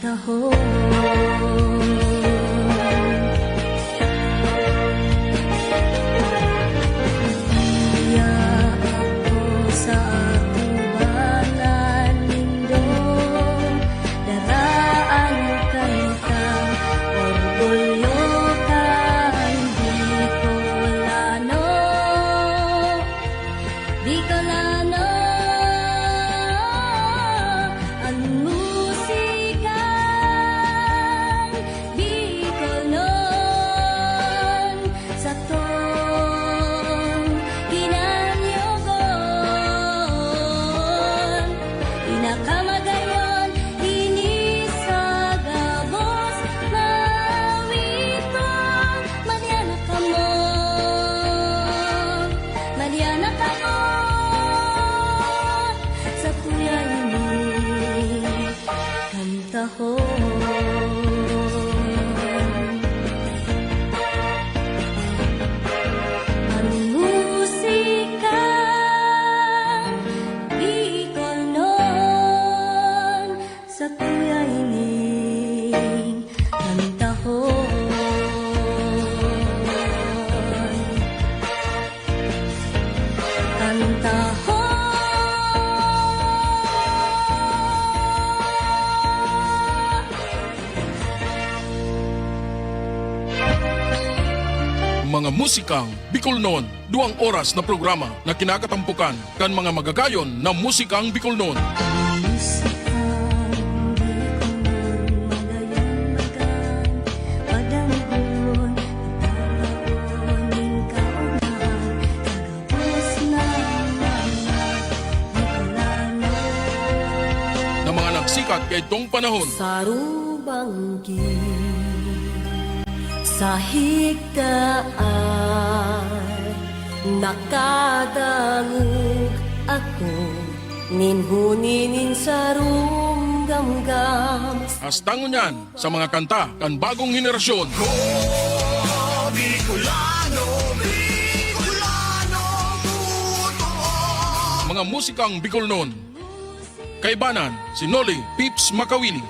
tahon. Iya ako sa atubangan nindo, daraan kay kang orgulyo kang Bicolano, Bicolano. Ang musikang Bicolnon sa tong ginanyogon, inakamagayon ini sa gabos mawitong Mariana kamo, Mariana kamo sa kuya ini kantahon. Ang musikang Bicolnon sa kuya ining kantahon. Kantahon. Mga musikang Bicolnon, 2 oras na programa na kinakatampukan kan mga magagayon na musikang Bicolnon. Musikang Bicolnon, magayang magan, padanggon, italaon, ning kaunahan, kagabos na mga Bicolano. Na mga nagsikat kay itong panahon. Sa rubanggi, sa higdaan, nakadangog ako, ninhuninin sa rumgamgam. Hastangon yan sa mga kanta kan bagong henerasyon. Mga musikang Bicolnon. Kaibanan, si Noli Pips Makawili.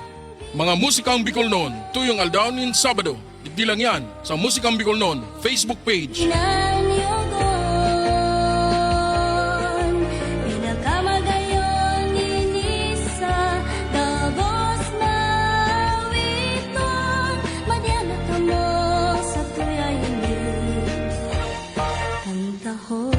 Mga musikang Bicolnon, tuyong aldawnin Sabado. Di lang yan sa Musikang Bicolnon Facebook page. Nanyogon, pinakamagayon ini sa gabos mawitong Mariana kamo sa kuya ini kantahon.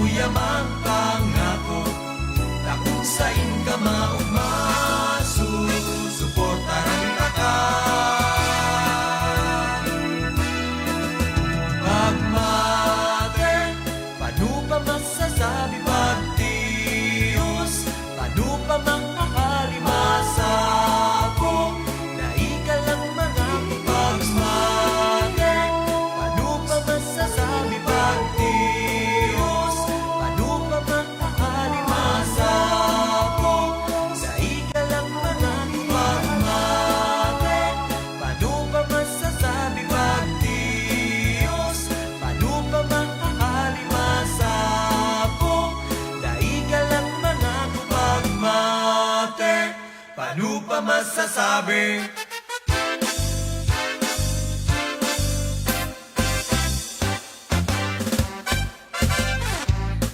Uyamang pangako Dakong sain ka maugmaso Suportahan ka ka Pagmate Paano pa masasabi pagtiyos Paano pa manghahari masako Na ika lang mga pagmate Paano pa masasabi pagtiyos Paano pa manghahari masako Na ika lang mga pagmate Paano pa masasabi pagtiyos Paano pa manghahari masako Na ika lang mga pagmate Paano pa masasabi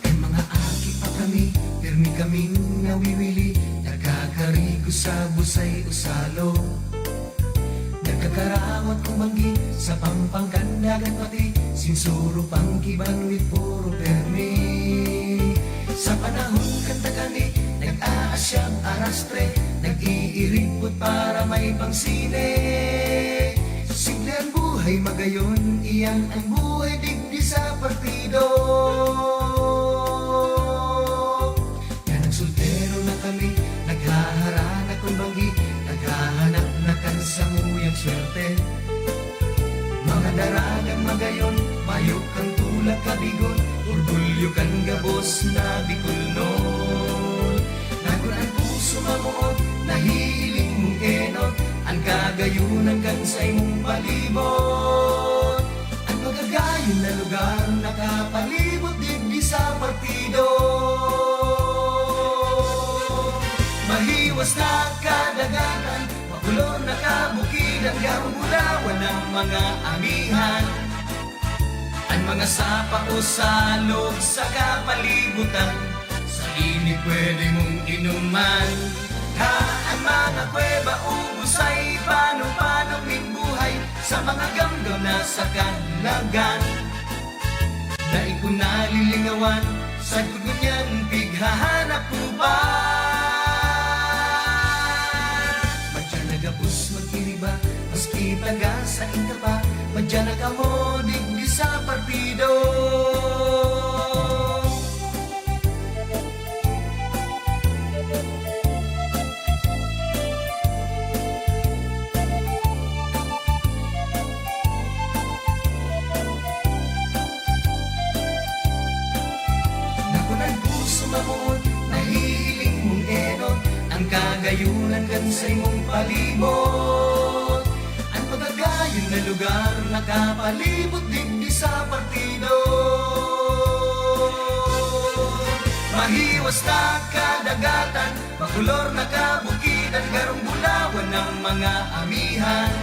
Kay mga aki pa kami, pirmi kaming nawiwili Nagkakarigo sa busay usalo Nagkakarawat kumanggi sa pampangkandagan pati Sinsuro pang kibanwit puro permi Sa panahon kantagani, nag-aasyang arastre Nag-iiripot para may pangsine Simple ang buhay magayon, iyan ang buhay digdi sa partido Yan ang sultero na kami, naghaharana kung banggi Naghahanap na kan sa nguyang swerte Mga daragang magayon, mayok kang tulak kabigon Orgulyo kang gabos na Bicolnon Nagun ang puso mamuot, nahiling mong enot Ang kagayunan kan sa imong palibot Ang magagayon na lugar nakapalibot digdi sa partido Mahiwas na kadagatan, magulo na kabukid Ang garumulawan ng mga amihan Ang mga sapa o salog sa kapalibutan Sa init pwede mong inuman Ha, ang mga kuweba ubos ay paano-paano buhay Sa mga gamgam na sa kalagan Dahil ko nalilingawan sa gugo niyan pighahanap ko ba Madyan nagapos mag-iriba maski taga sa inka pa Madyan nagamo digdi sa partido Nakunan puso mamuot, nahihiling mong enot Ang kagayunan kan sa imong palibot Ang magagayon na lugar nakapalibot digdi sa partido Mahiwas na kadagatan, makulor na kabukid Ang garong bulawan ng mga amihan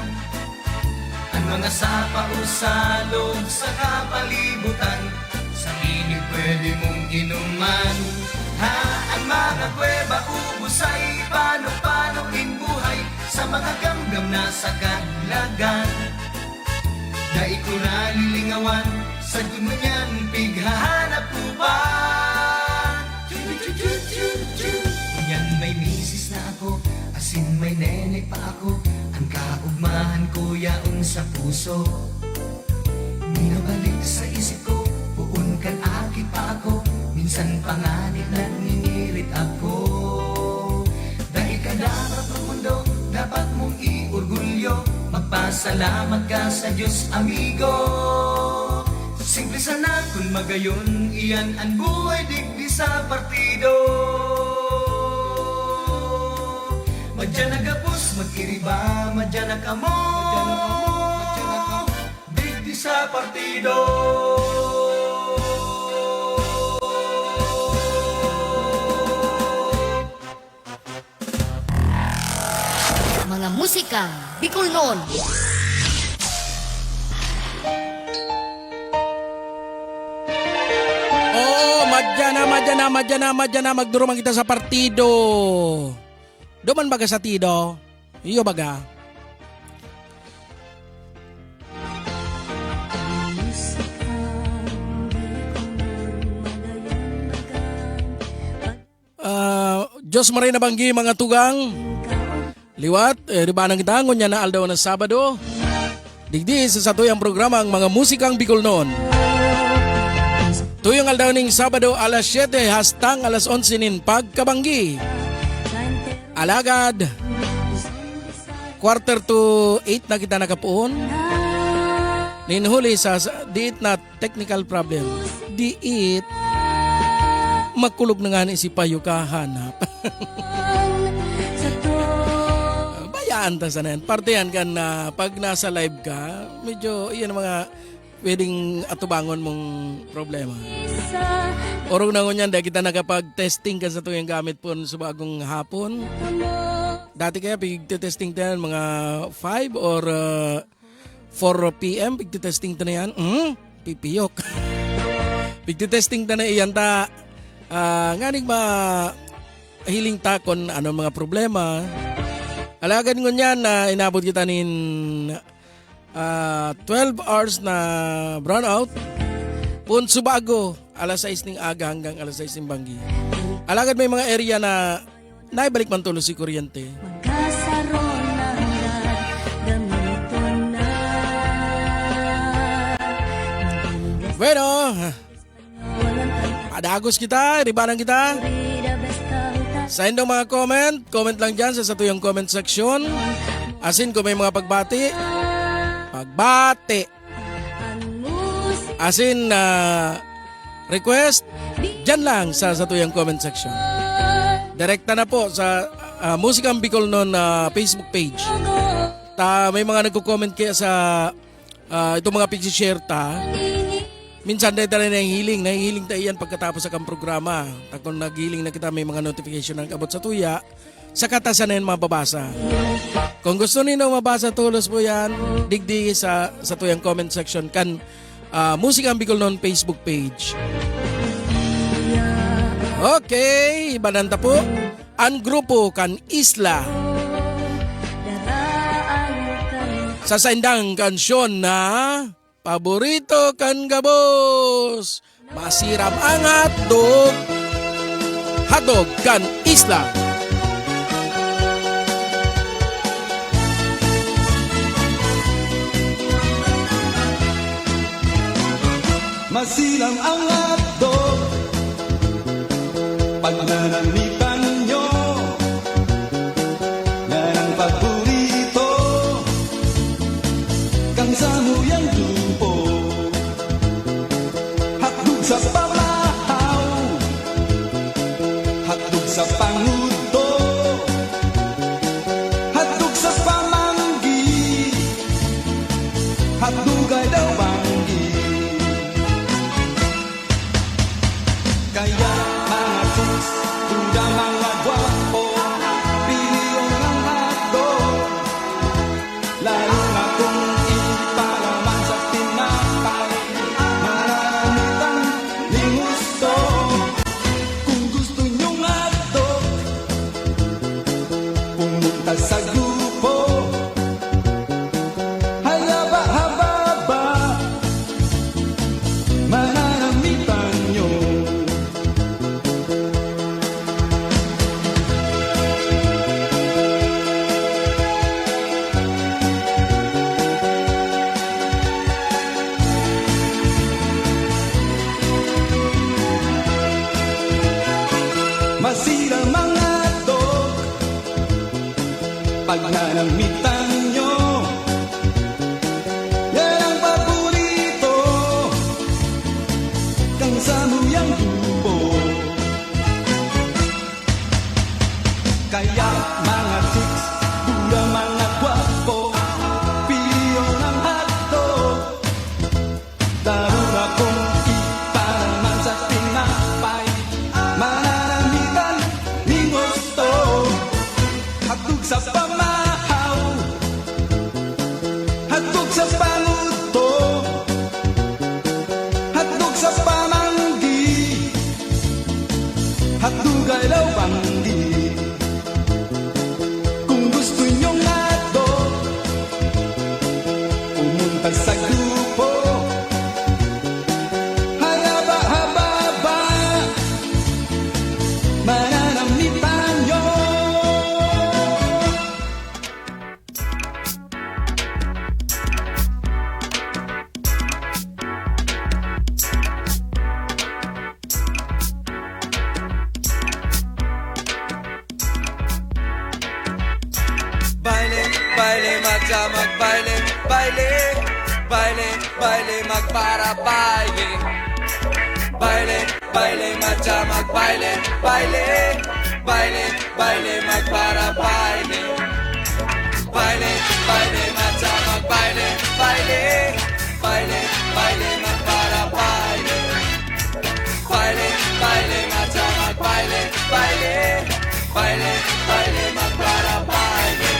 Ang mga sapa o salog sa kapalibutan Sa init pwede mong inuman Ha, ang mga kuweba ubos ay paano-paano buhay Sa mga gamgam na sa kalagan Dahil ko nalilingawan sa gumo niyan pighahanap ko ba Kunyan may misis na ako, asin may nene pa ako Ang kaugmahan ko yaon sa puso Minabalik sa isip ko, buon kan aki pa ako Minsan panganib naningirit ako Dahil ka dapat ng mundo, dapat mong iorgulyo Magpasalamat ka sa Diyos, amigo Simple sana kung magayon, iyan ang buhay digdi sa partido Madyan nagapos, mag-iriba, madyan nakamo Digdi sa partido Mga musikang Bicolnon. Oh, madya na, magdurumang kita sa partido. Duman baga sa tido? Iyo baga? Musikang di ko nun magayan Diyos maray na banggi mga tugang. Liwat, ribanang kita ngunya na aldaw na Sabado. Digdi sa satuyang programa ang mga musikang Bicol noon. Tuyong aldaw ning Sabado alas 7 hastang alas 11 nin pagkabanggi. Alagad, 7:45 na kita nakapuon. Ninhuli sa diit na technical problem. Diit, makulog na nga ni si Payo kahanap. Bayaan ta sa nan. Parte yan kan na pag nasa live ka, medyo iyan mga pwedeng atubangon mong problema. Orong na ngunyan, dahil kita nakapag-testing ka sa tuyong gamit po sa bagong hapon. Dati kaya pig-testing tayo mga 5 or 4 p.m. Pig-testing tayo na yan. Pipiyok. Pig-testing tayo na iyan ta. Nganing hiling ta kon ano mga problema. Alagan ngunyan na inabot kita nin 12 hours na brownout. Pun subago, alas 6 ning aga hanggang alas 6 ning banggi. Alagad may mga area na naibalik man tulo si kuryente. Magkasaroon na hanggang ganito na. Bueno, adagos kita, ribanan kita. Sa indong mga comment lang dyan sa satuyong comment section. Asin kung may mga pagbati. Asin request, dyan lang sa satuyang comment section. Direkta na po sa Musikang Bicol noon Facebook page. May mga nagko-comment kaya sa itong mga pag-share ta. Minsan dahil tayo nahihiling tayo yan pagkatapos sa kang programa. Kung naghiling na kita may mga notification ng abot sa tuya, sa katasan na yan mababasa. Kung gusto ninyo mabasa tulos po yan, digdi sa tuyang comment section kan Musikang Bicol noon Facebook page. Okay, ibananta po. Ang grupo kan Isla. Sa saindang kansyon na paborito kan gabos. Masiram ang hotdog. Hotdog kan Isla. Masilang ang hotdog pag nanamitan nyo na ng paborito kang samuyang lupo hotdog sa pamahaw hotdog sa panguto hotdog sa pamanggi hotdog ay daw banggi. Kaya mga chicks, tunda mga gwapo, piliyon ng hotdog. Lalo na kung ipalaman sa tinapay, maramitan ng gusto. Kung gusto nyong hotdog, pumunta sa grupo. Haba-haba, mananamitan nyo. Masira mga dog pag nanamitan nyo. Yan ang paborito kang samuyang grupo. Kaya mga chicks, pura mga gwapo, piliyon ng hotdog. Lalo na kung ipalaman sa tinapay, mananamitan ng gusto. Hotdog sa pamahaw, hotdog sa panguto, hotdog sa pamanggi, hotdog ay daw banggi. Kung gusto nyong hotdog, pumunta sa grupo. Haba-haba, mananamitan nyo. madya magbaile, baile, baile, baile, magpara baile. Baile, baile, madya magbaile, baile, baile, baile, magpara baile. Baile, baile, madya magbaile, baile, baile, baile, magpara baile. Baile, baile, madya magbaile, baile, baile, baile, magpara baile.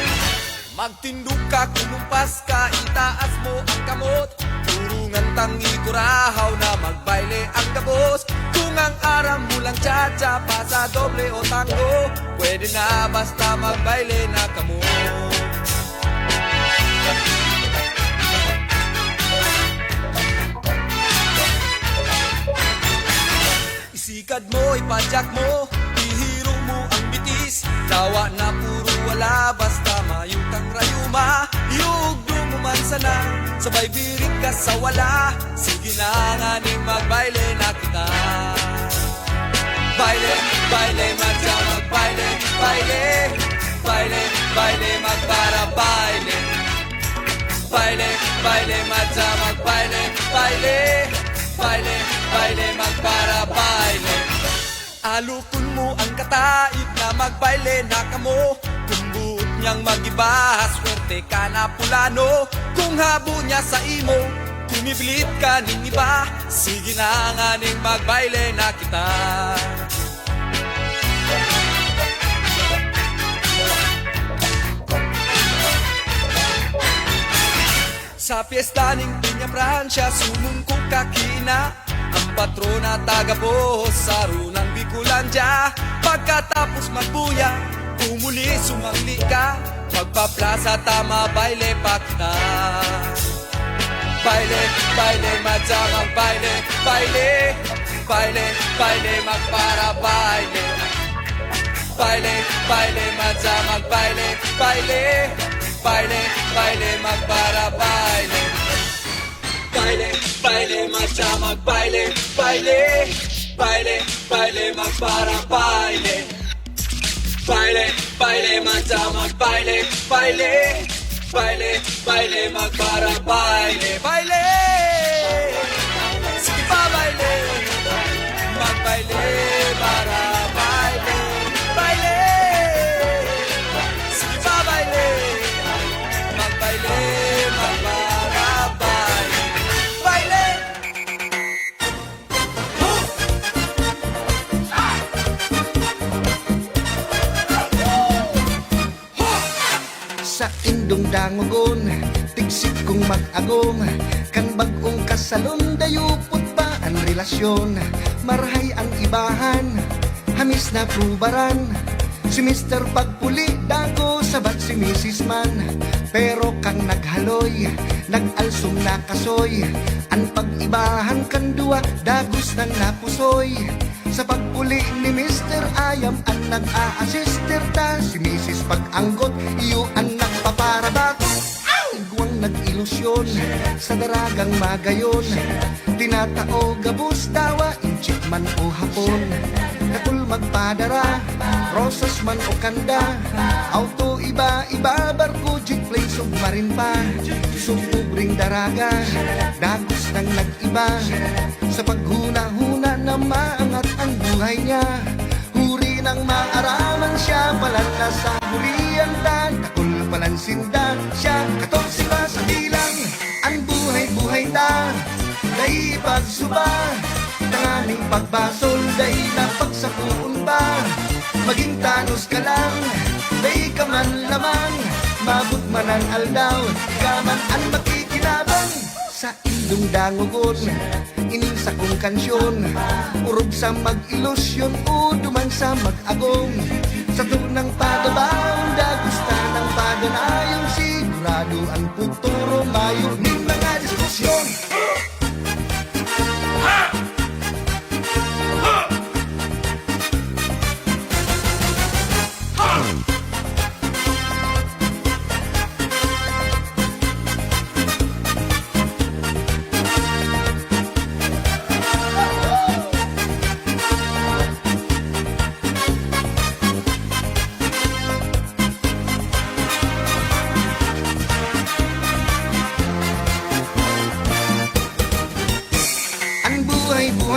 Magtindog ka, kumumpas ka, itaas mo ang kamot. Turungan tangi kurahaw na magbaile ang gabos. Kung ang aram mo lang cha-cha, pasa doble o tango, pwede na basta magbaile na kamo. Isikad mo, ipadyak mo, ihiro mo ang bitis. Dawa na puro wala, basta mayong kang rayuma. Iugdo mo man sana, sabay birik ka sa wala. Sige na nga ning magbaile na kita. Baile, baile, madya magbaile, baile, baile, baile, magpara baile. Baile, baile, madya magbaile, baile, baile, baile, magpara baile. Alukon mo ang kataid na magbaile na kamo. Kung buot niyang magiba, swerte ka na pulano. Kung habo niya sa imo, kumibilit ka ning iba. Sige na nga ning magbaile na kita. Sa piyesta ning Piña Francia, sumungkong kakina. Ang patrona taga-bohos sa runang Bicolandia. Pagkatapos magbuya, umuli sumangli ka. Magpaplaza tama, baile pa kita. Baile, baile, madya magbaile, baile, baile, baile, magpara baile. Baile, baile, madya magbaile, baile, baile, baile, magpara baile. Baile, baile, madya magbaile, baile, baile, baile, magpara baile. Baile, baile, madya magbaile, baile, baile, baile, magpara baile. Baile, sige pa baile, magbaile para baile. Baile, sige pa baile, magbaile, magpara baile. Baile. Sa indong dangogon, tigsik kong mag-agong. Kan bagong kasalon, dayupot pa ang relasyon. Marhay ang ibahan, hamis na prubaran. Si Mr. Pagpuli, dago sabat si Mrs. Man. Pero kang naghaloy, nag-alsong nakasoy. Ang pag-ibahan kan duwa, dagos nang napusoy. Sa pagpuli ni Mr. Ayam ang nag-a-assister ta. Si Mrs. Pag-anggot, iyo ang nagpaparabat. Iguang nag-ilusyon sa daragang magayon. Tinatao gabos dawa, inchik man o hapon. Katul magpadara, rosas man o kanda. Auto iba-iba, barko, jeep, plane, submarin pa. Sumubring daraga, dagos nang nag-iba. Sa paghuna-huna na maangat ang buhay niya. Huri ng maaraman siya, palan na sa hurian dan. Katul palansindan siya, 14 ba sa bilang. Ang buhay-buhay ta, dahil pagsuba. Tanganing pagbasol, dahil napagsapuon pa. Maging tanos ka lang, dahil ka man lamang. Mabot man ang aldaw, kaman ang makikinabang. Sa indong dangogon, ining sa kong kansyon. Urog sa mag-ilusyon o duman sa mag-agong. Sa tunang padabaw, dagusta ng padanayong. Sigurado ang futuro, mayo ning mga diskusyon.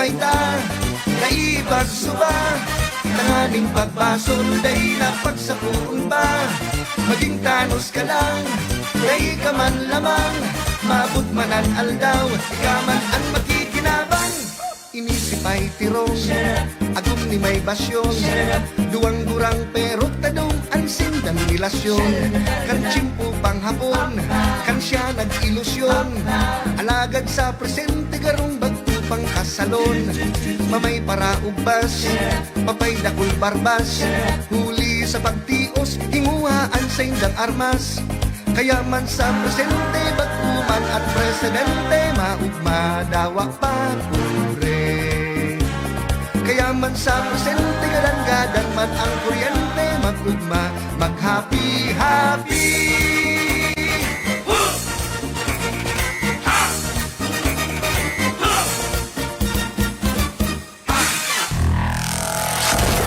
buhay ta, naipagsuba, tanganing pagbasol, day napagsapuon ba, maging tanos ka lang, day ka man lamang, mabot manan aldaw, ikaman ang makikinabang. Inisip ay tirong, agum ni may basyon, duwang durang pero tadong ang sindang nilasyon. Kan tsimpo pang hapon, kan siya nag-ilusyon, alagad sa presente garong bagto pang kasalon. Mamay para ubas, papay dakul barbas, huli sa pagtios, hinguhaan sa indang armas. Kaya man sa presente, bagkuman at presidente, maugma dawa pa pure. Kaya man sa presente, gadang-gadang man ang kuryente, magugma, mag-happy-happy.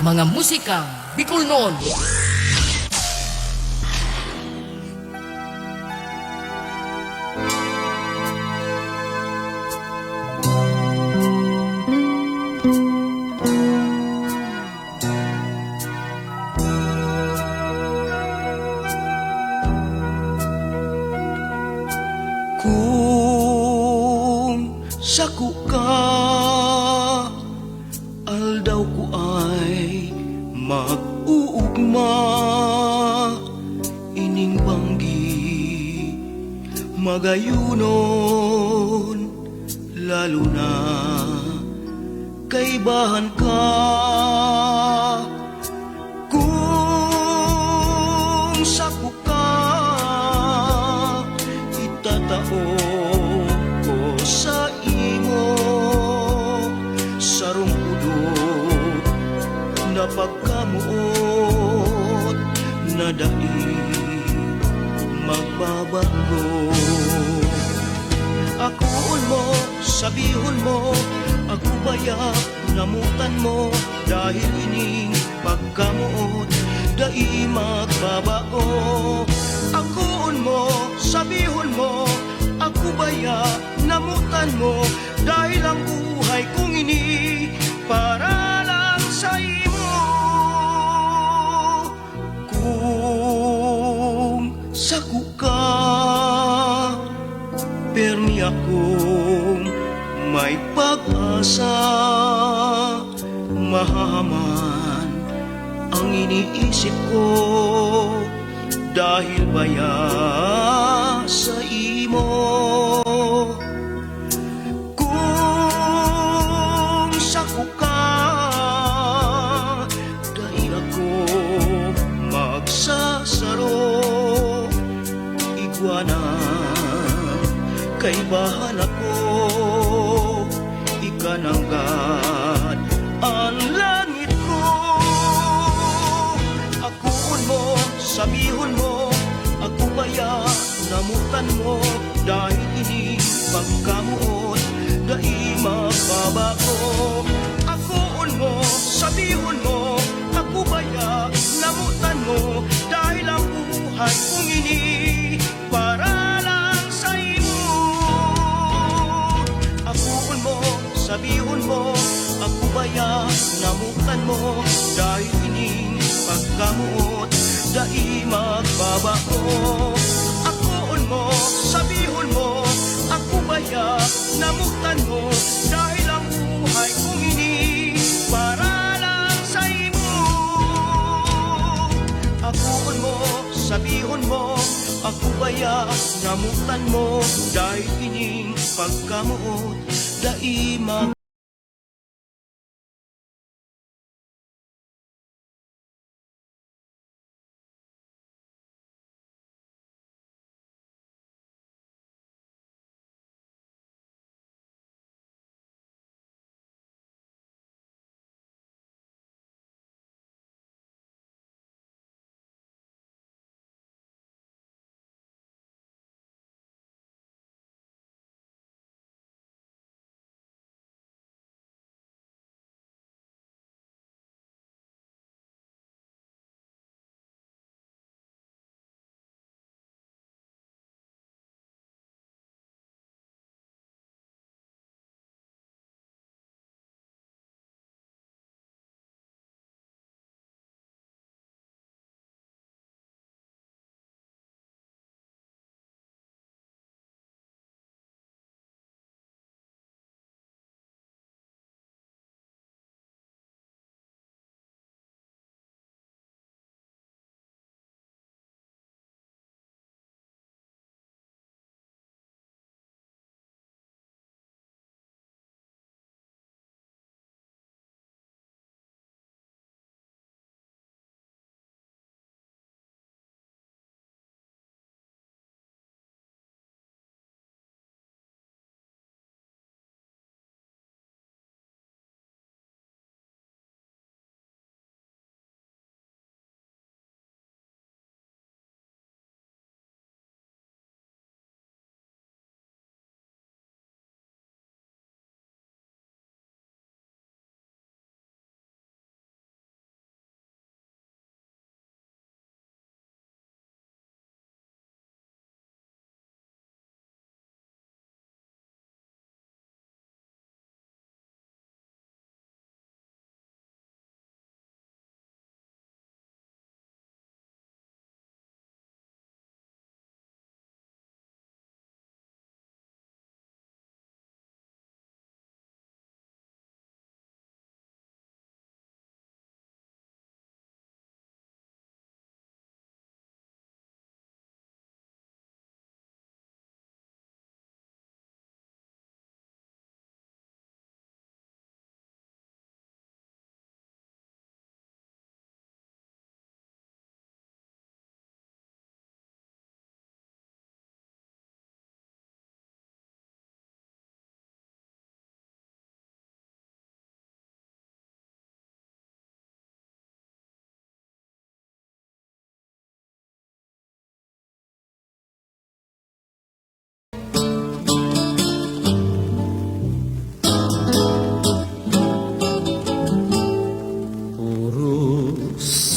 Mga musika Bicol noon. Kung saku ka, aldaw ko ay mag-uugma, ining banggi magayunon, lalo na kay bahan ka. Kung saku ka, itatao ko sa imo, sarong udot na pagkamuot, na dai magbabago. Akuon mo, sabihon mo, ako baya namutan mo, dahil ining pagkamuot, dai magbabago. Akuon mo, sabihon mo, ako baya namutan mo, dahil ang buhay kong ini para lang sa imo. Kung saku ka, permi akong may pag-asa, mahahaman ang iniisip ko, dahil baya sa imo. Kung saku ka, dahil ako magsasaro, iguana kay bahala ko, ikananggad ang langit ko. Akuon mo, sabihon mo, ako baya namutan mo, dahil ini pagkamuot, dai magbabago. Akuon mo, sabihon mo, ako baya namutan mo, dahil ang buhay kong ini para lang sa imo. Akuon mo, sabihon mo, ako baya namutan mo, dahil ining pagkamuot, dai magbabago. Akuon mo, sabihon mo, ako baya namutan mo, dahil ang buhay kong ini para lang sa imo. Akuon mo, sabihon mo, ako baya namutan mo, dahil ining pagkamuot, dai mag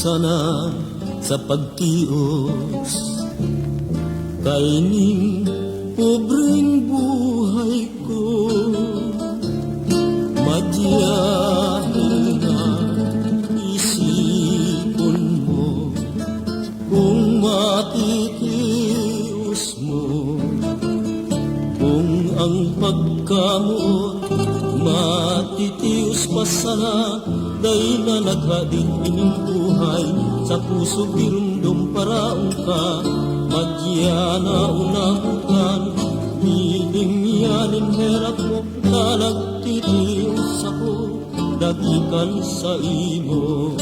sana sa pagtios kaining pobreng buhay ko. Madiyahil na isipon mo kung matitios mo, kung ang pagkamuot matitios pa sana, day na naghadin ining buhay sa puso birundong paraong ka. Madyana unamutan, piling yanin herap mo, nagtitios ako, dagikan sa imo.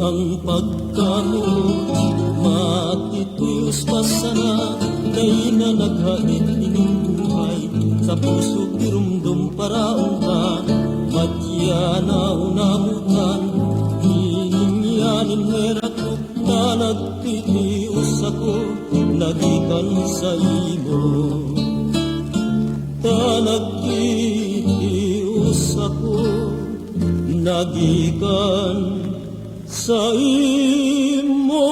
Ang pagkamot matitios pa sana, kay na naghain ining buhay sa puso dirumdum paraong ka. Madyana unamutan, hiningyanin herat ko, na nagtitios ako, nagikan sa imo. Ta nagtitios ako, nagikan sa imo.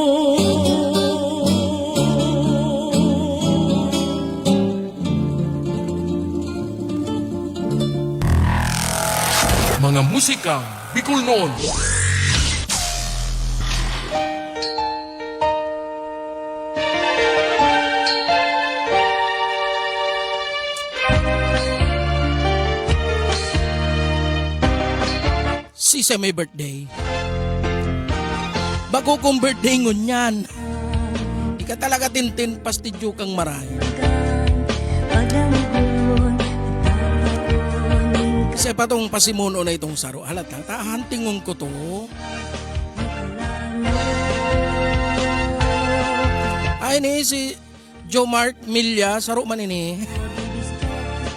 Mga musika Bicol noon. Si may birthday. Bago kong birthday ngunyan. Di ka talaga tintin pastidyo kang maray. Kasi patong pasimuno na itong saro. Halata, tahantingon ko to. Ay ni si Joe Mark Milya, saro man ini.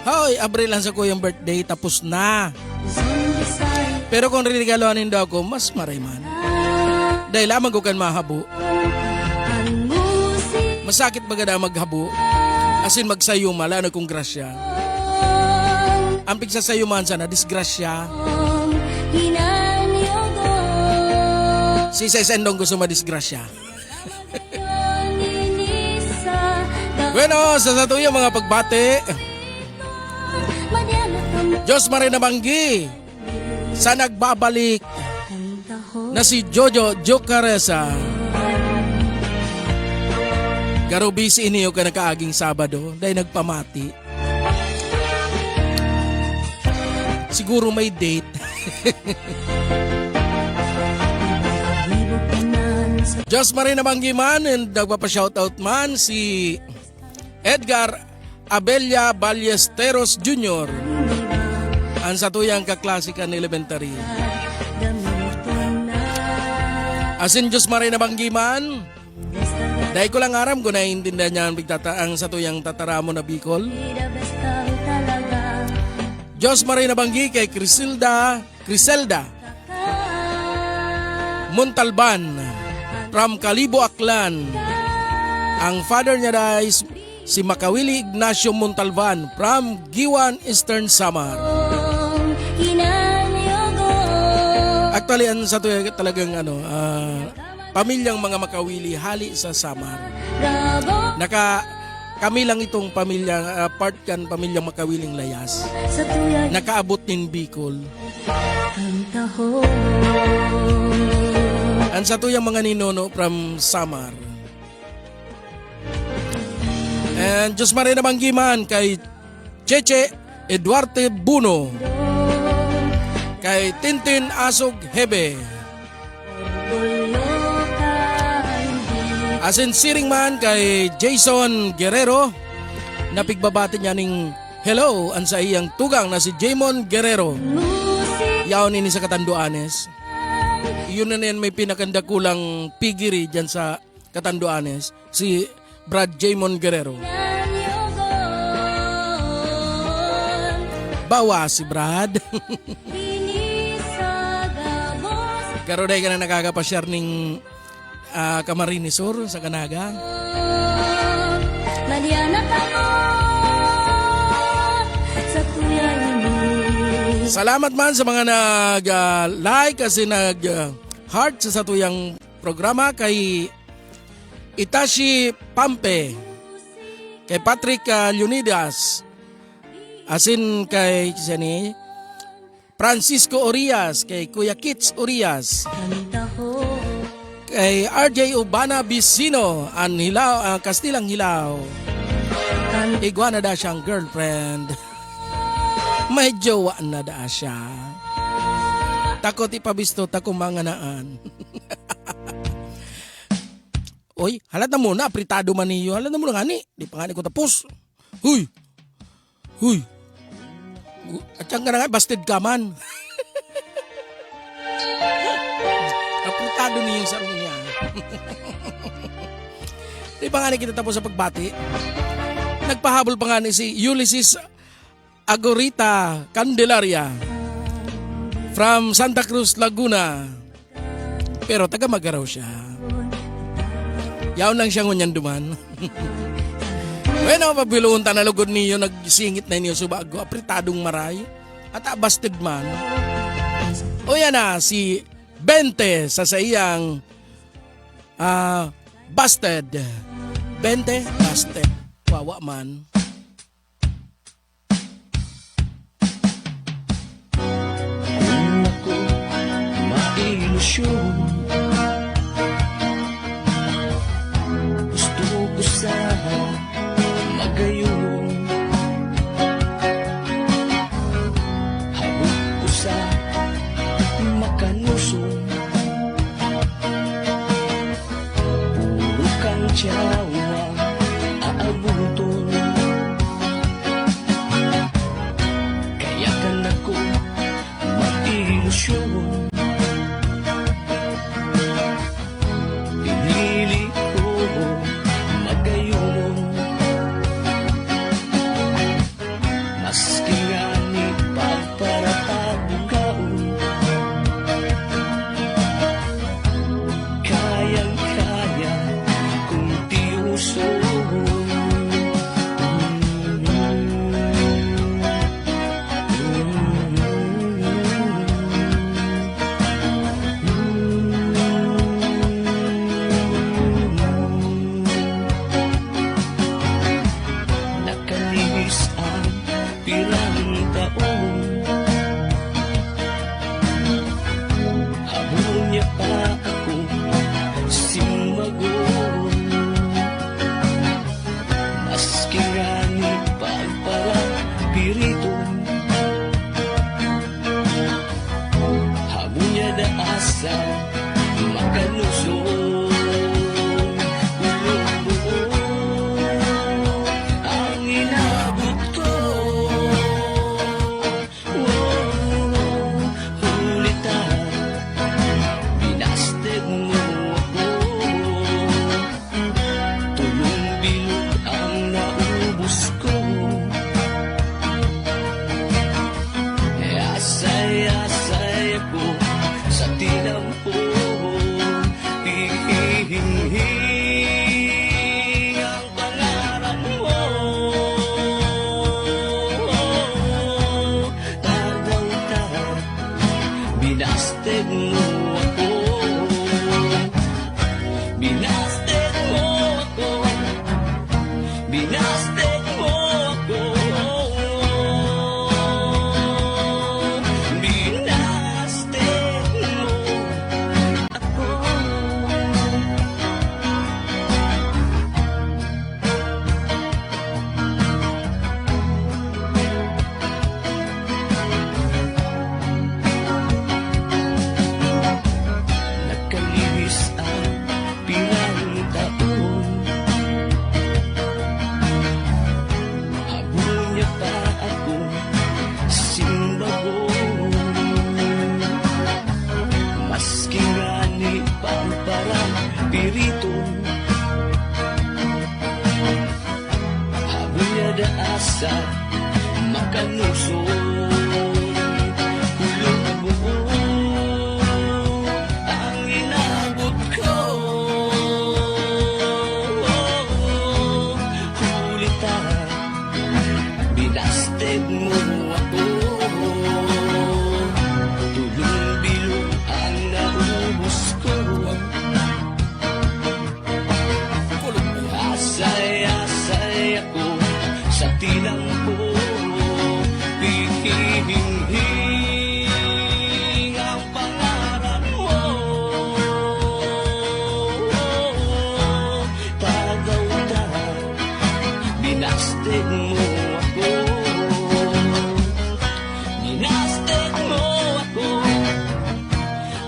Hoy, Abril lang sa ko yung birthday, tapos na. Pero kung rinigaloanin daw ako, mas maray man. Dahil lamang ko kan mahabo. Masakit baga na maghabo. Asin magsayo mala na kong grasya. Ampig sa sayo man sana, disgrasya. Si Sendong gusto madisgrasya. Bueno, sa satuyo mga pagbate. Diyos Marina Banggi. Sa nagbabalik na si Jojo Jocaresa. Garubisi iniyo ka nakaaging Sabado dahil nagpamati. Siguro may date. Diyos Marina Manggiman and nagpapa-shoutout man si Edgar Abella Ballesteros Jr. Ang satuyang kaklasikan elementary. Asin Diyos Marina Banggiman. Dahil ko lang aram ko naiintindihan niya ang satuyang tataramo na Bicol. Diyos Marina Banggi kay Criselda Montalban from Calibo, Aklan. Ang father niya dahil si Makawili Ignacio Montalban from Giwan, Eastern Samar. Actually, ang sa talagang pamilyang mga Makawili hali sa Samar. Kami lang itong pamilya, part kan pamilyang Makawiling Layas. Nakaabot nin Bicol. Ang sa tuyang mga ninono from Samar. And Diyos Marina Banggiman kay Cheche Eduarte Buno. Kay Tintin Asog Hebe. Asin siring man kay Jason Guerrero. Napigbabati niya ning hello ang sa iyang tugang na si Jamon Guerrero. Yaon ini sa Katanduanes. Yun na yan may pinakandakulang pigiri dyan sa Katanduanes. Si Brad Jamon Guerrero. Bawa si Brad. Binisagabos Karoon ay ka na nakakapasyar ning Camarinesur sa Kanaga. Maliana ka mo sa tuyang ini. Salamat man sa mga nag-like kasi nag-heart sa tuyang programa kay Itashi Pampe, kay Patrick Leonidas, asin kay sini Francisco Orias, kay Kuya Kits Orias, Kantaho kay RJ Ubana Vicino, ang hilaw, ang Kastilang Hilaw. Igwa na da siyang girlfriend. May jowa na da siya. Takot ipabisto takumanganaan. Oy, halata mo na, apritado man niyo. Halata mo na ngani. Di pa ngani ko tapos. Huy! Huy! At siyang ka na nga, busted ka man. Apritado niyo sa niya. Di pa ngani kita tapos sa pagbati. Nagpahabol pa ngani si Ulysses Agorita Candelaria from Santa Cruz, Laguna. Pero taga Magaraw siya. Yaw lang siya ngunyan duman. Bueno, pabilungan ta na lugod niyo, nagsingit na niyo subago, apritadong maray, at busted man. O yan na, si Bente sa iyang busted. Bente, busted. Wawa man. Kung ako mailusyon, gusto ko sana magayon. Habog ko sa makanuson, puro kang tiyawa aabuton. Kaya ka na ko mailusyon, pinili ko magayon. Maski nga ni pagparatabugaon, kayang-kaya kung tiuson. Nakalinis ang pirang taon, habol niya pa ako simagon. Maski nga ni pagparapiriton, habol niya na asa makalusot. Ang inabot ko, ulitan, binasted mo ako. Tulong bilog ang naubos ko, asay-asay ako sa tinampon. Hihing ang pangarap mo, tawag-tawag, binasted mo ako. Binasted mo ako, binasted mo ako. Binasted mo ako. Nakalihis ang pilang taon, habol niya pa ako simbagon. Maski nga ni pamparang piriton, habol niya da asa makanuson.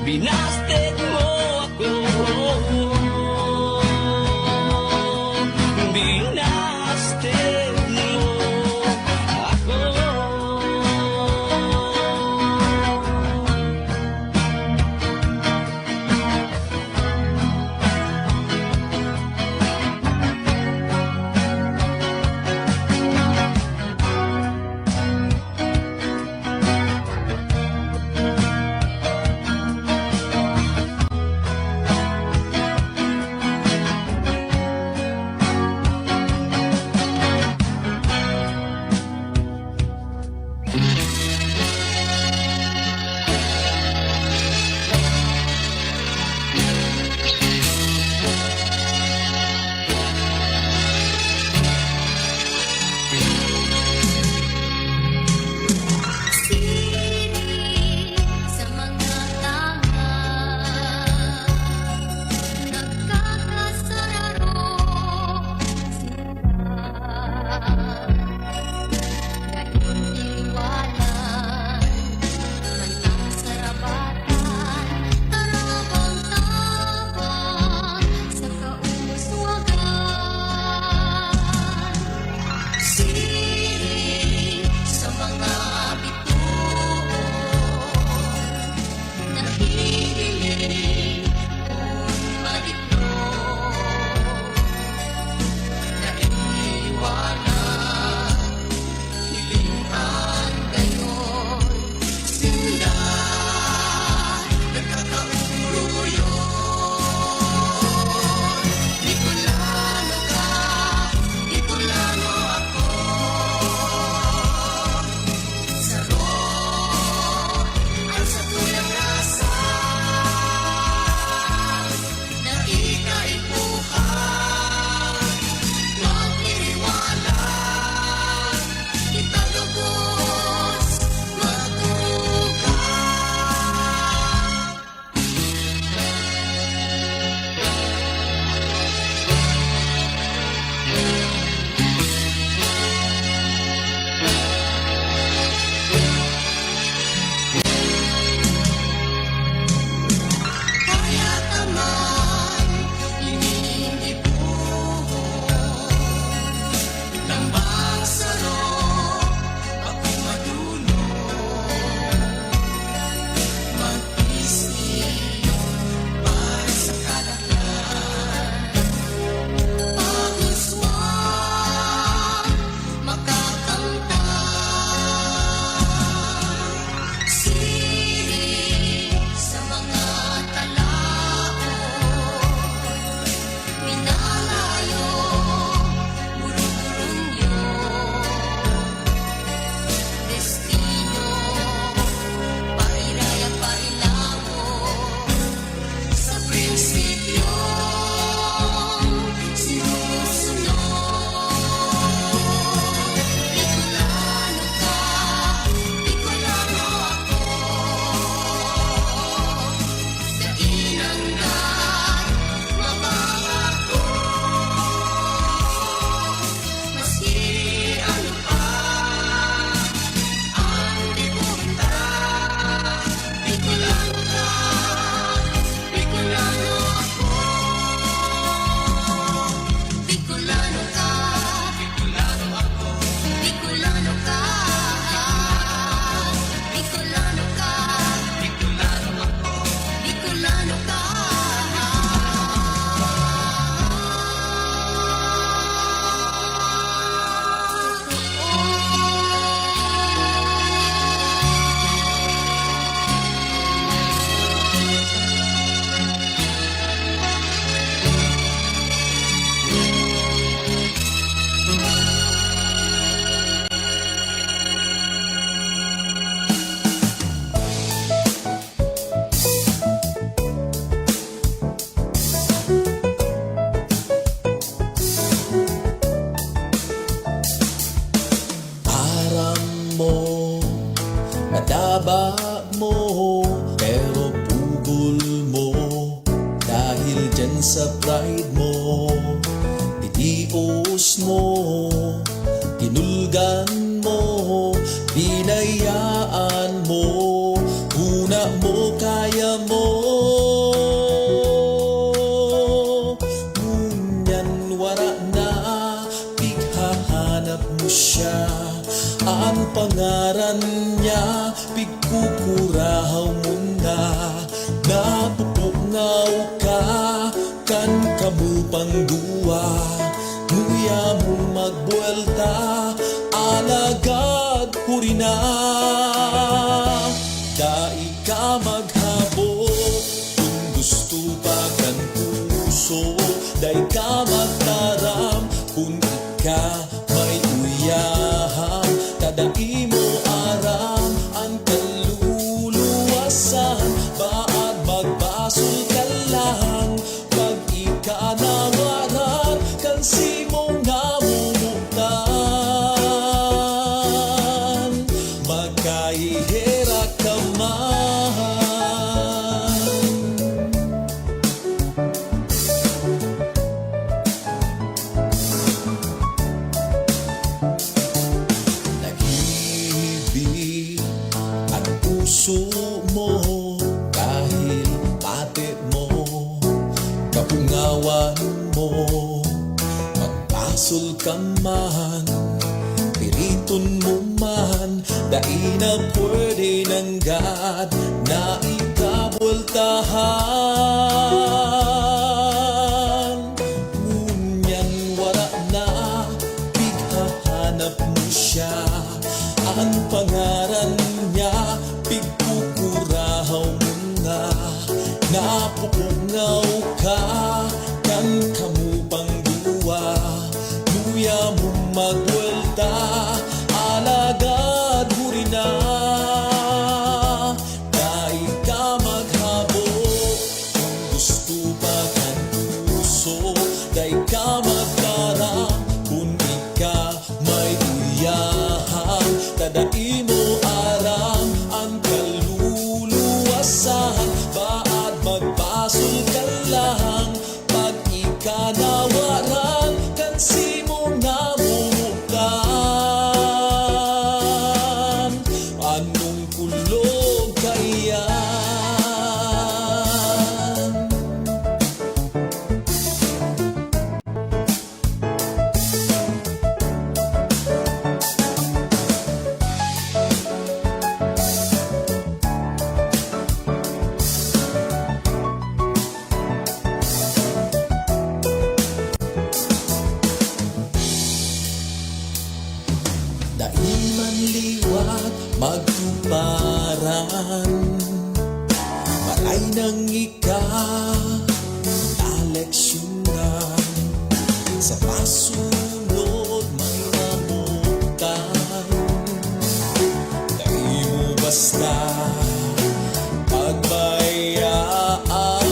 binasted mo ako. Binasted mo ako. Siri sa mga tanga, nagkakasararo sila. Kahit iwanan, man ang sarabatan, tarabang-tabang sa kauswagan. Siri sa mga bituon, nahihiling kung madiklog, naiiwanan, hilingan gayon. Sila nagkakauruyon. Bicolano ka, Bicolano ako. Saron ang sa tulang rasa na ikaibuhan. Magpiriwalan, kita lubos matukan. Kaya taman iniibuhon ng bangsaro ako madunong mag-isip para sa kalaklan. Paguswan makakamtan, siri sa mga talaon, minalayo murong-murong destino, pairaya pailawon sa prinsipyo sinusunod. Bicolano ka, Bicolano ako. Kainanggan, mababago. Maski ano pa ang lipunta. Bicolano ka, Bicolano ako. Bicolano ka, Bicolano ako. Bicolano ka, Bicolano ka, Bicolano ako. Bicolano ka. Aram mo, nadaba mo, pero pugol mo. Dahil dyan sa pride mo, titios mo, tinulgan mo, binayaan mo. Una mo, kaya mo, kamu pangduwa, nguya mo magbuelta, alagad hurina. Dai ka maghabot, kung gusto pa kan puso, dai ka magtaram, kung ika may uyaham, tadai mo aram, ang kaluluwasan, baad magbasol ka lang, pag ika nawaran, kansi mong namumuktan, magkahihira ka man. Nag-ibig ang puso mo dahil pati mo, kapungawan mo, magpasol ka man, piriton mo man, dai na pwede ng God na ikabultahan. Ngunyan wala na, bighahanap mo siya, ang pangaran niya, pigkukurahaw mo nga, napupungaw ka, kan kamu pangduwa, luya mo magwelta, alagad hurina. Dai ka maghabot, kung gusto pa kan puso, dai ka magkarang, kung ika may uyahang, tadai mo aram, ang kaluluwasan, baad magbasol ka lang, pag ika nawaran, kansi mo namumuktan, anong kulog kaya? Dai man liwat magtuparan, malay nang ika naleksyonan, sa pasunod may namutan, dai mo basta pagbayaan,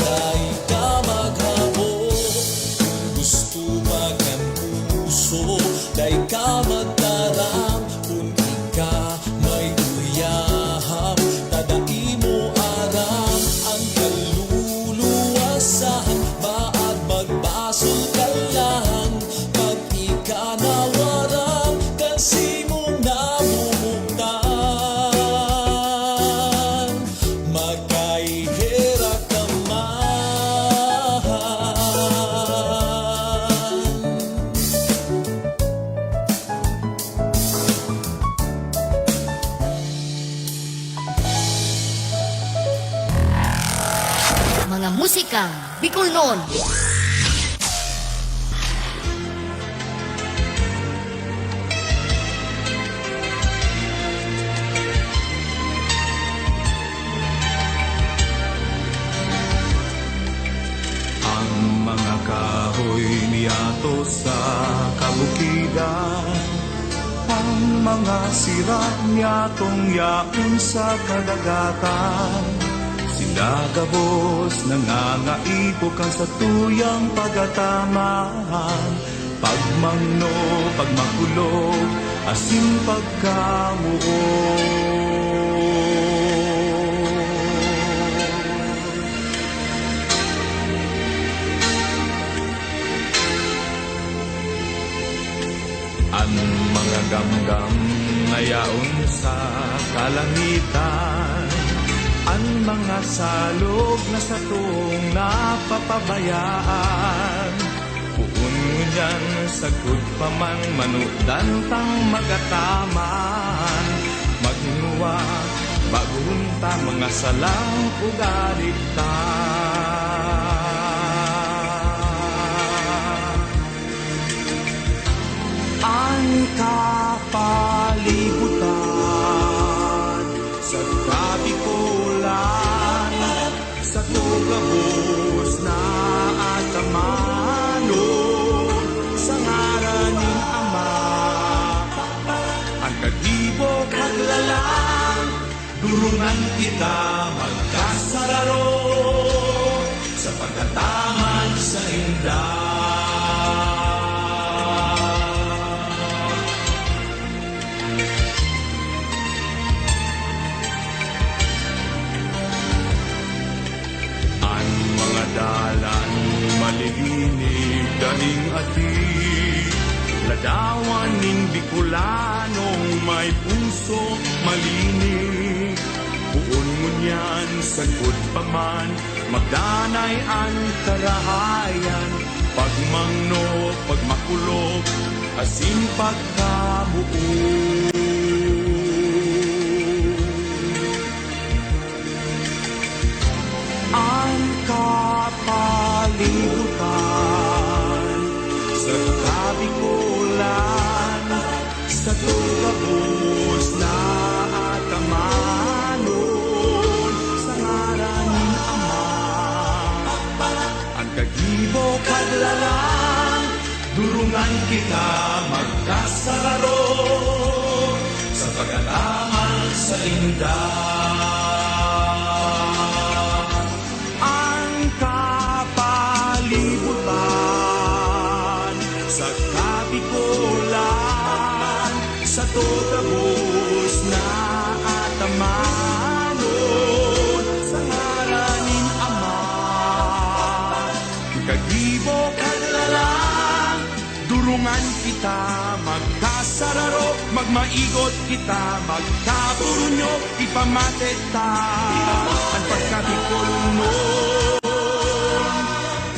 dai ka maghabot, kung gusto magan puso, dai ka magtaram, kung ika may uyaham, tadai mo aram, ang kaluluwasan, baad magbasol ka lang, pag ika nawaran, kansi mong namumuktan, magkahihira ka man. Mga musikang Bicolnon. Ang mga kahoy niyato sa kabukidan, ang mga sira niyatong yaon sa kadagatan, sila gabos nangangaipo kan sa tuyang pagatamaan, pagmangno, pagmakulog, asin pagkamuo. Ang mga gamgam ngayaon sa kalangitan, ang mga salog na sa tuong napapabayaan, uunyan sagot pa man manudantang magataman, magnuwa bagunta mga salang ugalit ta. Durungan kita magkasararo sa pagkataman sa indah. Ang mga dalan malilinig daing ati, ladawan ning Bicolanong may puso malinig. Buon ngunyan sagod pa man, magdanay ang karahayan. Pagmangno, pagmakulog, asin pagkabuo. Ang kapalibutan sa kabikulan, sa tugabos na atamanon, sa ngaran ng Ama. Ang kagibo kadlalang, durungan kita magkasararo sa pagkataman sa indah. Ang kapalibutan sa kabikulan, sa tugabos na atamanon, sa ngalan ng Ama. Kagibo kadlalang, durungan kita magkasararo, magmaigot kita, magkaburunyo, ipamate ta ang pagkabikol nun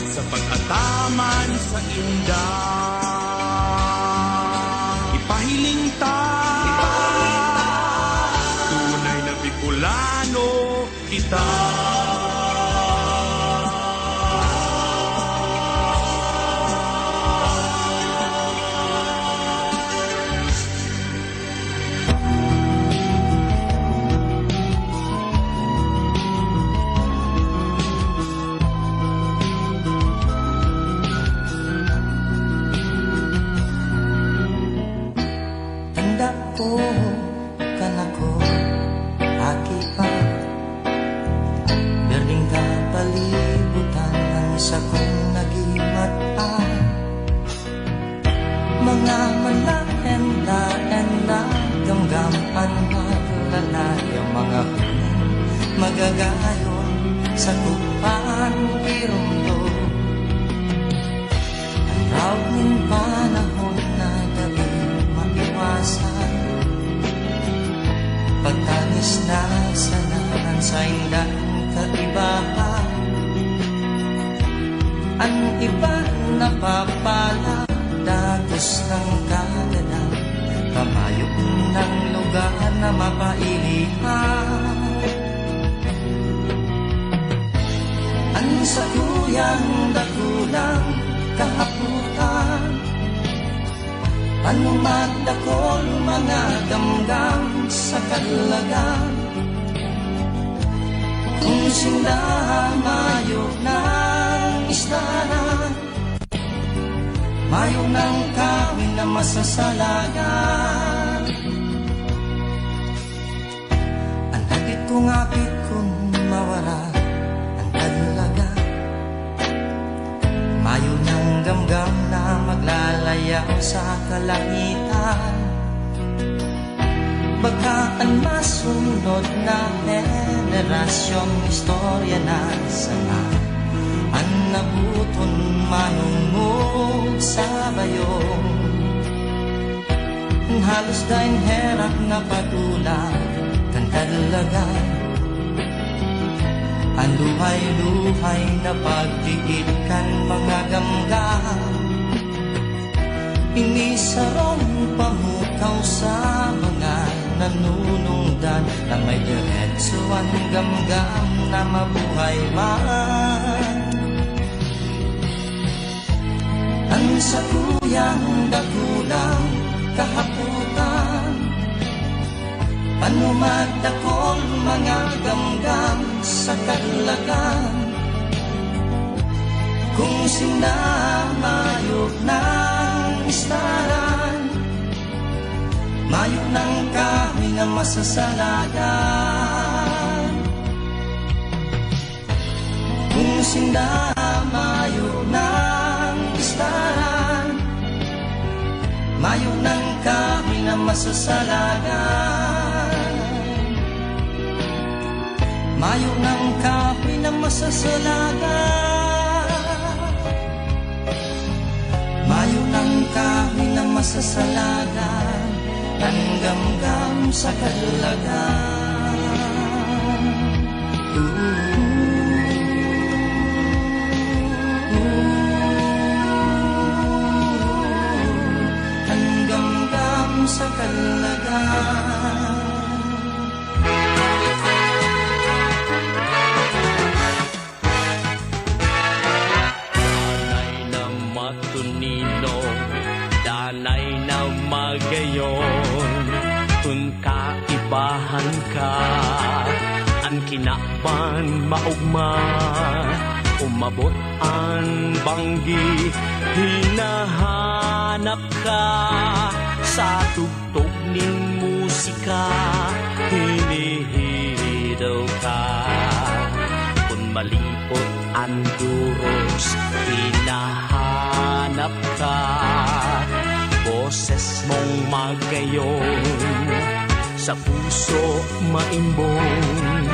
sa pag-ataman sa indah. Ipahiling ta, tunay na Bicolano kita. Tanda ko, kanako, aki pa. Berling ka palibutan ng sakong nagimatan. Mga malahenda-enda, gamgaman maglalayang mga huling magagayon sa kupan irundo. Ang raw ng panahon na gabi maiwasan, pagtangis na sanahan sa indang kaibahan. Ang iba napapala, dagos ng kaganan, kamayok ng lugar na mapailihan. Ang sakuyang dakulang kahaputan, ano magdakol mga damdam sa kadlagan. Kung sila mayo ng istanan, mayo ng kawin na masasalagan. Ang hagit kong apit kung mawara ang kadlagan, mayo ng gamgam na maglalayaw sa kalangitan. Baka ang masunod na henerasyon, istorya na sana ang nabuton manungog sa bayong. Halos dahil herap na patulang kan kadlagan, ang luhay-luhay na pagdiit kan mga gamgam. Inisarong pamukaw sa mga nanunungdan, na may diretso ang gamgam na mabuhay man. Ang sakuyang dakulang kahaputan, panumagdakol mga gamgam sa kadlagan. Kung sinamayok ng istaran, mayok ng kahoy na masasalagan. sinda mayo ng istahan, mayo ng kahoy na masasalagan, mayo ng kahoy na masasalagan, mayo ng kahoy na masasalagan, tanggam-gam sa kadulagan. Tanggam-gam sa kadulagan. Danay na magayon, kung kaibahan ka, ang kinaban maugma, umabot ang banggi, hinahanap ka, sa tugtog ning musika, hinihidaw ka, kung malipot ang duros, hinahanap ka, boses mong magayon, sa puso maimbong,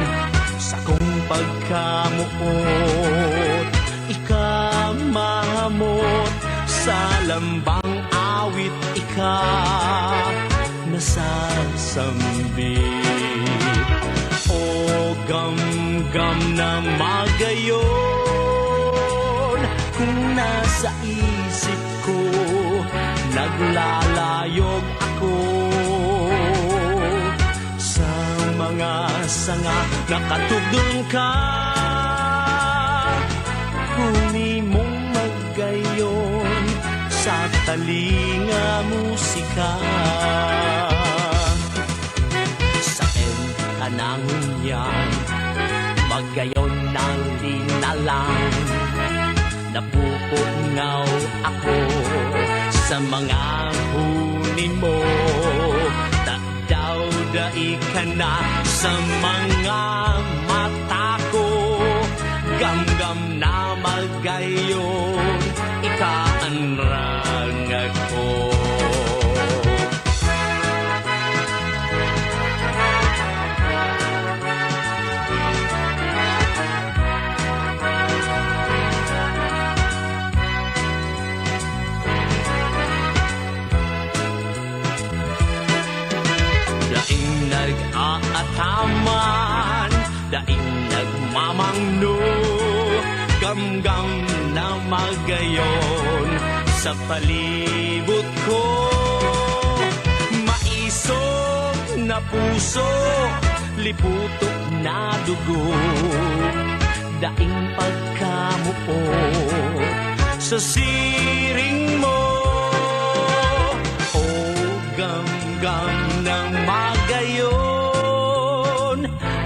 sa kong pagkamuot, ikamahamot, sa lambang awit ika, nasasambit. O gam-gam na magayon, kung nasa isip ko, naglalayog ako sa mga sanga nakatugdong ka, huni mong magayon sa talinga musika, sa kanangon yan magayon ng linalang, napupungaw ako sa mga huni mo, dagdaw-dai ka na sa mga mata ko, gam-gam na magayon, ikaanrang ako. Nag-aataman, daing nagmamangno, gam-gam na magayon sa palibot ko, maisog na puso, liputok na dugo, daing pagkamuot sa siring mo, o gam-gam ng magayon,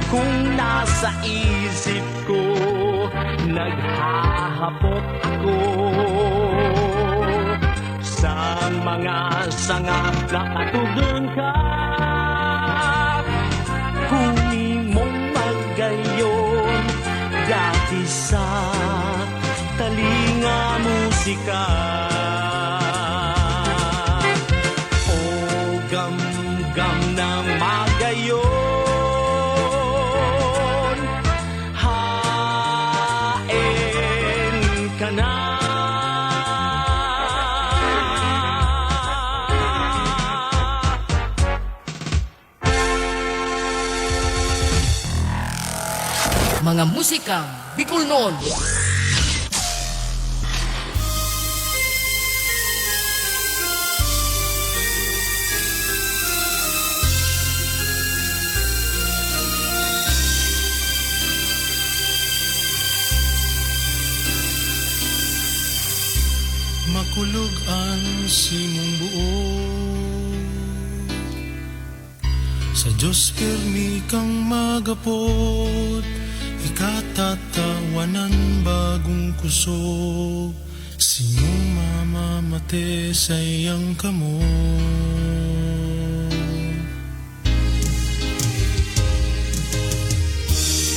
kung nasa isip ko, naghahapot ako sa mga sanga nakatugtog ka, huni mong magayon, dati sa talinga musika. O gam-gam ng magayon, hain ka na. Mga musikang Bicol noon. Makulog ang simong buo, sa Diyos pirmi kang magapot, ikatatawanan bagong kusog, simong mamamate sa iyang kamo.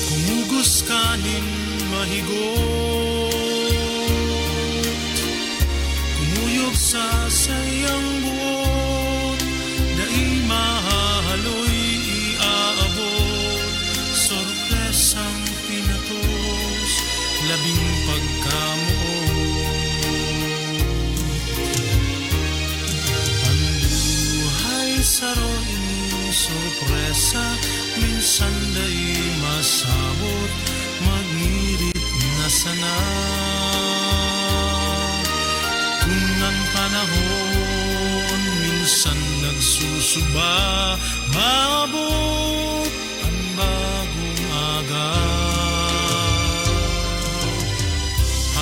Kumugos kanin mahigot. Kumuyog sa sayang buot, dai mahaloy iaabot. Sorpresang pinatos, labing pagkamuot. Ang buhay saro ini sorpresa, minsan da'y masabot, magngirit na sana. Kung ang panahon minsan nagsusuba, maabot ang bagong aga.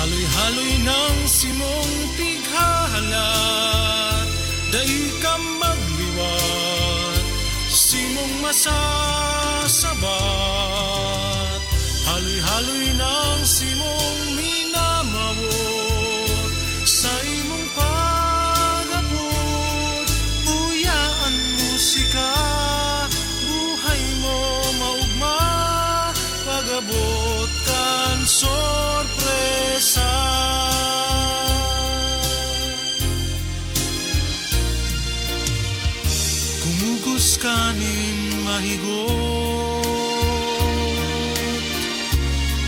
Haloy-haloy ng simong tighahalat, dai ka magliwat, simong masasabat. Haloy-haloy ng simong minamawot, sa imong pagabot. Uyaan musika, buhay mo maugma, pagabot kan sorpresa. Kumugos kanin mahigot,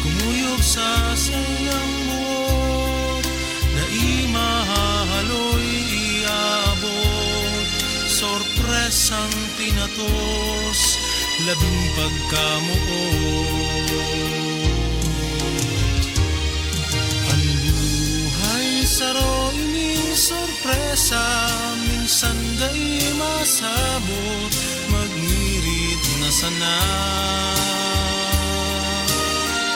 kumuyog sa sayang buot, dai mahaloy iabot. Sorpresang tinatos, labing pagkamuot. Ang buhay saro ining sorpresa, minsan da'y masabot, magngirit na sana.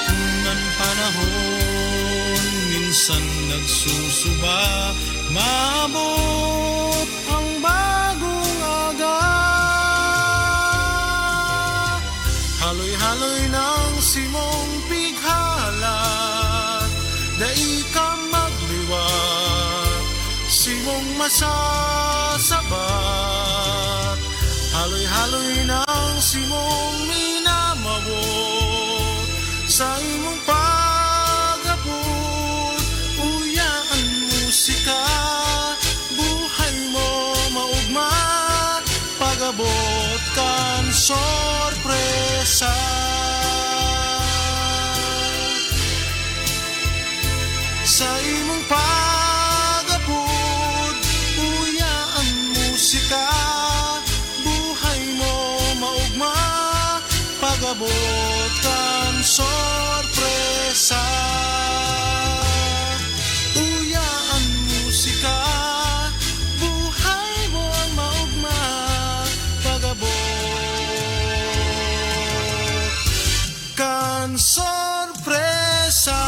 Kung ang panahon minsan nagsusuba, maabot ang bagong aga. Haloy-haloy ng simong pighalat, dai ka magliwat, simong masasabat. Haloy-haloy ng simong minamawot, sa imong pagabot. Uyaan musika, buhay mo maugma, pagabot kan sorpresa. Sa imong pagabot, uyaan musika, buhay mo maugma, pagabot kan sorpresa. Uyaan musika, buhay mo ang maugma, pagabot kan sorpresa.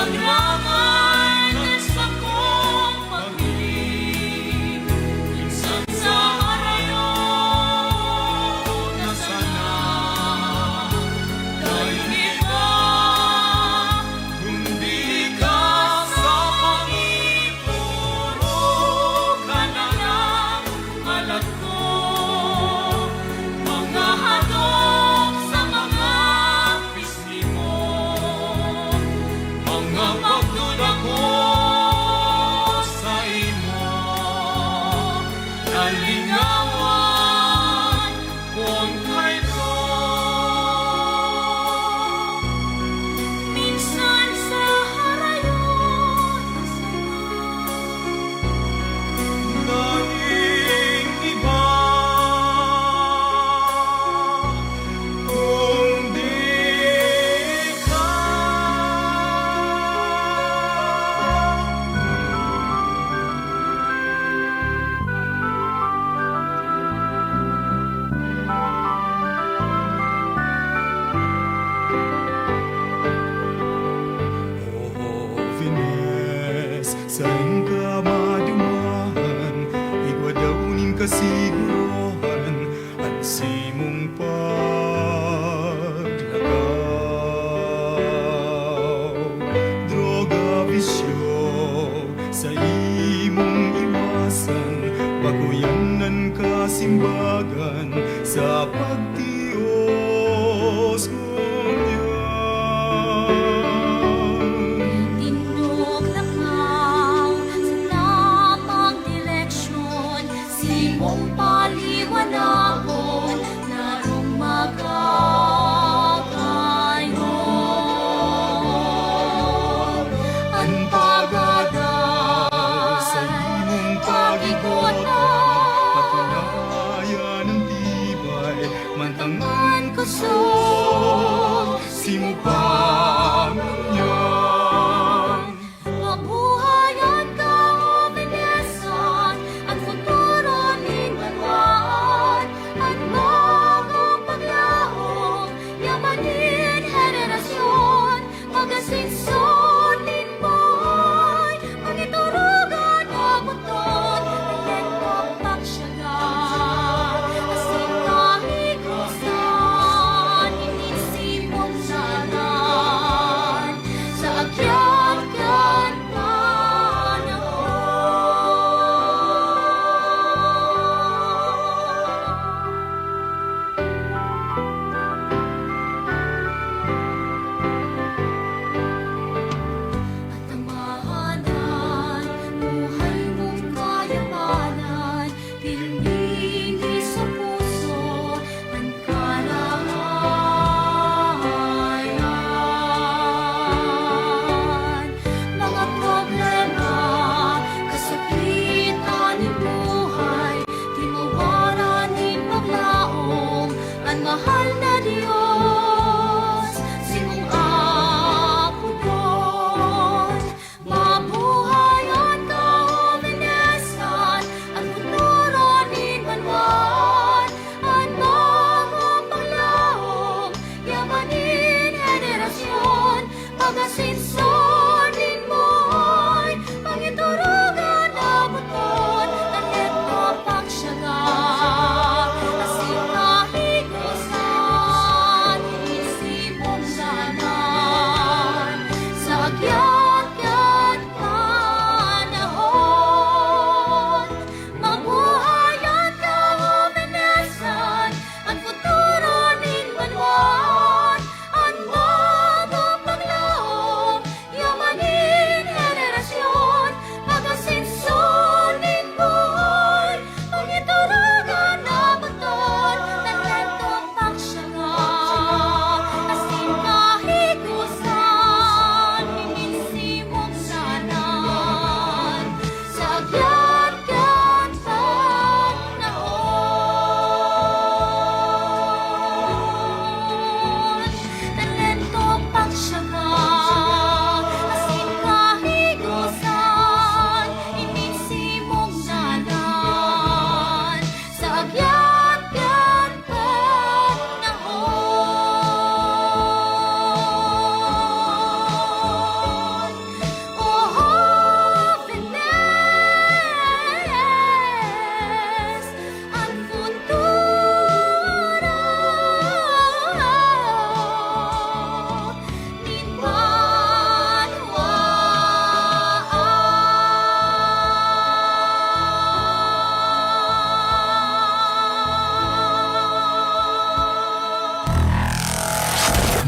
Pagramay sa kong pag-ibig, minsan sa harayo na sana. Dahil ka, hindi ka sa pangituro ka na lang alat ko. Mga hadok sa mga pisngi mo, mga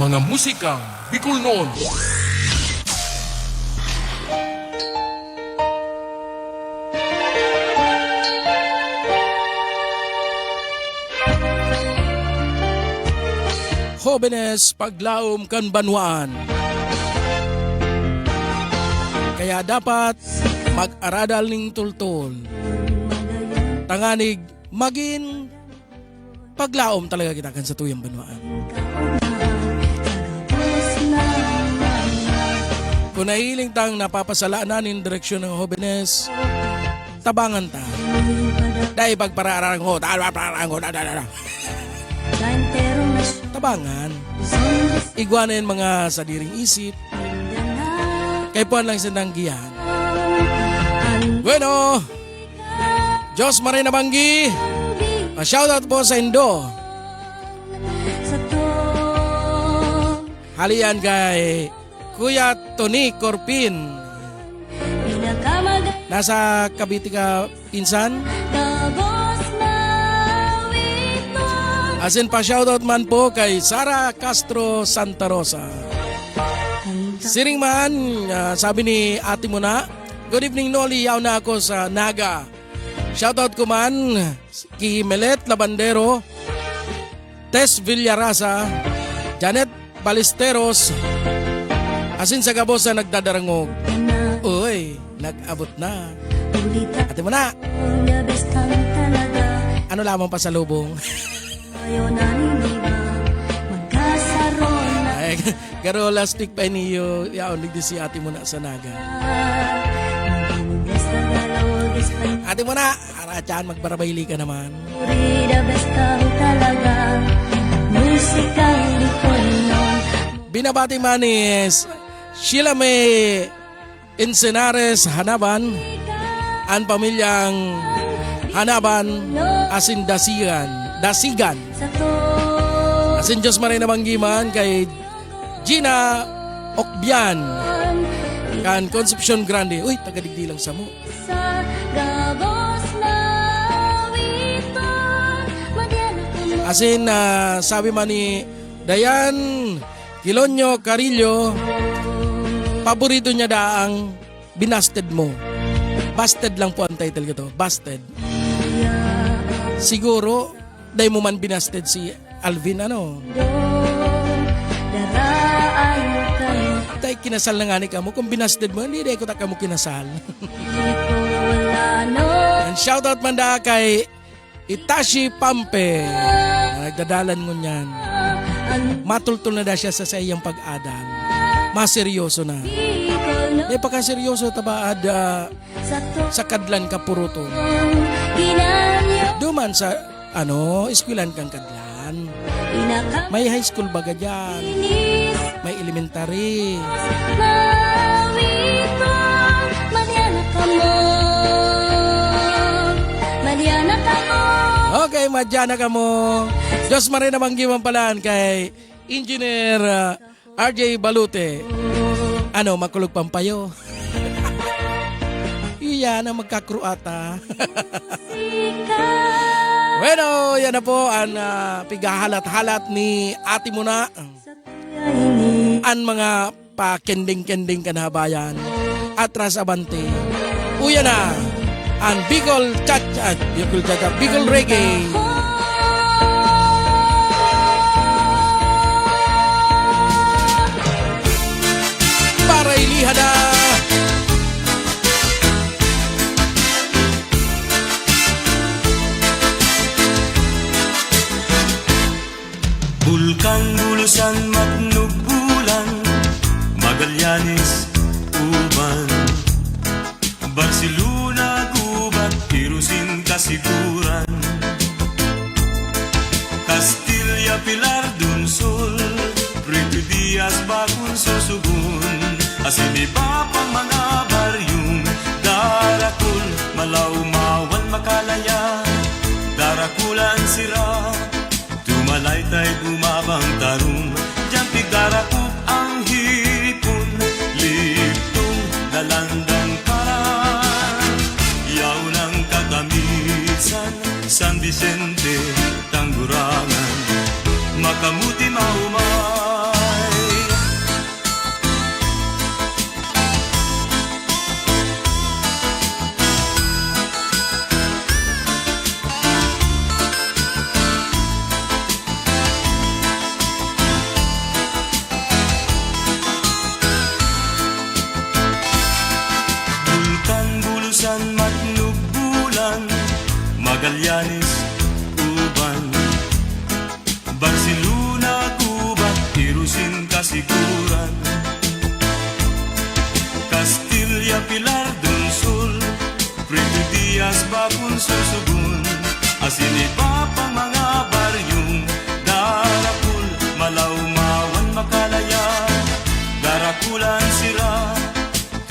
Mga musikang Bicol noon. Jóvenes paglaom kan banwaan. Kaya dapat mag-aradal ning tultol. Tanganig magin paglaom talaga kita kan sa tuyang banwaan. Kung nahiling tang napapasalaan in direksyon ng jóvenes, tabangan ta. Dahil pagpararango, tabangan. Iguanin mga sadiring isip. Kay puan lang sinanggihan. Bueno, Diyos Marina Banggi, shoutout po sa Indo. Halian kay Kuya Tony Corpin. Nasa Cavite ka, pinsan? Asin pa shoutout man po kay Sara Castro Santa Rosa. Siring man, sabi ni ate mo na, good evening Noli, yaw na ako sa Naga. Shoutout ko man kay Melet Labandero, Tess Villarasa, Janet Balisteros, asin sa gabos na nagdadarangog. Uy, nag-abot na. Ate mo na. Ano lamang pa sa lubong? Ay, garo last week pa niyo yaon digdi si ate mo na sa Naga. Ate mo na, arachan magbarabayli ka naman. Binabati man is Sheila May Encenares Hanaban, ang pamilyang Hanaban asin Dasigan. Asin Diyos Marina Banggiman kay Gina Okbian kan Concepcion Grande. Uy, tagadigdi lang sa mo. Asin sabi man ni Dayan Kilonyo Carillo, paborito niya daang Binasted mo. Busted lang po ang title ko to. Busted. Siguro, dahil mo man binasted si Alvin, ano? Dahil kinasal na nga ni ka mo. Kung binasted mo, hindi dahil ko taka mo kinasal. And shoutout man da kay Itashi Pampe. Nagdadalan mo niyan. Matultol na da siya sa iyang pag-adal. Maseryoso na. Dahil pagkaseryoso tabaad sa kadlan ka puruto. Duman sa eskwilan kang kadlan. May high school baga dyan. May elementary. Okay, madyana ka mo. Diyos Marina Banggiman palaan kay Engineer RJ Balute. Makulog pampayo. Iyan ang magkakruata. Bueno, yan na po ang pigahalat-halat ni ate mo na. Ang mga pakending-kending kanabayan. Atras abante. Uya na ang Bicol Cha-Cha, Bicol Reggae. Para ilihada. Bulkan, Bulusan, Matnugbulan, Magallanes, Uban, Barcelona, Gubat, Irusin, Kasiguran, Castilla, Pilar, Dunsol, Rito Diaz, Bakun, Susugun, asiniba pang mga baryong Darakul, Malaumawan, Makalaya, Darakulan, Sira, Tumalaytay, Bumabang, Tarong, Diyan Darakut, ang hipon, Liptong, Dalandang, Karan, Yaw ng Katamisan, San Vicente, Tanggurangan, Makamuti, Maumay, Magallanes, Uban, Barcelona, Cuba, Irusin, Kasiguran, Castilla, Pilar del Sol, Prito Diaz, Bakun, Susugun, asin iba pang mga baryong Darakul, Malaumawan, Makalayan, Darakulan, Sira,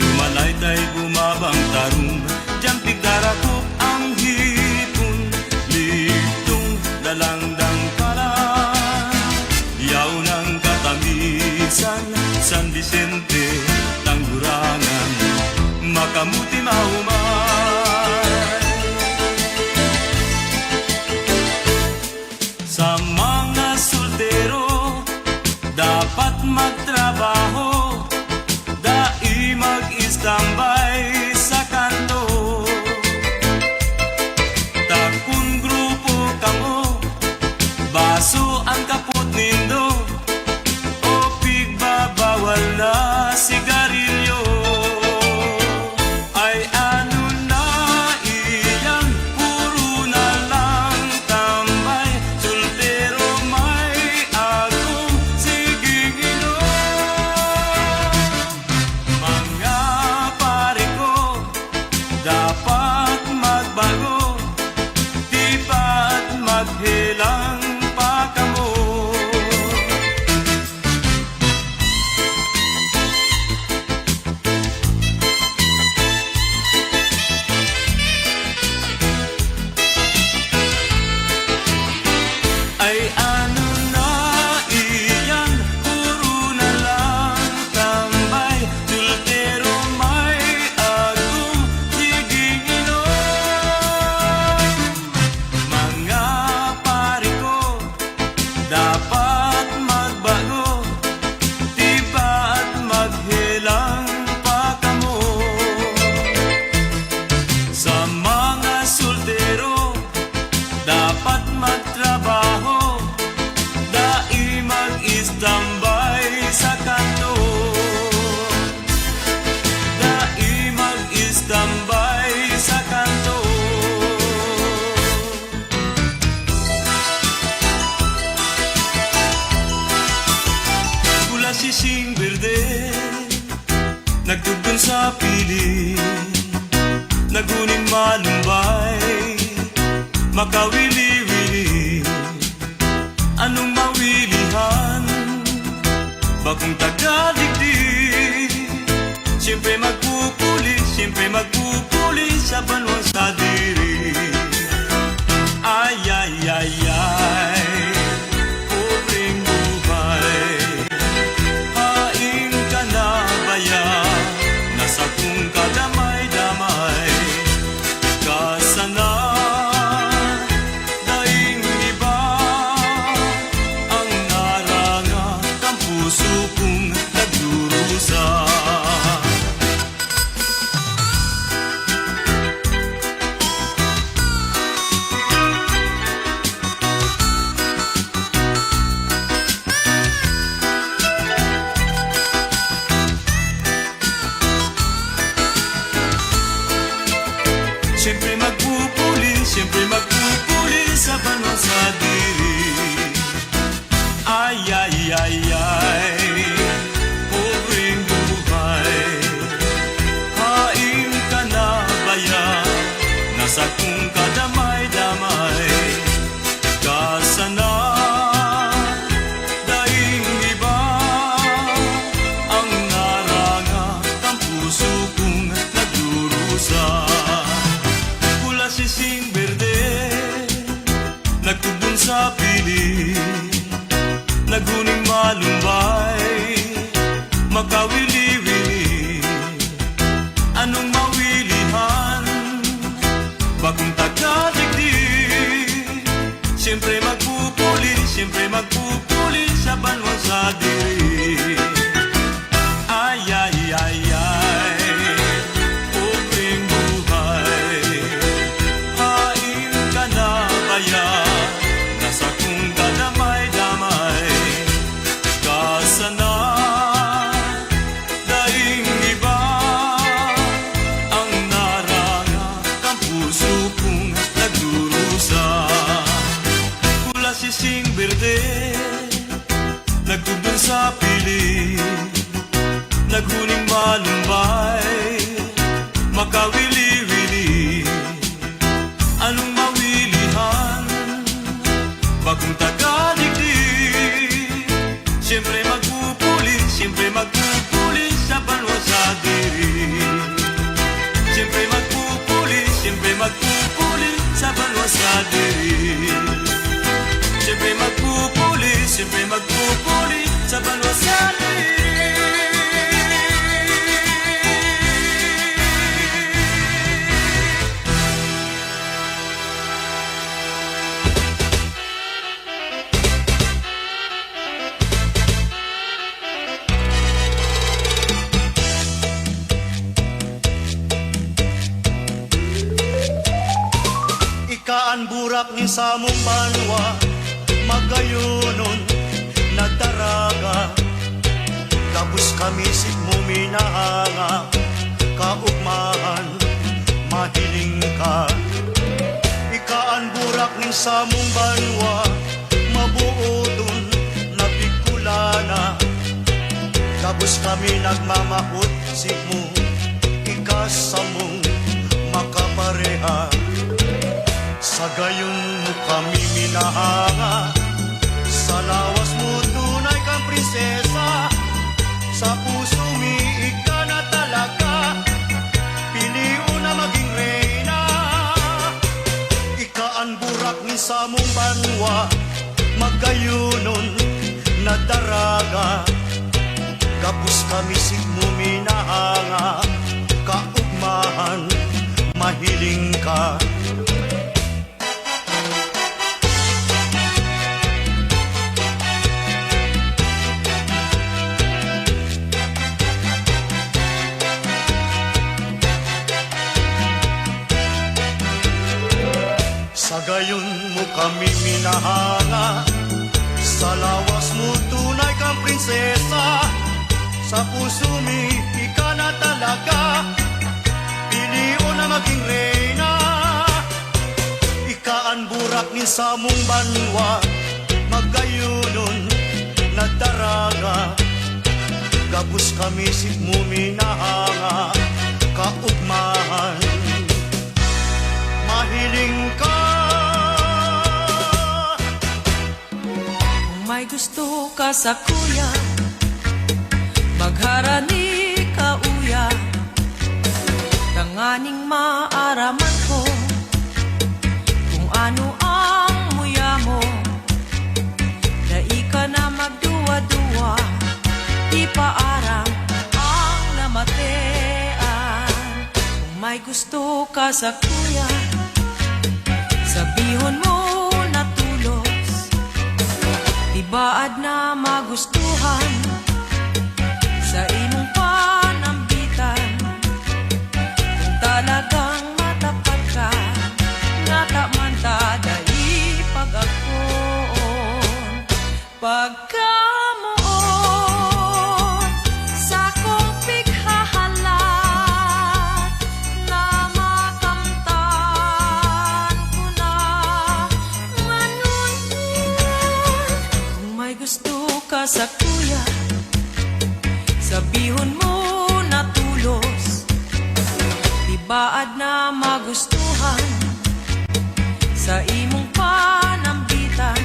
Tumalaytay, Bumabang, Tarum, Jampig, Darakop, ang hipon, Ligtong, Dalandang, Kalan, Yaw ng Katamisan, San Vicente, Tanggurangan, Makamuti, Maumay. Sa mga soltero, dapat magtrabaho, dai mag-istambay sa kanto. Takun grupo kamo, baso ang kapot nindo, o pigbabawal na sigarilyo. Ay ano na iyan, puro na lang tambay, soltero may agong siging inom. Mga pare ko, dapat magbago, di ba't maghilang pa kamo. Ay ano na iyan, puro na lang tambay, soltero may agong siging inom. Mga pare ko, dapat magbago, di ba't maghilang pa kamo. Sa mga soltero, dapat magtrabaho, dai mag-istambay sa kanto. Dai mag-istambay sa kanto. Pula sising berde, nagtugon sa pili, naguning malumbay, makawili-wili. Anong mawilihan? Bagong tagaligdi. Siyempre magpupuli sa banwang sa diri. Ay, ay, ay, ay, pobreng buhay. Haing ka na baya, nasa kung kadamay-damay. Kasana daing iba, ang naranga kang puso kong nagdurusa. Siyempre magpupuli sa banwang sa diri. Ay, ay, ay, ay, pobreng buhay. Haing ka na baya, nasa kung kadamay-damay. Kasana daing iba, ang naranga kang puso kong nagdurusa. Pula sising berde, nagtubon sa pili, naguning malumbay, makawili-wili. Anong mawilihan? Bagong tagaligdi. Siyempre magpupuli sa banwang sa diri. Ay, ay, ay, ay, pobreng buhay. Haing ka na baya, nasa kung kadamay-damay. Kasana naghuning malumbay, makawili-wili. Anong mawilihan, bagong taga-digdig. Siyempre magpupuli sa banwa sa diri. Siyempre magpupuli sa banwa sa diri. Siyempre magpupuli sa banwa sa diri. Kaan burak ni samong banwa, magayunon nagdaraga. Tapos kami mo minahanga, kaugmahan, mahiling ka. Ikaan burak ni samong banwa, mabuodon, nabikulana. Tapos kami nagmamakot mo, ikasamong makapareha. Sa gayon mo kami minahanga, sa lawas mo tunay kang prinsesa. Sa puso mi ika na talaga, piliw na maging reyna. Ika ang burak ni sa mong banwa, magayunon na daraga. Kapus kami mo minahanga, kaugmahan, mahiling ka. Sa gayon mo kami minahanga, sa lawas mo tunay kang prinsesa. Sa puso mi ika na talaga, piliw na maging reyna. Ika ang burak ni sa mong banwa, magayunon na daraga. Gabus kami mo minahanga, kaugmahan, mahiling ka. May gusto ka sa kuya, magharani ka uya. Tanganing maaraman ko kung ano ang muya mo. Dai ka na magduwa-duwa, di paarang ang namatean. Kung may gusto ka sa kuya, sabihon mo baad na magustuhan sa imong panambitan. Kung talagang matapat ka, nga taman tadai pag-akon. Pagkamoon sa kong pikhahalan, na makamtan ko na may gusto ka sa kuya, sabihon mo na tulos, di baad na magustuhan sa imong panambitan.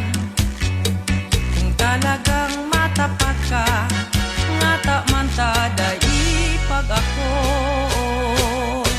Kung talagang matapat ka, nga taman tadai pag-akon.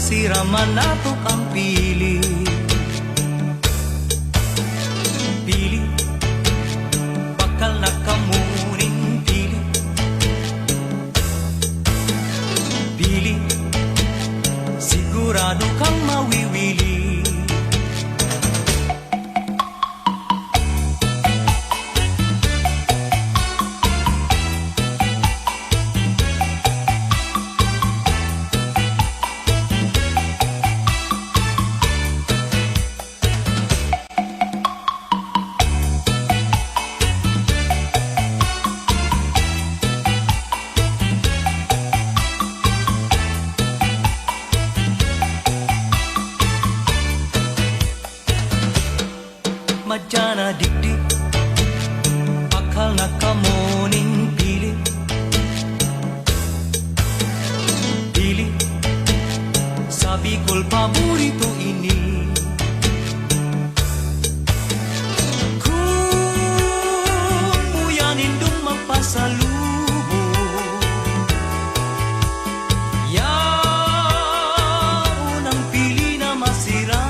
sira man nato kang pili. Pili, bakal nakamuning pili. Pili, sigurado kang mawiwili. Madyana dikdi, bakal nakamuning pili. Pili, sabi ko'y paborito ini. Kung uyanin dong magpasalubong, yaon ang pili na masira.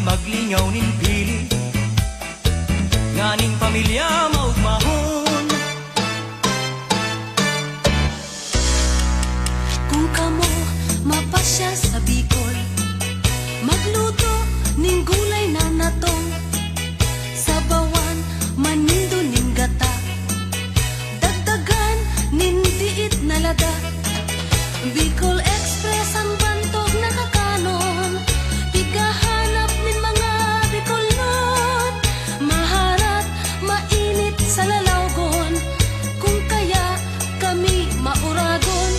Maglingaw nin pili, nganing pamilya maugmahon. Kung kamo mapasya sa Bicol, magluto ning gulay na natong, sabawan manindo ning gata, dagdagan nin diit na lada. Bicol Express ang bantog nakakanon, pigahanap nin mga Bicolnon, maharat mainit sa lalawgon, kung kaya kami mauragon.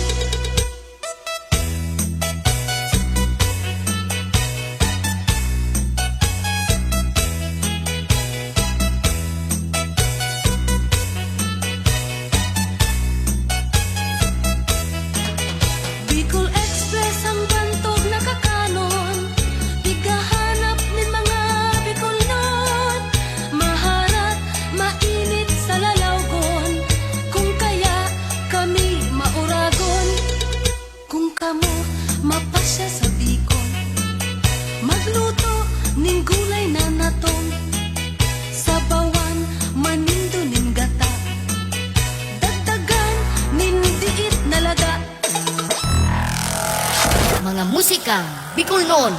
Bicol Express ang bantog nakakanon, pigahanap nin mga Bicolnon, maharat mainit sa lalawgon, kung kaya kami mauragon. Kung kamo mapasya sa Bicol, magluto ning gulay na natong, sabawan manindo ning gata, dagdagan nin diit na lada. Mga musikang Bicolnon.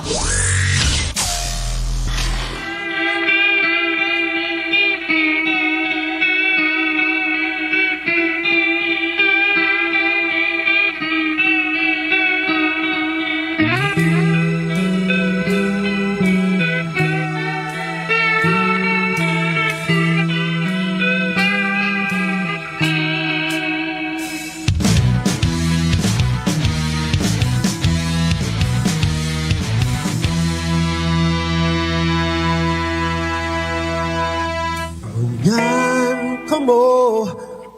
Yan kamo,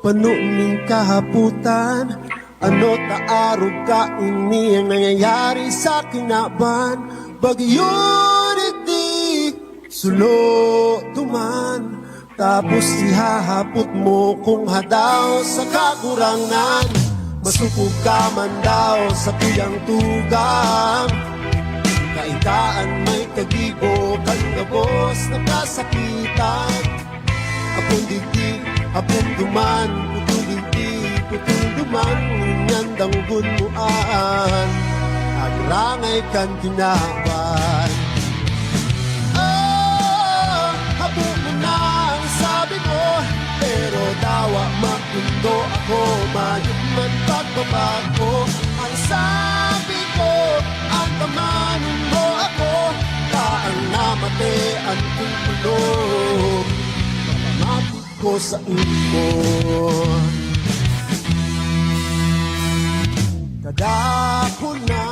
panuning kahaputan. Ano taarog ka ini ang nangyayari sa kinaban. Bagyon iti, sulo tuman. Tapos ihahapot mo kung hadaw sa kakurangan. Masupog ka man daw sa tuyang tugang. Kaitaan may kagibo, kalgabos na kasakitan. Apong digdi, apong duman, putul duman, ngandang bunmuan, ang rangay kan tinaban. Oh, habo mo na ang sabi mo, pero dawa makundo ako, mayot man pagbabago. Ang sabi ko, ang tamanin mo ako, taan namate ang tulog. ko sa imo. Kadako na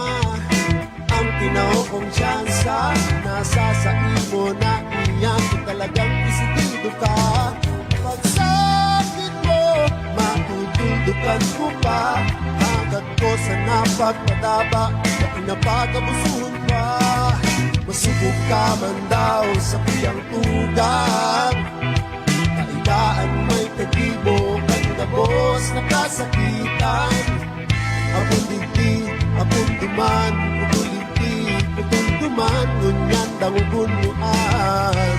ang tinaw kong tsansa, nasa sa imo na iyan ko talagang isitido ka. Pagsakit mo, matutuldukan ko pa, hanggat ko sa napagpadaba na inapagabusuhan pa. Masubok ka man daw sa piyang tugang, kaidaan may kagibo, kagabos na kasakitan. Apong digdi, apong duman, putuligdi, putunduman, ngunyan dangubunuan,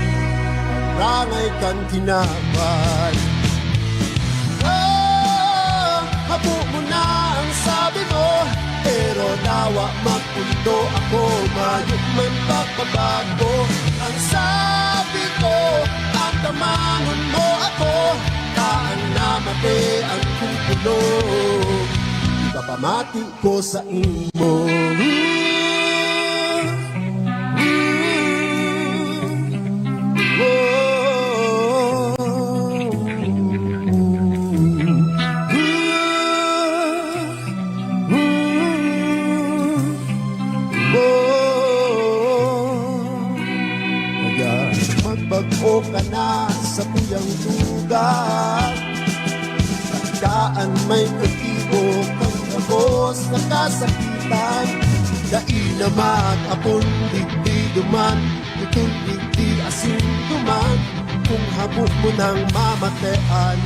rangay kan tinaban. Oh, habo mo na ang sabi mo, pero nawa magpundo ako, mayok man pagbabago. Ang sabi ko, at tamangon mo ako, taan na matean kong tulog, ipapamati ko sa imo. Magbago ka na sa puyang tugat, tandaan may katibo kang kabos na kasakitan. Dai naman apon digdi duman, itong digdi asin duman, kung habok mo nang mamatean,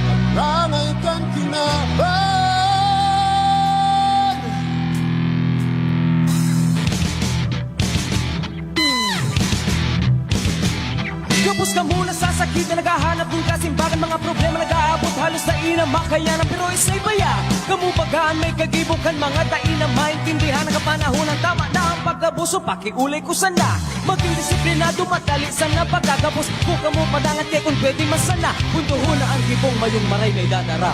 at rangay kang kinaban. Kapos ka muna sa sakit na naghahanap ng kasimbagan, mga problema nag-aabot halos na inamakayanan, pero isa'y baya kamubagaan may kagibukan, mga daina maintindihan ang kapanahon ng tama na ang pagkabuso. Pakiulay ko sana maging disiplinado, madali sana pagkagapos, buka mo padangat kaya kung pwede masana, puntuho na ang gibong mayong maray na idanara.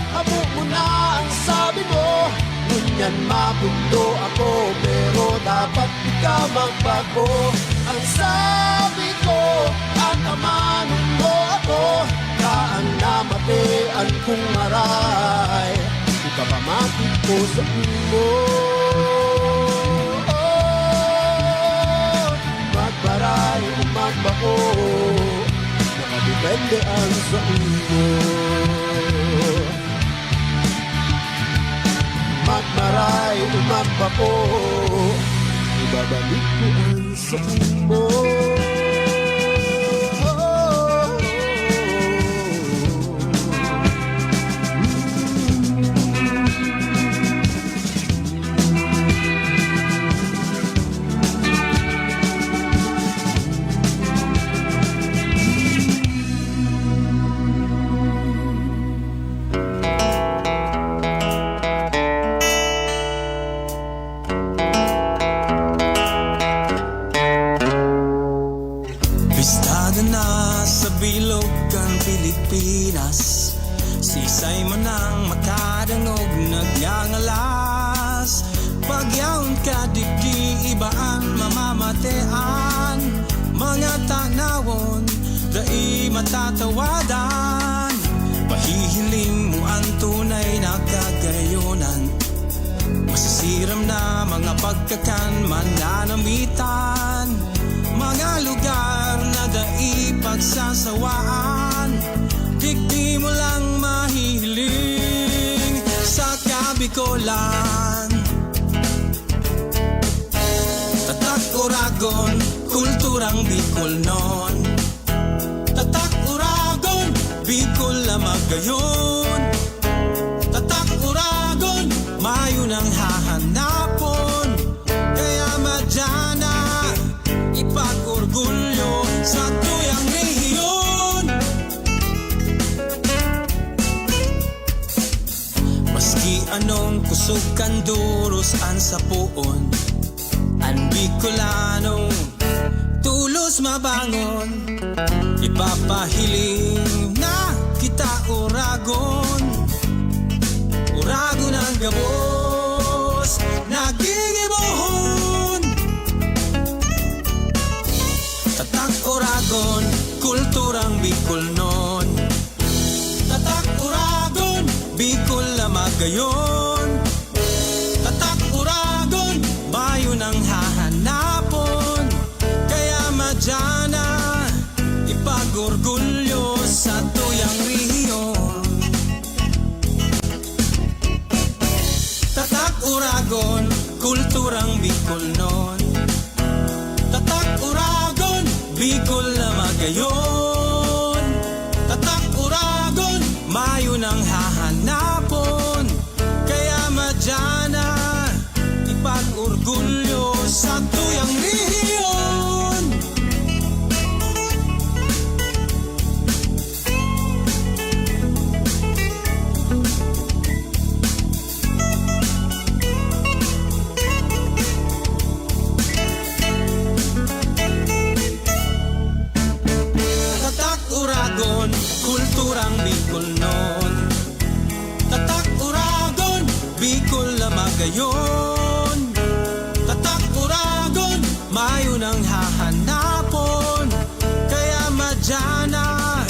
Habo mo na ang sabi mo, ngunyan mabundo ako, pero dapat di ka magbago. Ang sabi ko, at amanon mo ako, kaan na matean kong maray, ipapamati ko sa imo. Magbaray o magbako, nakadepende ang sa imo. Magmaray o magbako, ibabalik ko ang sa imo. Sisay man ang makadangog nagngangalas, pagyaon ka digdi ibaan mamamatean, mga tanawon dai matatawadan, pahihiling mo ang tunay na kagayonan, masisiram na mga pagkakan mananamitan, mga lugar na dai pagsasawaan, digdi mo lang mahihiling sa Kabikolan. Tatak Uragon, kulturang Bicol non. Tatak Uragon, Bicol na magayon. Tatak Uragon, mayo nang hahanapon, kaya madyana ipag-orgulyo sa tuyang rehiyon. Maski anong kusog kanduros ang sapuon, ang Bicolano tulos mabangon, ipapahiling na kita Uragon. Uragon ang gabos nagigibohon, Uragon, kulturang Bicolnon. Tatak Uragon, Bicol lamagayon. Tatak Uragon, bayo nang hahanapon. Kaya madyana, ipag-orgulyo sa tuyang rehiyon. Tatak Uragon, kulturang Bicolnon. Tatak Uragon, Bicol lamagayon. Tatak Uragon, mayo nang hahanapon. Kaya madyana, ipag-orgulyo sa tuyang rehiyon. Tatak Uragon, kulturang Bicolnon. Tatak Uragon, Bicol lamagayon. Tatak Uragon, mayo nang hahanapon. Kaya madyana,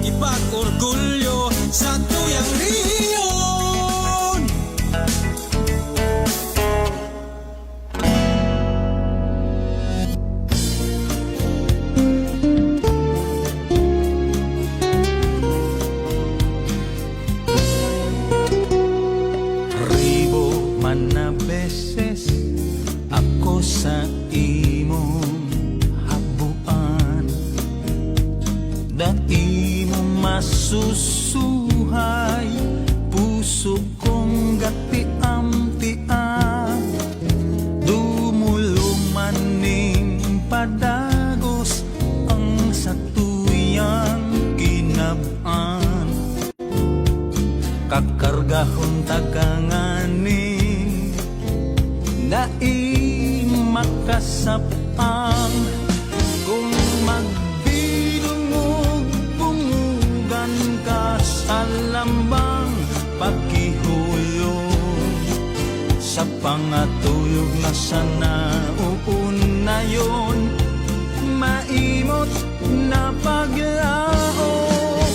ipag-orgulyo sa tuyang rehiyon. Ribo man na beses ako sa imong habuan, da imo masusuhay, puso kong gatiam-tiam. Dumulong maning padagos ang satuyang kinab-an. Kakargahon taganganing makasapang. Kung magbinungog bungugan ka sa lambang pagkihulong, sa pangatuyog na sana uunayon, maimot na paglaong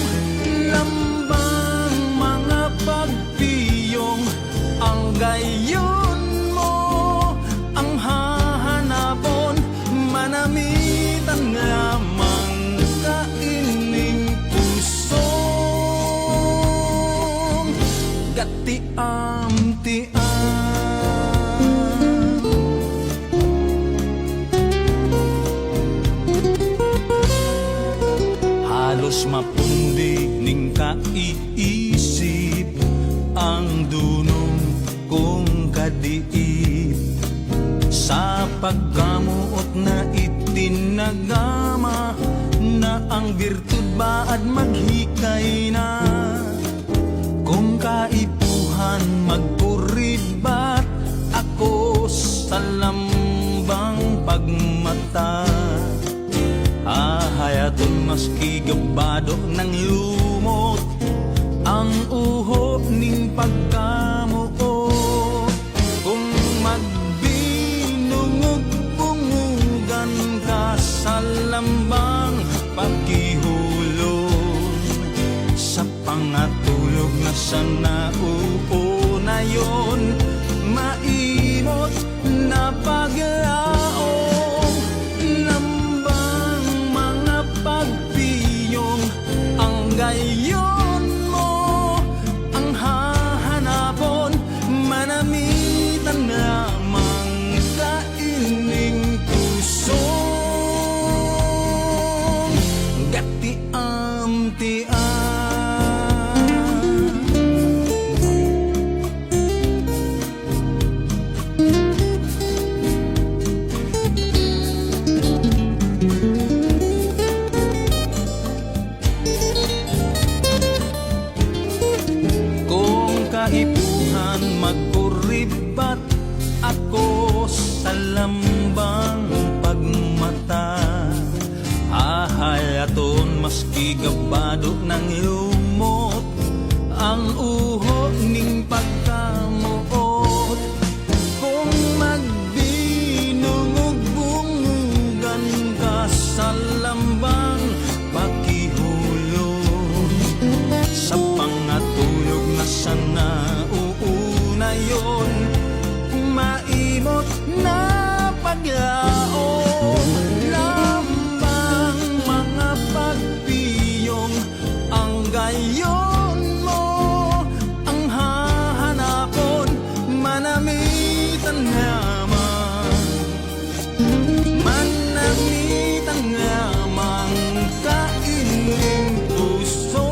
lambang mga pagpiyong. Ang gayon mo ang hahanapon, manamitan lamang kaining pusong gatiam-tiam. Halos mapundi ning kaiisip ang dunong kong kadiip, sa pagkamuot na itinagama na ang birtud baad maghikay na. Kung kaipuhan magpuribat ako sa lambang pagmata, hayaton maski gabado ng lumot ang uho ning pagkamuot. Kung magbinungog-bungugan ka sa lambang pagkihulon, sa pangatulog na sana uunayon, maimot na paglaong lambang mga pagpiyong. Ang gayon mo ang hahanapon, manamitan lamang kaining pusong gatiam-tiam. pagyaon lambang mga pagpiyong ang gayon mo ang hahanapon manamitan naman manamitan naman kaining puso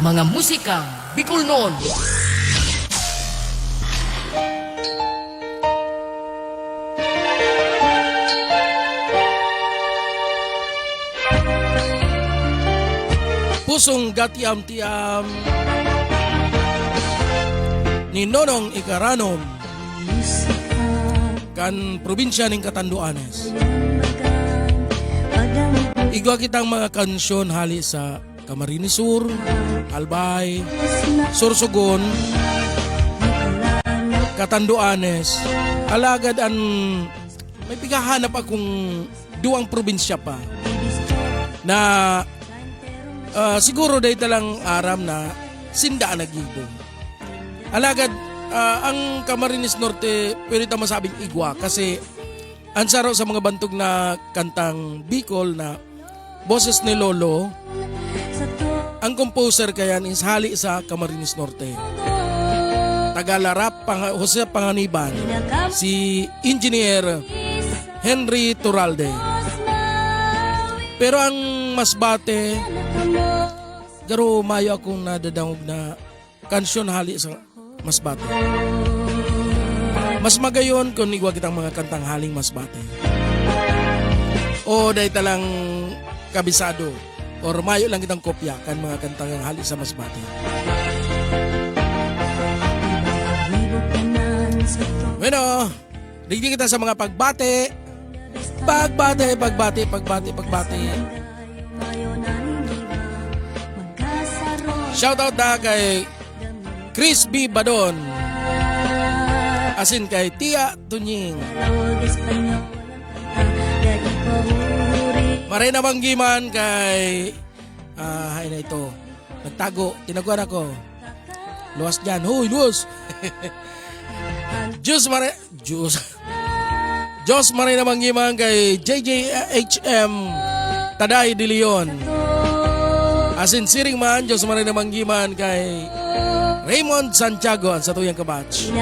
Mga musikang Bicol noon. Pusong gatiam-tiam ni Nonong Ikaranom kan probinsya ng Catanduanes. Igwa kitang mga kansyon hali sa Camarines Sur, Albay, Sorsogon, Catanduanes. Alagad an may pigahanap akong duwang probinsya pa na siguro dahil talang aram na sindaan na gibong. Alagad ang Camarines Norte pwede ta masabing igwa kasi ansaro sa mga bantog na kantang Bicol na boses ni Lolo. Ang composer kayan is hali sa Camarines Norte. Tagalarap Jose Panganiban, si Engineer Henry Turalde. Pero ang Masbate, garo mayo akong nadadangog na kansyon hali sa Masbate. Mas magayon kung igwa kitang mga kantang haling Masbate. O dahil talang kabisado or mayo lang kitang kopya kan mga kantang yang hali sa Masbate. Bueno, digdi kita sa mga pagbate. Pagbate. Shoutout na kay Chris B. Badon. Asin kay Tia Tunying. Maray na banggiman kay hay na ito. Nagtago, tinaguan ako. Luwas dyan. Huy, luwas. Diyos maray na banggiman kay JJHM Taday de Leon. Asin siring man, Diyos maray na banggiman kay Raymond Santiago sa tuyang kabatch.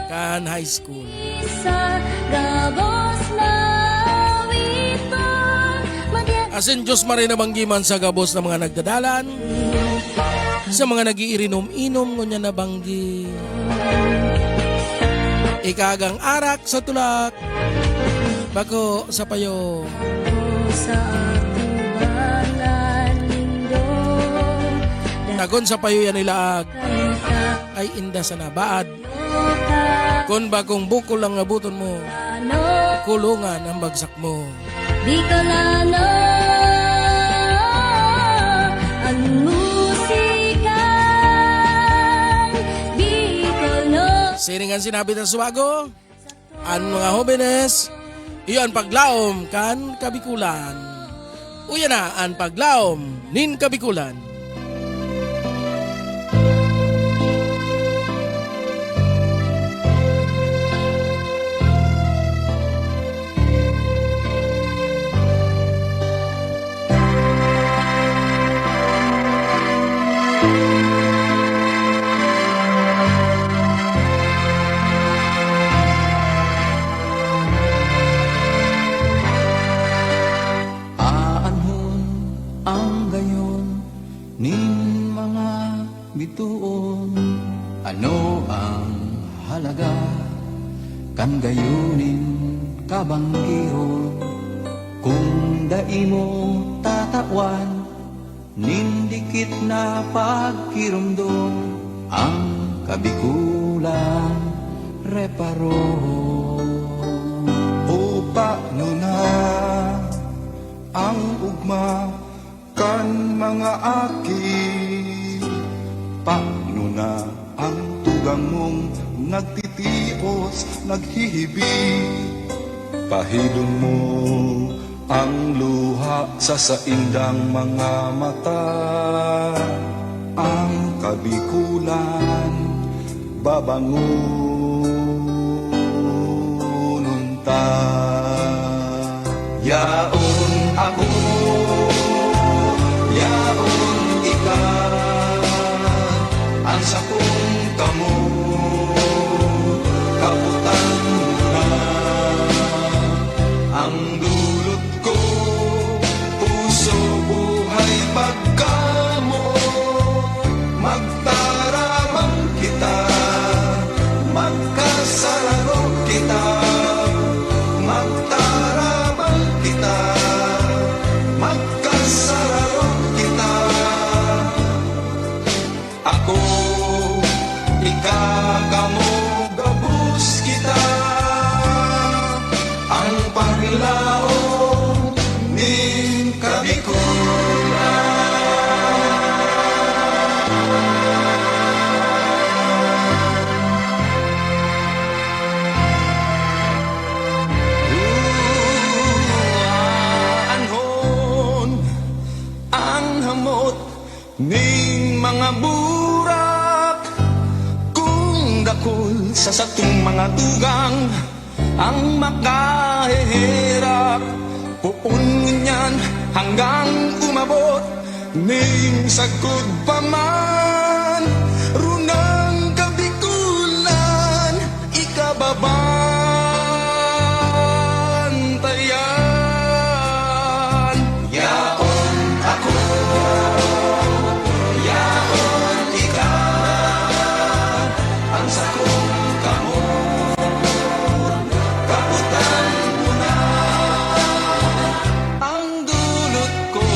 Kan high school. Asin Diyos maray na banggiman sa gabos na mga nagdadalan, sa mga nagiirinom-inom ngunya na banggi. Ikagang arak sa tulak, bako sa payo. Nagon sa payo yan nilaag, ay inda sa nabaad. Kung bakong bukol lang nabuton mo, kulungan ang bagsak mo. Bicolano, ang musikan Bicolno. Siringan sinabi ng suwago, ang mga hobenes, iyon paglaom kan kabikulan. Uya na ang paglaom nin kabikulan. Ano ang halaga kan gayunin kabanggihon kung dai mo tatawan nindikit na pagkirumdom ang kabikulan reparo. O paano na ang ugma kan mga aki, paano na ang tugang mong nagtitian palipos naghihibig. Pahidon mo ang luha sa saindang mga mata. Ang kabikulan babangunon ta. Yaon ako, yaon ikaw, ang sakong kamo, kabutan na. Ang dulot ko, puso, buhay, pagkamo, magtaramang kita, magkasararo kita, magtaramang kita, magkasararo kita. Ako, ikakamo, gabus kita, ang paglaong ning kabikulan. Anhon ang hamot ning mga burak, kung dakol sa satong mga dugang ang makahihirap. Puun niyan hanggang umabot ning sagod pa man, runang kabikulan ikababantayan. Yaon ako, yaon ikaw, ang sakong kamo, kabutan mo na. Ang dulot ko,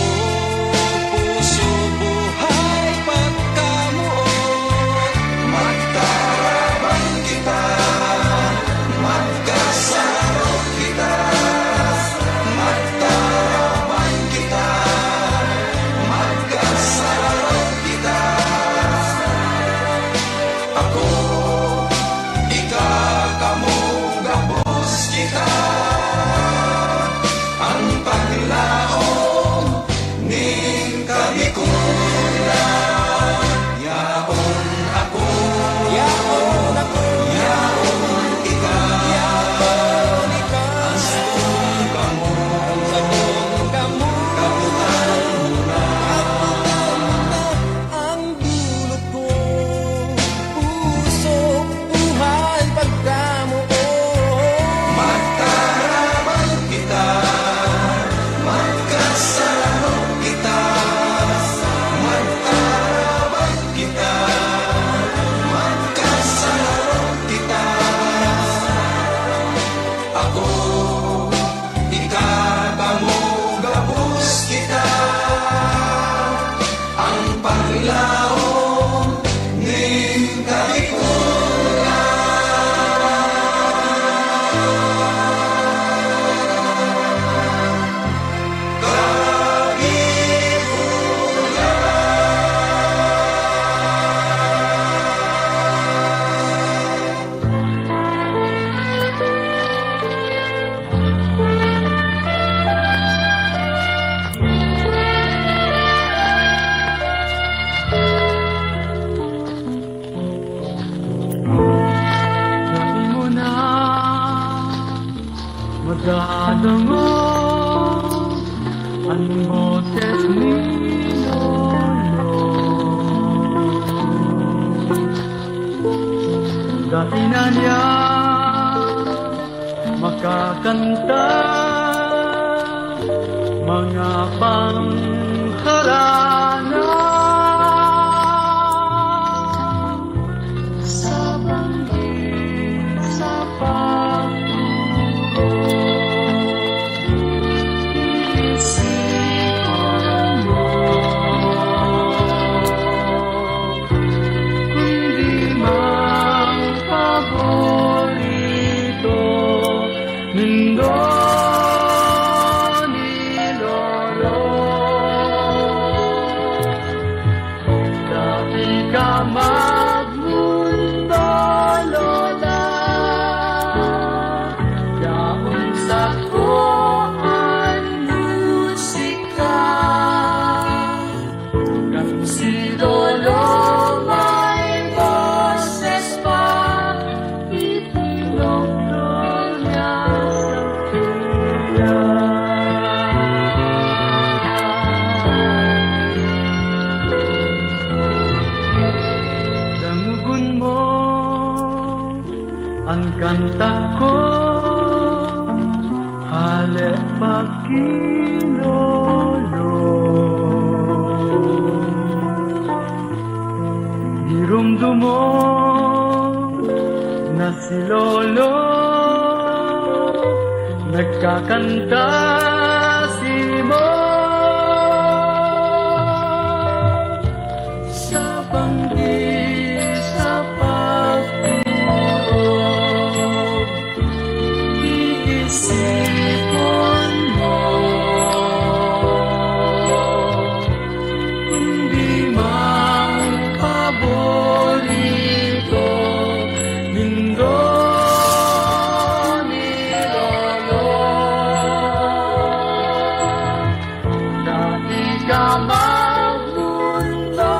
puso, buhay, pagkamuot, magtarabang kita, magkasaro kita, magtarabang kita, magkasaro kita. Ako, ikakamo, gabos kita, ang paglaong ning kabikulan. Yaon ako, yaon ako, yaon ikaw, yaon ikaw, ang sakong kamo, kabutan mo na. Ang dulot ko, puso, buhay, pagkamuot, magtarabang kita, magkasaro kita, magtarabang kita, magkasaro kita. Ako, ikakamo, gabus kita, ang paglaong ning kabikulan. Dahil mo na magdadango ang boses ni Lolo. Dahil na niya makakanta mga pangharana. Sa banggit, sa pagturo, isipan mo, kundi mang paborito nindo ni Lolo. Dati ka magmundo, Lola, doktor niya sa kuya. Dangugon mo ang kanta ko, hale pagkinolo. Dirumdum mo na si Lolo nagkakanta simo sa banggi sa pagtulog. Iisipon mo hindi man paborito lindo ni Lolo. Dati ka magmundo,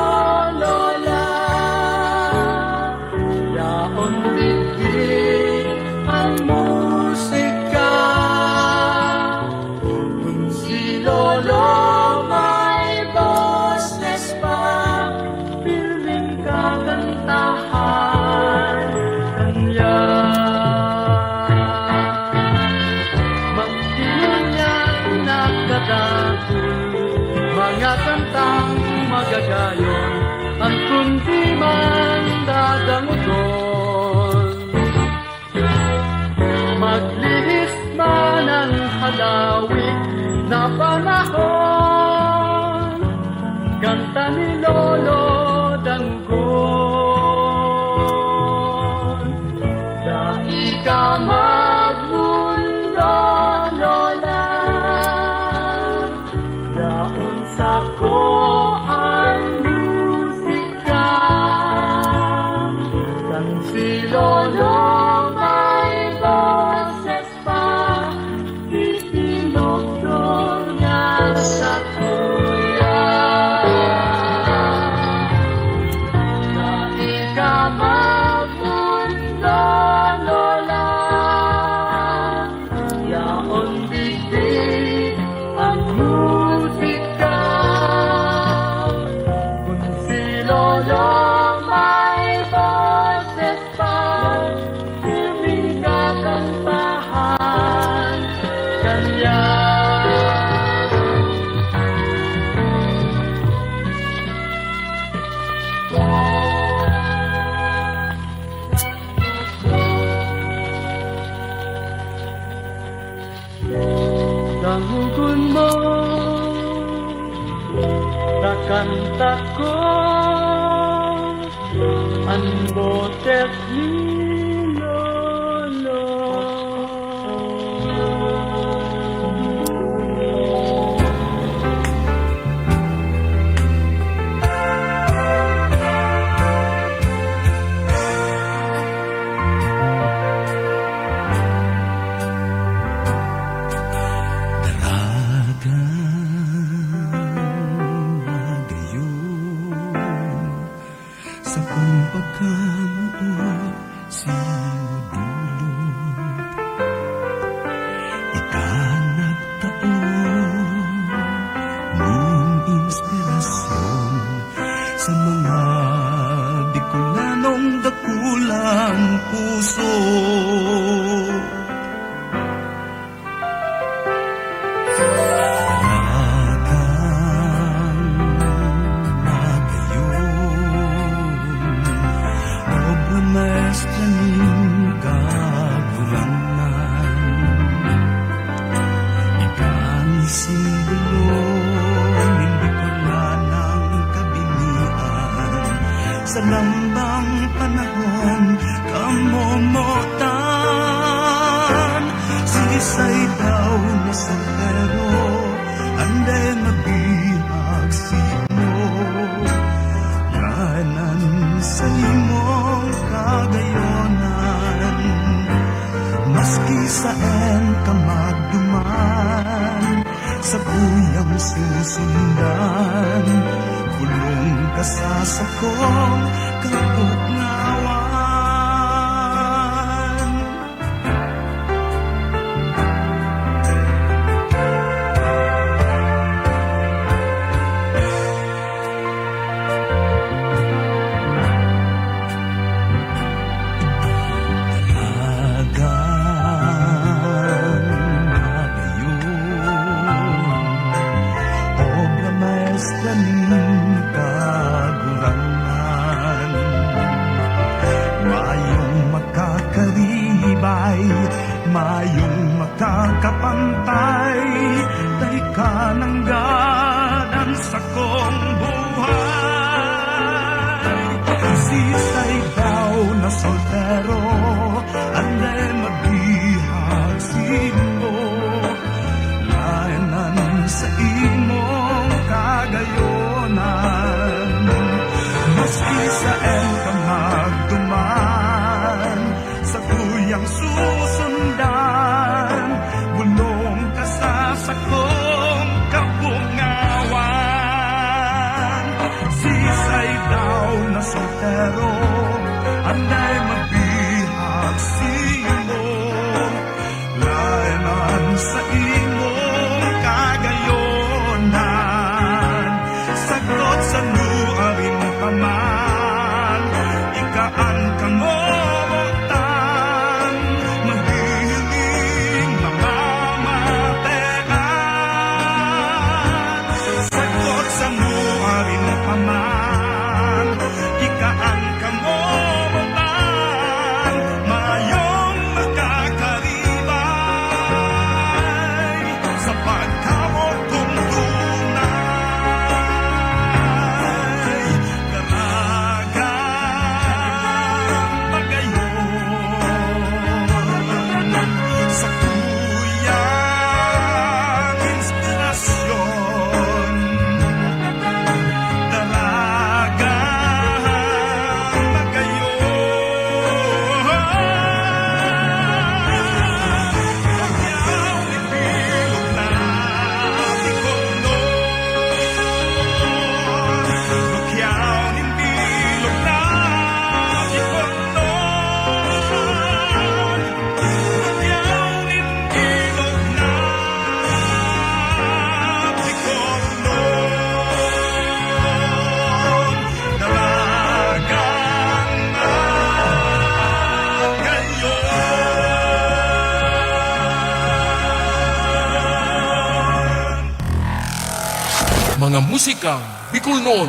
Lola, yaon bigti ang musika. Kung si Lolo may boses pa, piling kakantahan kanya. Magdiyon niya nakadakul, mga kantang magagayon, ang kundi man dadangugon. Maglihis man ang halawig na panahon, kanta ni Lolo Dangugon. Dai ka magmundo, Lola, daon sa ko ang musika. Kang si Lolo may boses pa, itinoktor niya sa kuya. Dai ka magmundo, Lola, yaon bigti ang musika. Kung si Lolo may boses pa, piling kakantahan kanya. Dangugon mo na kanta ko, ang boses ni Lolo. Sa pagkamuot sinudulot, ikanagtaon ning inspirasyon sa mga Bicolanong dakulang puso. Maestra ning kagulanan, ikan simbolo ning Bicolanang kabinian, sa lambang panahon kamomotan. Sisay daw na sombrero, anday mabihag sino, ganan sa imong kagayonan. Maski saan ka magduman, sa buyang susundan, kulong ka sa sakong kapugnawan. mayong makakapantay, tay ka ng ganan sa kong buhay. Sisay daw na soltero, anday mabihag simo, layanan sa imong kagayonan. Maski sa ka magduman, sa tuyang susundan, bulong ka sa sakong kabungawan. Sisay daw na soltero, anday mabihag simo, layanan sa imong kagayonan. Sagot sa nuaring paman, ikaan ka mo mahihiling mamatean. Sagot sa nuaring paman, ikaan ka mo mayong makakaribay sa pagkamot kong tunay. Karagang pagayon sa tuyang inspirasyon. Dalagang pagayon, pagyaw ibilog na bikolon, pagyaw ibilog na bikolon, pagyaw ibilog na bikolon, dalagang Mga musikang Bicol noon.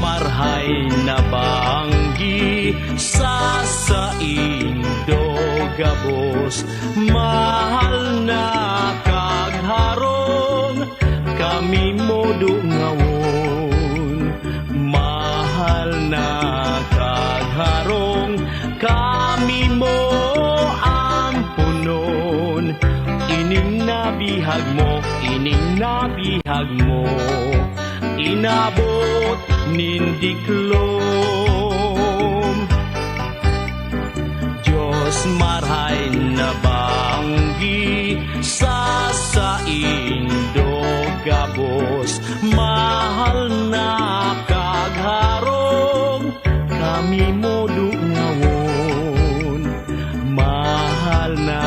marhay na banggi sa saindo gabos, mahal na kagharong kami modo ngawon, mahal na kagharong kami mo ampunon. Ining nabihag mo, inabot nindiklom. Diyos marhay na banggi sa saindo gabos, mahal na kagharong kami modo ngawon, mahal na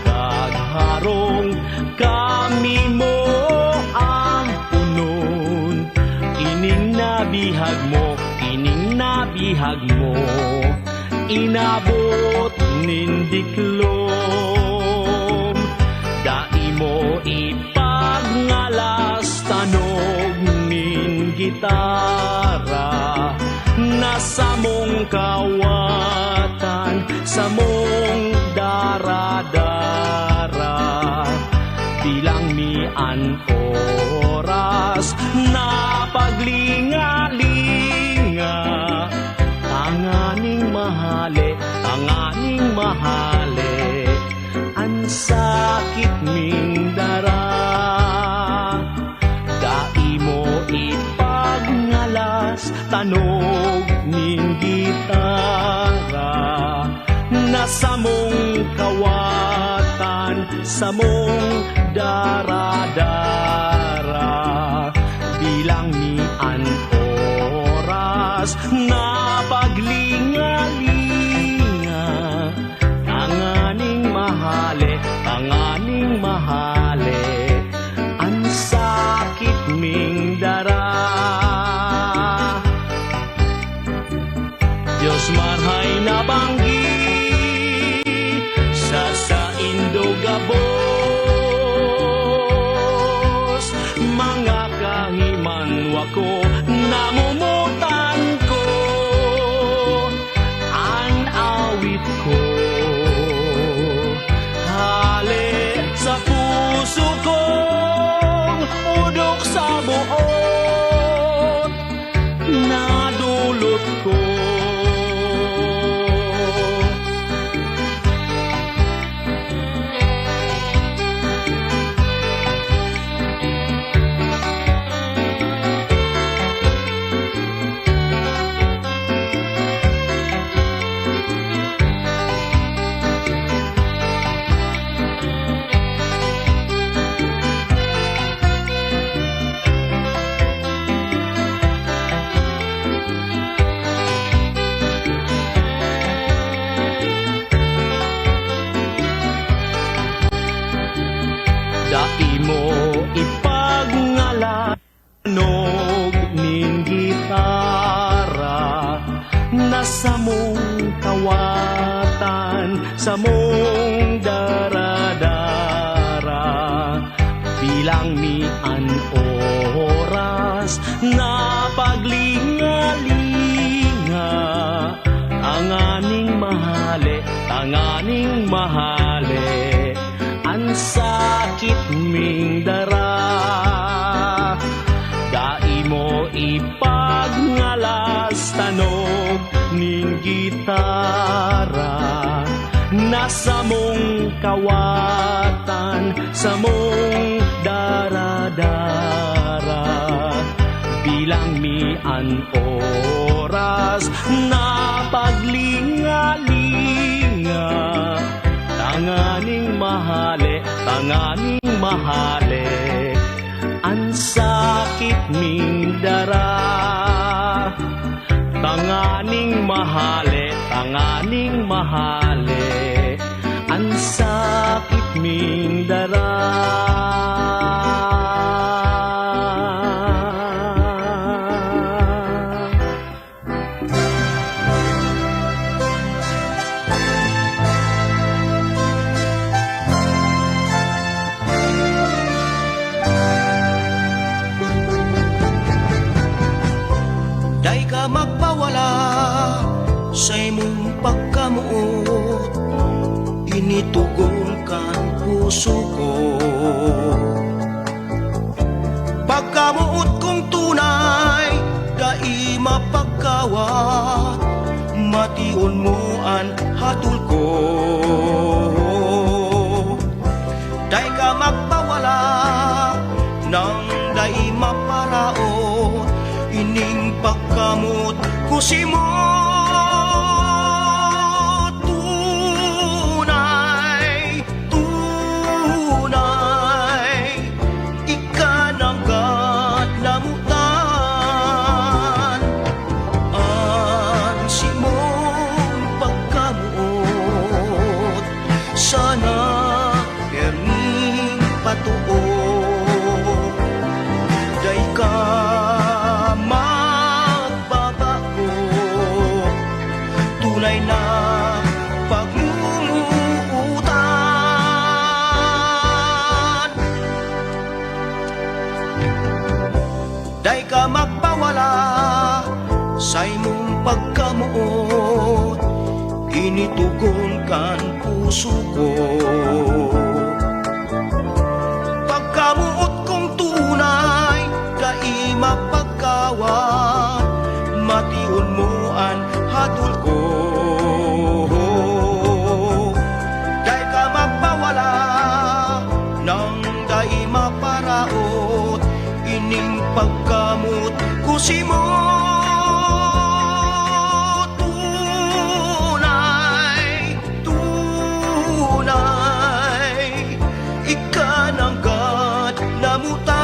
kagharong kami mo ampunon. Ining nabihag mo, inabot nindiklom. Dai mo ipagngalas tanog nin gitara, nasa mong kawatan, sa mong daradara. Bilang mian oras na paglingalinga, tanganing mahale, ang sakit ming dara. Dai mo ipagnalas tanog ning gitara, nasa mong kawatan, sa mong daradara. Bilang mian oras na paglingalinga, tanganing mahale, ang sakit ming dara. Diyos marhay na banggi sa saindo gabos, mga kahimanwa ko namumutan ko, ang awit ko hali sa puso kong udok sa buot, nadulot ko. Dai mo ipagngalanog ning gitara, nasa mong kawatan, sa mong daradara. Bilang mian oras na paglingalinga, tanganing mahale, ang sakit ming dara. Dai mo ipagngalas tanog ning gitara, nasa mong kawatan, sa mong daradara. Bilang mian oras na paglingalinga, tanganing mahale, ang sakit ming dara. Tanganing mahale, ang sakit ming dara. Initugon kan puso ko. Pagkamuot kong tunay, dai mapagkawat, mation mo an hatol ko. Dai ka magpawala, nang dai maparaot, ining pagkamot ko si mo. Tunay, tunay, ikananggat namutan, ang si mong pagkamot, sana perning patuo, day ka magbabago, tunay na pagmumuutan. Day ka magpawala sa imong pagkamuot, initugon kan puso ko. Pagkamuot kong tunay, dai mapagkawat, mation mo an hatol ko. Dai ka magpawala, nang dai maparaot, ining pagkamot ko si mo. Tunay, tunay, ikananggat namutan,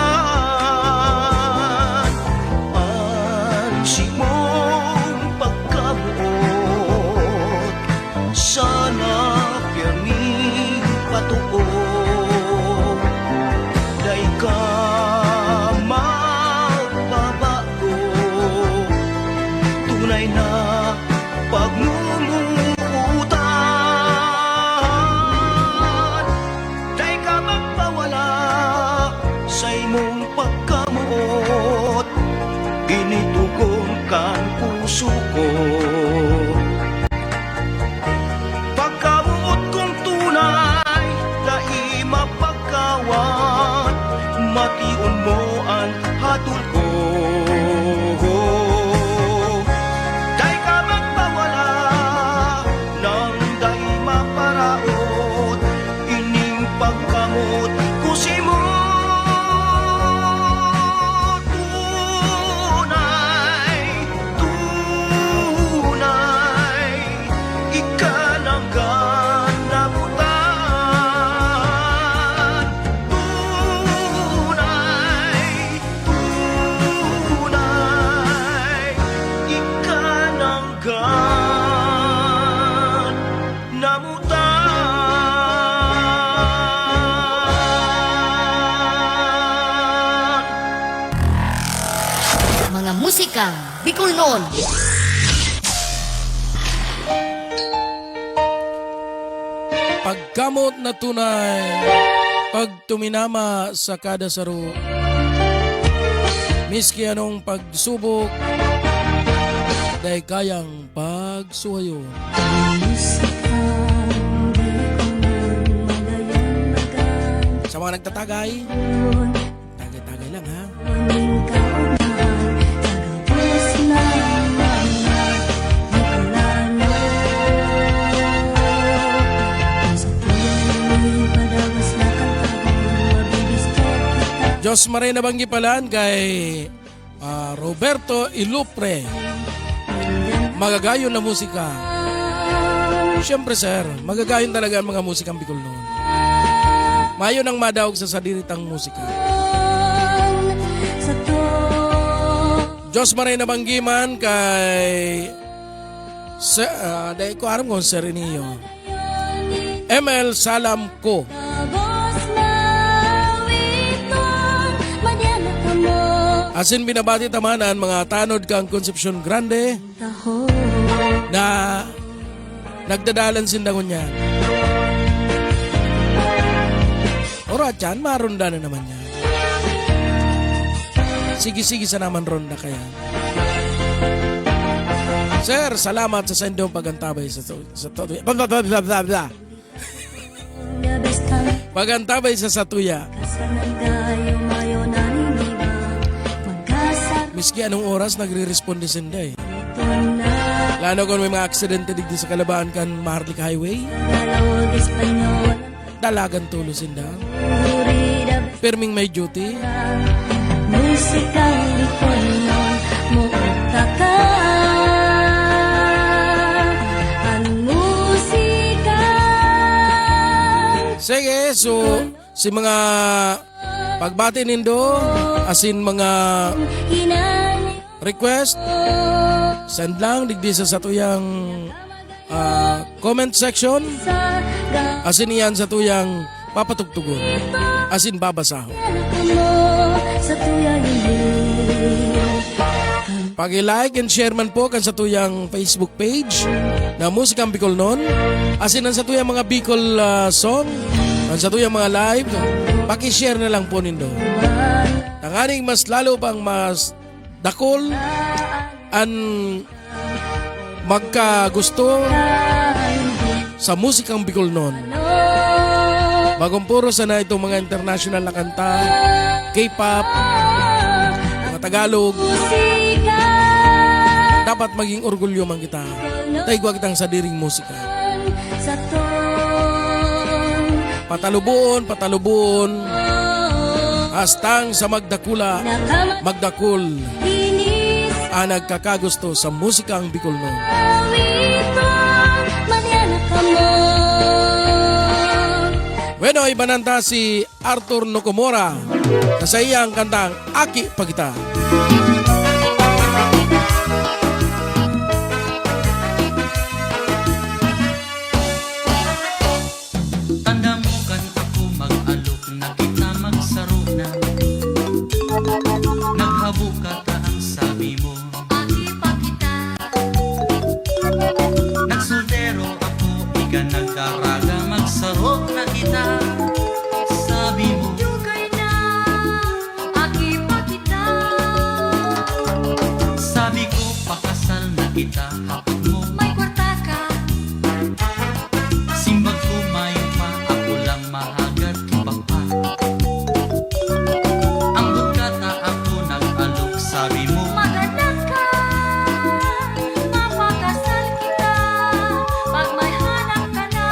ang si mong pagkamuot, sana perning patuo, day ka magbabago, tunay na pagmumuutan. Day ka magpawala sa imong pagkamuot, initugon kan puso ko. Pagkamuot kong tunay, dai mapagkawat, mation mo an hatol ko. Day ka magpawala, nang dai maparaot, ining pagkamot ko si mo. Tunay, tunay, ikananggat namutan, tunay, tunay, ikananggat namutan. Mga musikang Bicolnon. Pagkamot na tunay, pag tuminama sa kada saro, miski anong pagsubok, day kayang pagsuhayo. Sa mga nagtatagay, tagay-tagay lang ha. Diyos maray na banggi palan kay Roberto Ilupre. Magagayon na musika. Siyempre sir, magagayon talaga ang mga musikang Bicolnon. Mayo nang madaog sa sadiritang musika. Diyos maray na banggi man kay dahil ko aram kung sir iniyo ML Salam ko. Asin binabati tamanan mga tanod kang Concepcion Grande na nagdadalan sindangon niya. Ora dyan, marunda na naman niya. Sige-sige sa naman ronda kaya. Sir, salamat sa sendong pagantabay sa Pagantabay sa satuya. Miski anong oras nagre-responde sinda eh. Lalo kung may mga aksidente digdi sa kalabaan kan Maharlika Highway. Dalagan tulo sinda. Perming may duty. Musikang Bicolnon mo utaka. Ang musika. Sige, so si mga pagbati nindo asin mga request send lang digdi sa satuyang comment section asin iyan sa tuyang papatugtugon asin babasahon. Pag-like and share man po kan sa tuyang Facebook page na Musikang Bicolnon asin ang sa tuyang mga Bicol song ang sa tuyang mga live paki-share na lang po nindo. Tanganing mas lalo pang mas dakol an magkagusto sa Musikang Bicolnon. Bagong puro sana itong mga international na kanta, K-pop, mga Tagalog. Dapat maging orgulyo man kita. Taigwa kitang sadiring musika. Patalubon, hastang sa magdakula, magdakul, nagkakagusto sa Musikang Bicolnon. Bueno, ibananta si Arthur Nokomora sa iyang kantang Aki Pagita. Tanda mo kan ako mag-alok na kita magsaruna. Naghabo ka ta ang sabi mo Aki Pagita. Nagsultero ako, ika nagdaraga magsarok na kita. Sabi mo Dugay na, Aki Pagita. Sabi ko pakasal na kita, hapot mo may kwarta ka. Simbag ko mayo pa, ako lang mahagat kibang pa. Ang bukata ako nag-alok, sabi mo maganak ka, mapakasal kita pag may hanap ka na.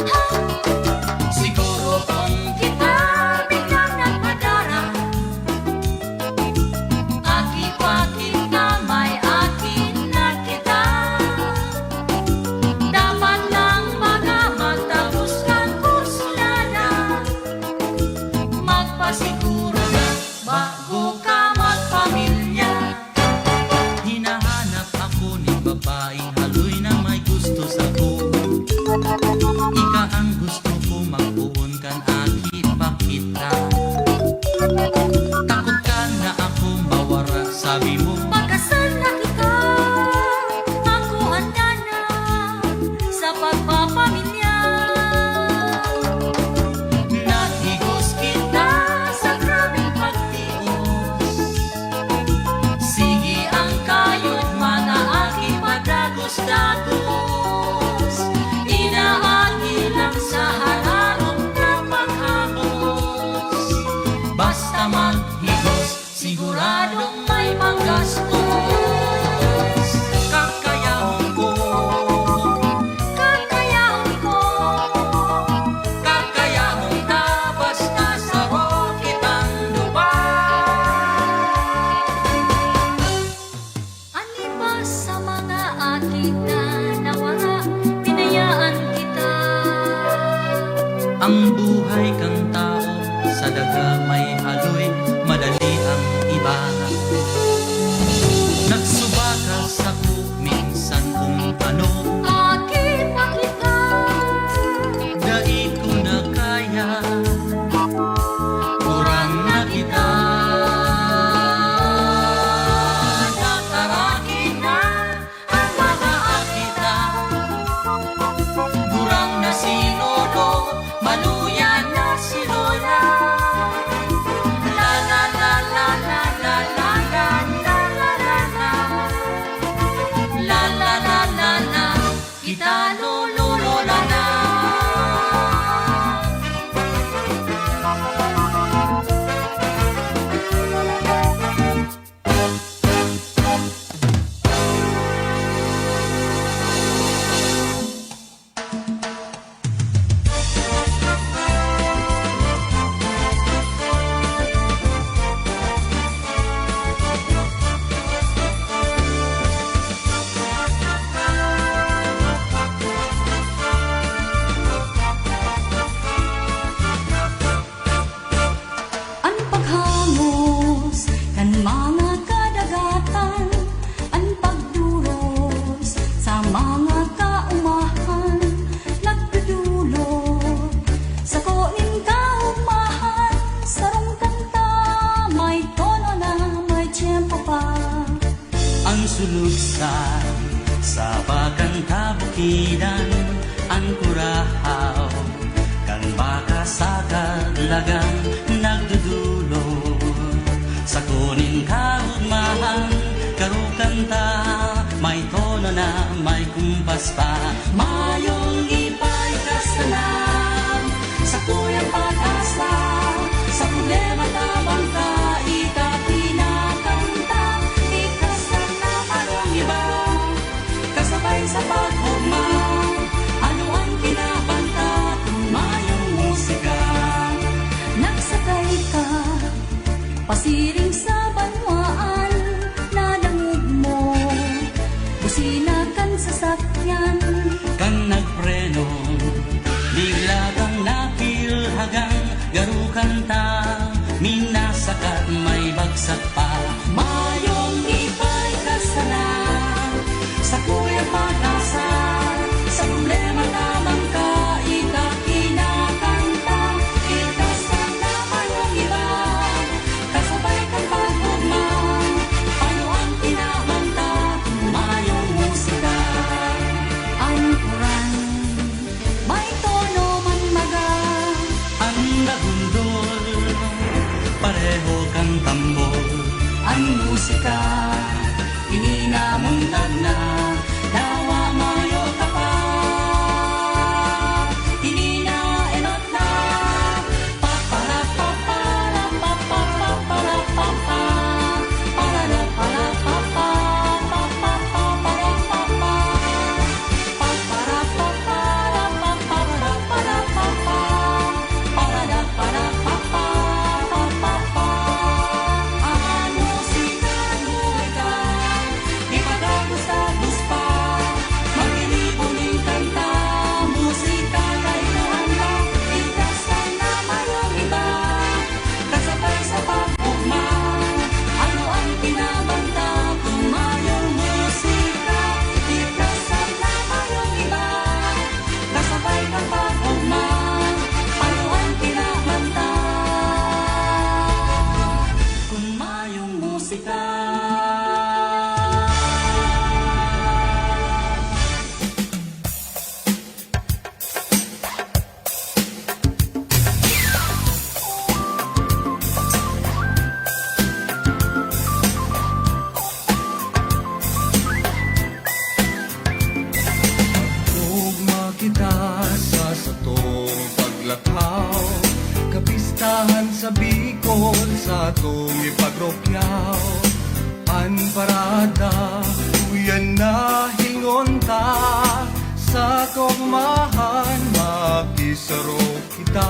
Ha? Siguro kung kita biglang nagpadara, Aki Pagita, may akin na kita. Dapat lang baga magtapos kang kursulada, magpasiguro na bago ka magpamilya. Hinahanap ako ni babaeng haloy na may gusto sa ko. Ika ang gusto ko magpuon kan Aki Pagita. Takot ka na ako mawara, sabi mo pagkasal na kita, ako handa na sa pagpapamilya. Nahigos kita sa grabing pagtios. Sige ang kayod mga aki padagos-dagos. Inaagi lang sa hararong na paghapos. Basta maghigos, siguradong may panggastos. Kakayahon ko, kakayahon ko, kakayahon na basta sa kitang lupa. Ani ba sa mga akit na nawala, pinayaan kita. Ang buhay kang tao sa daga may haloy, madali ang iba. Nagsuba ka sa ko minsan kung ano. Aki Pagita, dait ko na kaya, kurang na kita. Nataraki na ang mga akita, kurang na si Lolo, maluyan na si Lola. La la la la la la la. bukidan ang kurahaw kan baka sa kadlagan nagdudulo sa kuning kaugmahan karukanta may tono na may kumpas pa mayong ipay kasanan sa kuyang pag-asa sa problema tabang ka kinakanta ikasan na anong iba kasabay sa pag-ugma ano ang kinabanta mayong musika Nagsakay ka pasiring sa banwaan nadangog mo businakan sa sakyan kan nagpreno bigla kang napilhagang garukanta minasakat may bagsak pa mayong ipay kasanan sa kuyang pag-asa sa problema lamang ka kinakanta ikasan na mayong iba kasabay kang pag-ugma ano ang kinabanta mayong musika ang kuran may tono man maga ang nagundol pareho kang tambol ang musika ininamuntag na dawa mayo ka pa ininaenot na papara papara papara papara papa para para papa papa para papa papara papara papara para papa para papa papa ang musika buhay ipagagustabus pa magilibuning kanta musika kay kuhanda ikasan na mayong iba kasabay sa pag-ugma ano ang kinabanta kung mayong musika ikasan na mayong iba kasabay ng pag-ugma ano ang kinabanta kung mayong musika Ugma kita sa satong paglakaw kapistahan sa Bicol sa atong ipagrokyaw an parada uyan na hingonta sa kogmahan makisaro kita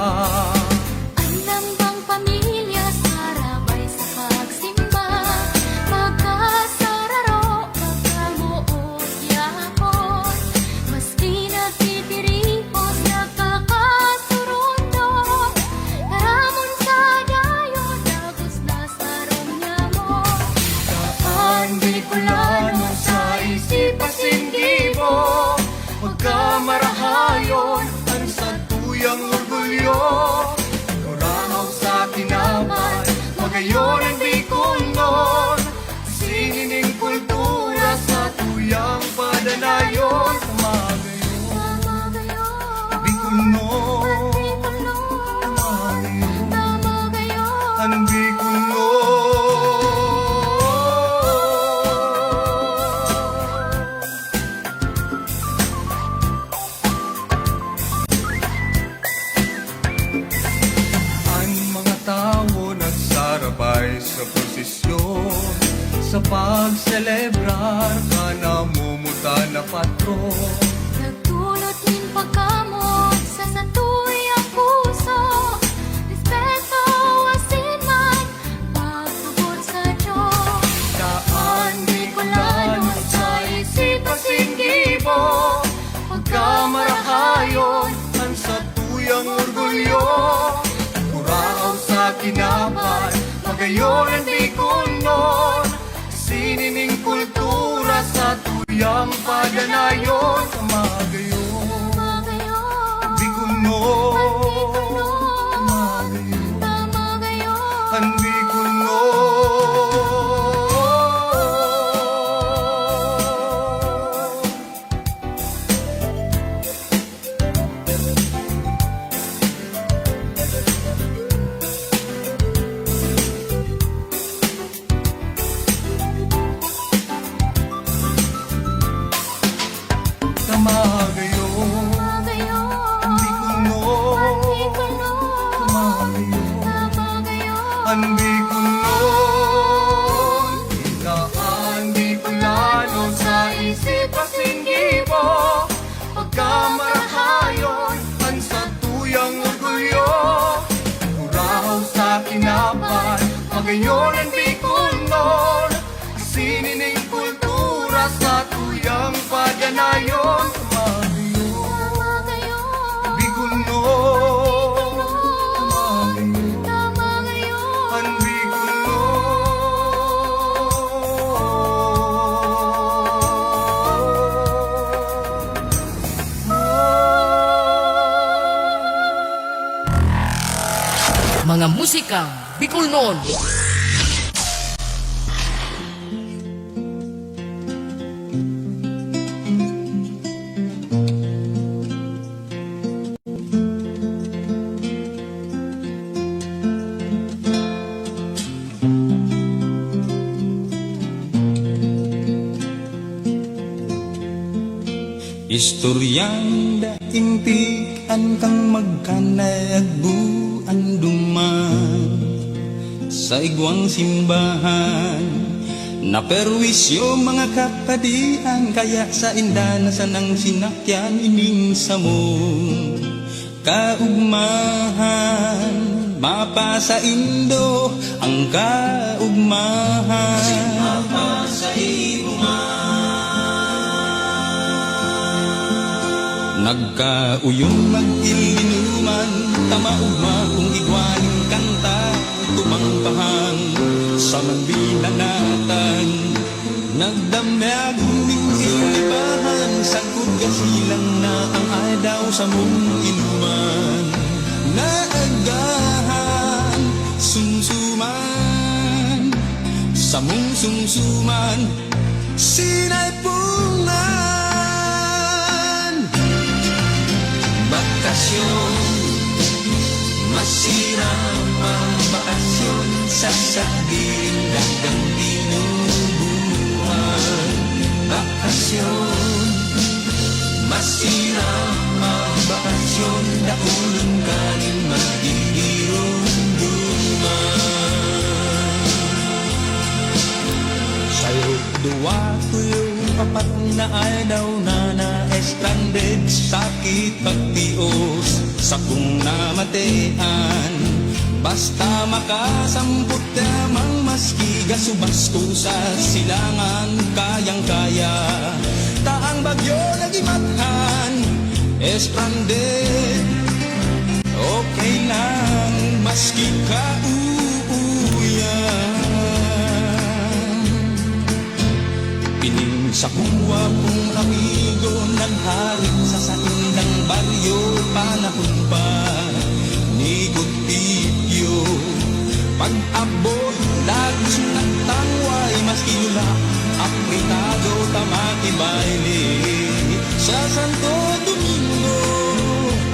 Alam bang pamilya sarabay sa pagsimba magkasararo magkamuot yapon maski nagtitiripos nakakasurundo karamon sa dayon dagos na sarong niya mo Saan Bicolano sa isip-asinggibo Magkamarahayon ang sa tuyang orgulyo Kurahaw sa kinaman Magayon ang Bicolnon Sinining kultura sa tuyang padanayon Tamagayon Bicolnon Tamagayon ang nagsarabay sa prosesyon sa pagselebrar ka namumuta na patron Nagdulot min pagkamot sa satuyang puso Respeto asin man pagtubod sa Diyos Daan Bicolano sa isip-asinggibo Pagkamarahayon ang sa tuyang orgulyo Kurahaw sa kinapan Magayon ang Bicolnon Sinining kultura sa tuyang padanayon Tamagayon Bicolnon Tamagayon ang Bicolnon Ang Bicolon, higaan Bicolano sa isip kasinggibo. Pagkamarahayon, ang sa tuyang orgulyo. Uraw sa kinapan, magayon ang Bicolon. Sinining kultura sa tuyang paganayon. Mga musikang Bicolnon. Istoryang daimpikan kang magkanagbuan duman sa igwang simbahan. Naperwisyo mga kapadian, kaya sa indana sa nang sinakyan ining sa mong kaugmahan. Mapa sa Indo ang kaugmahan. Mapa sa nagkauyong mag-ilinuman, tamaugma kung igwaning kanta, tumangpahan sa manbinanatan. Nagdamyag ning ilibahan, sagod kasilang na ang adaw sa mong inuman. Naagahan, sumsuman, sa mong sumsuman, sinay pungan. Masirang ang bakasyon sa sabihin dagang tinubuhan. Bakasyon, masirang ang bakasyon, dakulong kanin magigirong-duman. Sa'yo duwa tuyong apat na ayaw na na-stranded, sakit pagtios sa kung namatean. Basta makasampot damang maski gasubas ko sa silangan, kayang-kaya taang bagyo nagimathan. Stranded, okay lang maski kauuyan. Pining sa kuwa kong amigo, nagharit sa saindang baryo, panahon pa ni Gutipyo. Pag-abot, lagos nagtangway, maski nula, apritado, tamaki baile. Sa Santo Domingo,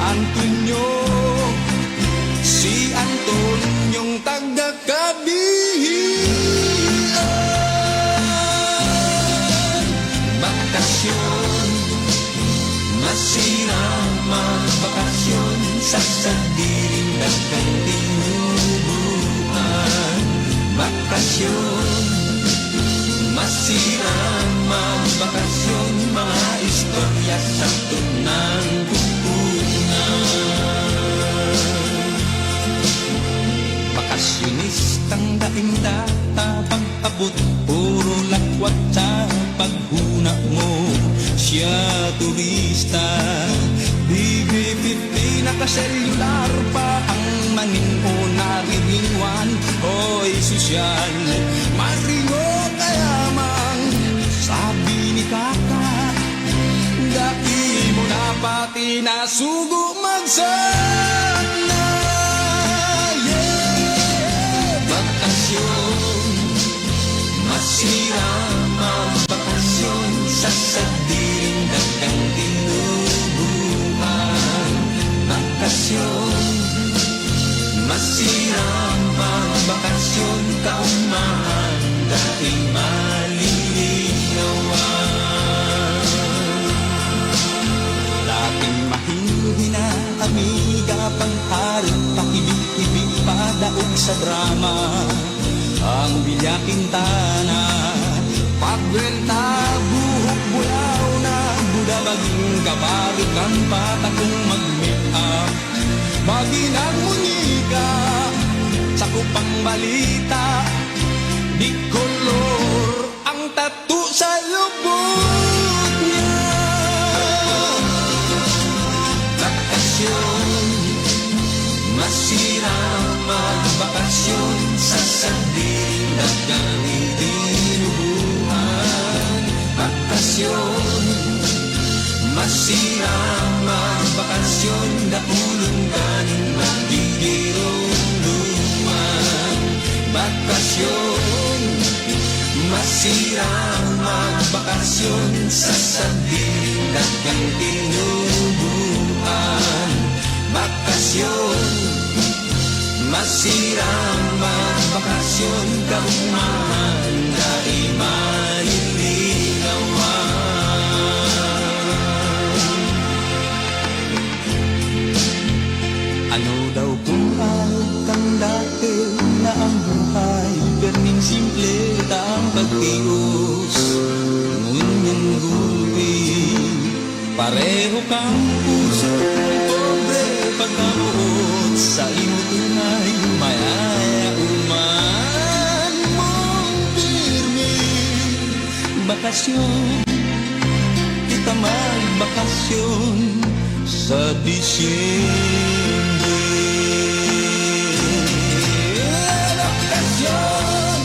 Antonio, si Antonyong taga-Kabihian. Bakasyon, masirang magbakasyon sa sadiling dagang tinubuan. Bakasyon, masirang magbakasyon, mga istorya sa tunang kukunan. Bakasyonistang daing-data, pag-abot, puro lakwat sa paghuna mo. Siya turista, BB50 nakaselular pa ang maningo naririwan. Hoy sosyal, maringo kayamang, sabi ni Kaka, dati mo na pati nasugo magsana. Yeah! Bakasyon, masirang ang bakasyon sa sadiling dagang tinubuhan. Bakasyon, masirang ang bakasyon, kaumahan dahil malilinawan. Dating mahinhina, amiga, pang sa drama ang Villa Quintana. Pagwenta buhok bulaw na Buda maging kabalik ang patakong mag-make up. Maginang munika sa kupang balita, di kolor ang tattoo sa lubot niya. Bakasyon, masira magbakasyon sa sardin at dinubuhan. Bakasyon, masira magbakasyon, napulong ganing magigirong luman. Bakasyon, masira magbakasyon sa sardin at dinubuhan. Bakasyon, masira magbakasyon, kaumahan na imaliligawan. Ano daw kung kang dati na ang buhay, perning simple taang pagtios. Ngunyang gulpi, pareho kang puso, pobre pagkabuot sa imo tunay, mayaya uman mong pirmi. Bakasyon, kita magbakasyon sa Disyembre. Bakasyon,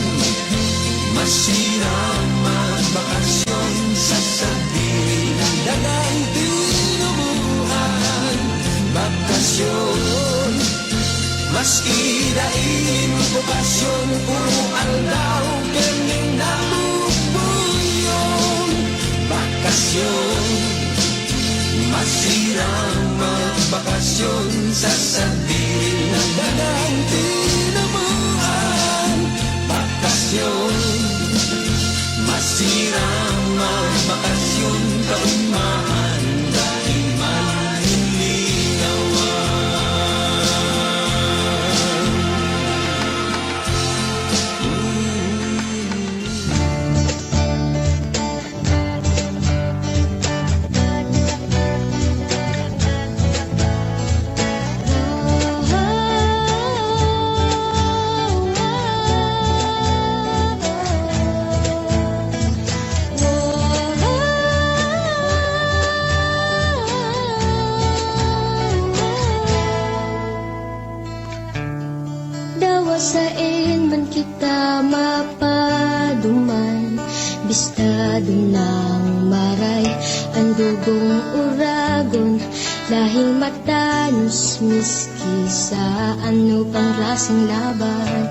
masira magbakasyon sa sardin ng dagang tinubuhan. Bakasyon, maski daing bukasyon, puro aldaw kening nabubuyon. Bakasyon, masira magbakasyon sa sardin ng dagang tinubuhan. Bakasyon, masira magbakasyon, kaumahan dahil Dawasain man kita mapaduman, bistado ng maray ang dugong uragon, lahing matanos miski sa ano pang klaseng laban.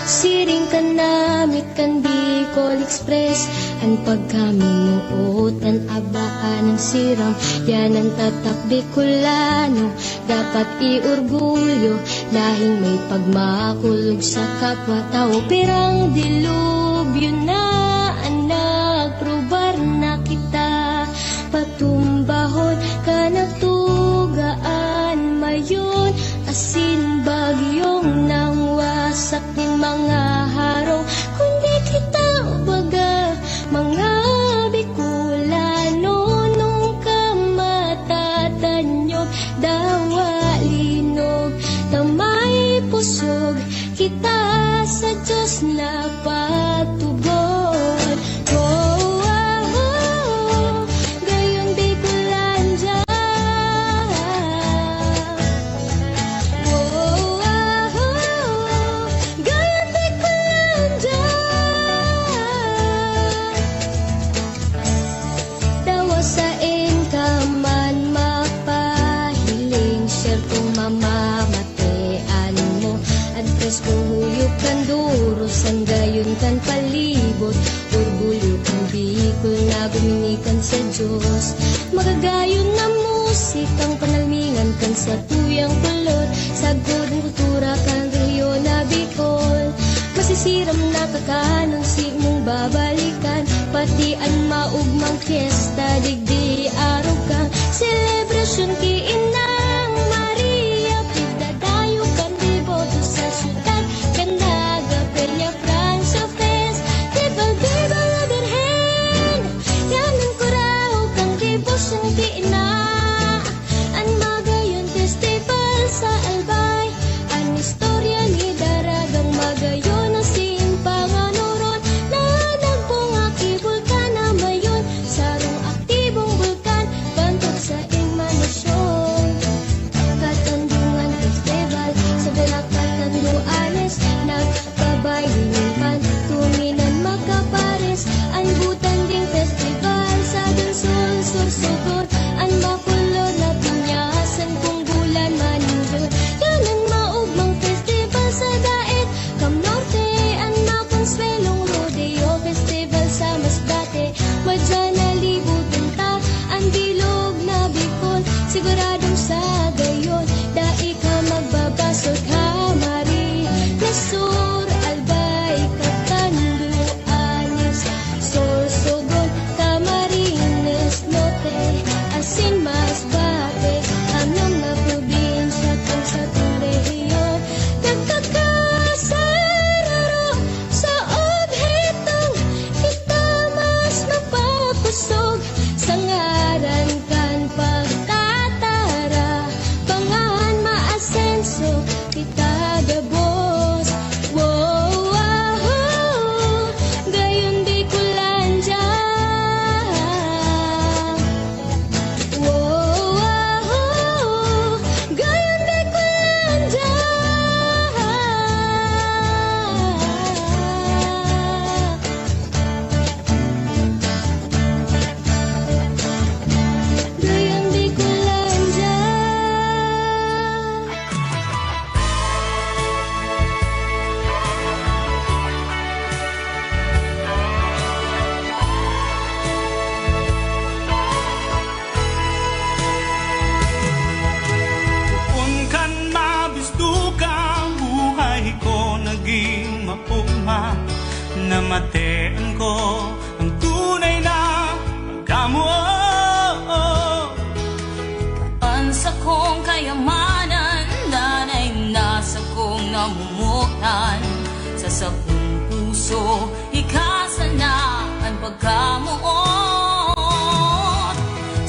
Siring ka namit kan Bicol Express, ang pagkaminuot ang abaan ng siram, yan ang tatak Bicolano, dapat iorgulyo, lahing may pagmakulog sa kapwa-tao. Pirang dilubyo na ang nagprobar na kita, patumbahon ka natugaan mayon, asin bagyong nang wasak ng mga harong, kundi kita baga mga Bicolano nung kamatatanyo, dawa linog tamay pusog, kita sa Diyos na patubod. Oh, ah, oh, gayon Bicolandia. Oh, ah, oh, gayon Bicolandia. Dawasain ka man mapahiling, syertong mamamatean mo, adres kung huyok kan duros, ang gayon kan palibot, orgulyo kang Bicol na guminikan sa Diyos. Magagayon na musikang panalmingan kan sa tuyang kulot, sagod ng kultura kan rehiyon na Bicol. Masisiram na kakanang simong babalikan, pati ang maugmang fiesta, digdi araw kang selebrasyon kiinang Maria, pidadayo kan deboto sa syudad kita gabos. Wow, wow, gayon di ko landya. Wow, wow, gayon di ko landya. Gayon di ko landya. Kung kan mabistukan, buhay ko naging mapugma. Namatean ko ang tunay na pagkamuo. Ansa kong kayamanan, nanay nasa kong namumukan. Sa sakong puso, ikasanaan pagkamuot.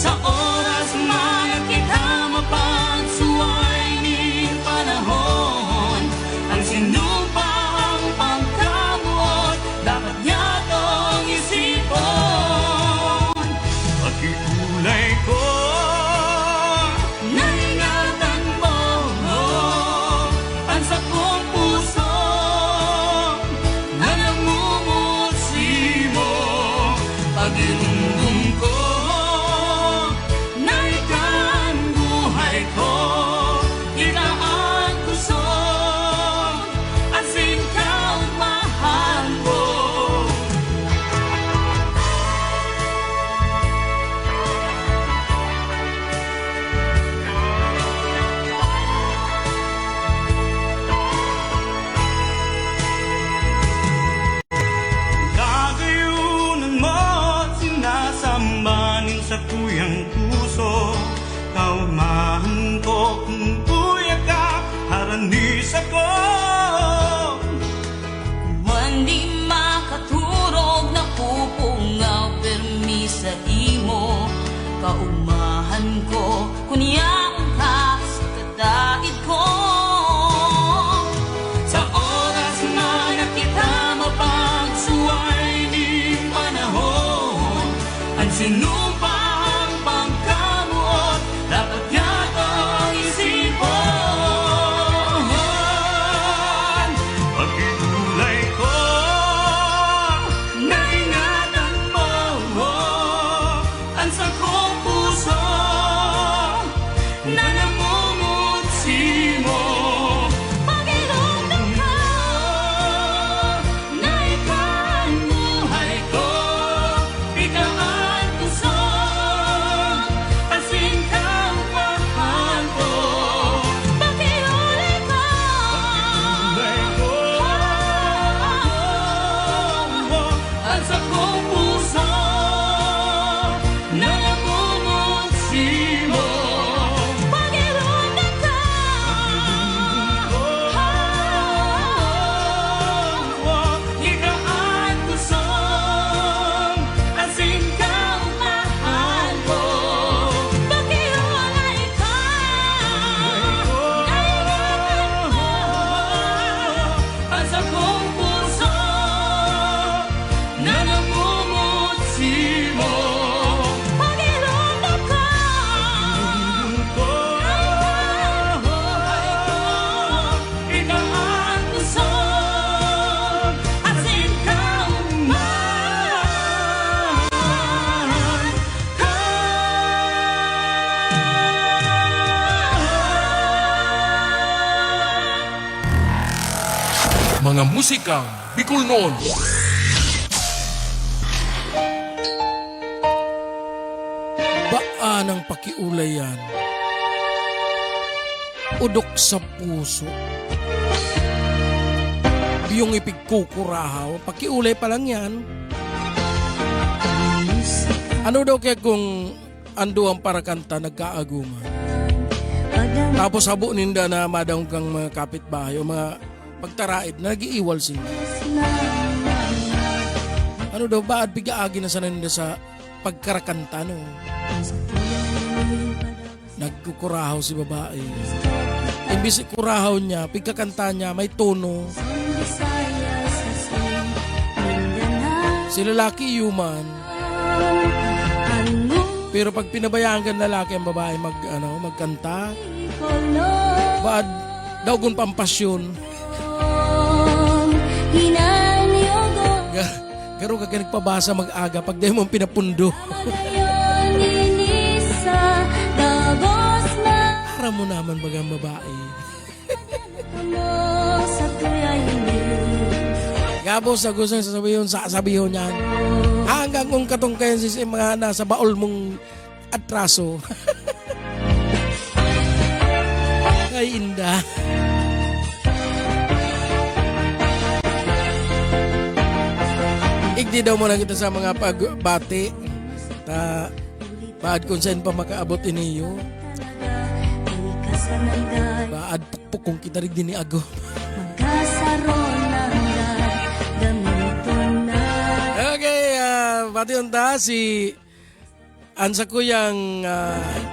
Sa oras man kita mapagsuway ning panahon, ang sinumpang pagkamuot dapat niya tong isipon. Pakikulay ko, Naingatan mo ang sakong puso na namumutsi mo. Pag-irundong ko na ikaw ang buhay ko, ikaw ang gusto, asin ka ang mahal ko. kagayunan mo at sinasambanin sa kuyang puso. Kaumahan ko kung kuya ka, haranis ako. Mandi makaturog na pupungaw permi sa imo. Kaumahan ko kunyang ka sa kadaid ko. Sa oras man na kita mapagsuway ning panahon, ang sinumpang pagkamuot dapat yatong isipon. Pakikulay ko, Naingatan mo ang sakong puso na namumutsi mo. Pag-irundong ka na ikaw ang buhay ko, ikaw ang gusto, asin ka ang mahal ko. Pag-irulay ka, ang sakong puso na namumutsi mo. Pag-irundong ka, ikaw ang gusto, asin ka ang mahal ko. Pag-irulay ka, naingatan mo ang sakong puso na namumutsi mo. Pag-irundong ka, ikaw ang gusto, asin ka ang mahal ko. Mga musikang Bicol noon. Baan ang pakiulay yan? Udok sa puso. Yung ipigkukurahaw, pakiulay pa lang yan. Ano daw kaya kung ando ang parakanta nagkaaguman? Tapos habo ninda na madang kang mga kapitbahay o mga pagtaraid na nag-iiwal sila. Ano daw ba at bigaagi na sana ninda sa pagkarakanta no? Nagkukurahaw si babae. Imbis ikurahaw niya, pagkakanta niya, may tono. Si lalaki human. Pero pag pinabayaan ka ng lalaki ang babae magkanta, baad daw gun pampasyon. Garo ka nagpabasa mag-aga pag di mo pinapundo. Para mo naman bagang babae. Gabo sa gusto sasabihin niyan. Hanggang kung katungkayan si mga nasa baol mong atraso. Ay, inda. Igdi daw muna kita sa mga pagbati. Baad kung saan pa makaabot iniyo. Baad pukpuk kung kita rin din ni Ago. Okay, pati unta si ansa ko yung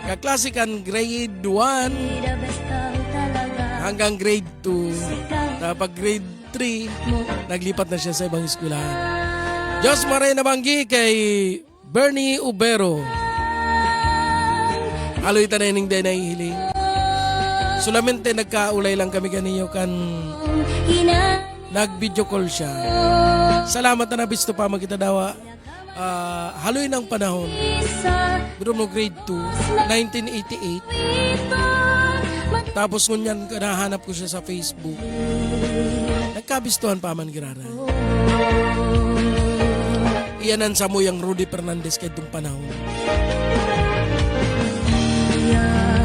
kaklasikan grade 1 hanggang grade 2. Tapos grade 3, naglipat na siya sa ibang eskwelahan. Diyos maray na banggi kay Bernie Ubero. Aloy tanayining day na hihiling. Solamente nagkaulay lang kami kaniyo kan nag-video call siya. Salamat na nabisto pa magkita dawa. Haloy ng panahon. Pero no grade 2, 1988. Tapos ngunyan nahanap ko siya sa Facebook. Nagkabistuhan pa man girara. Iyanan sa mo yung Rudy Fernandez kay itong panahon.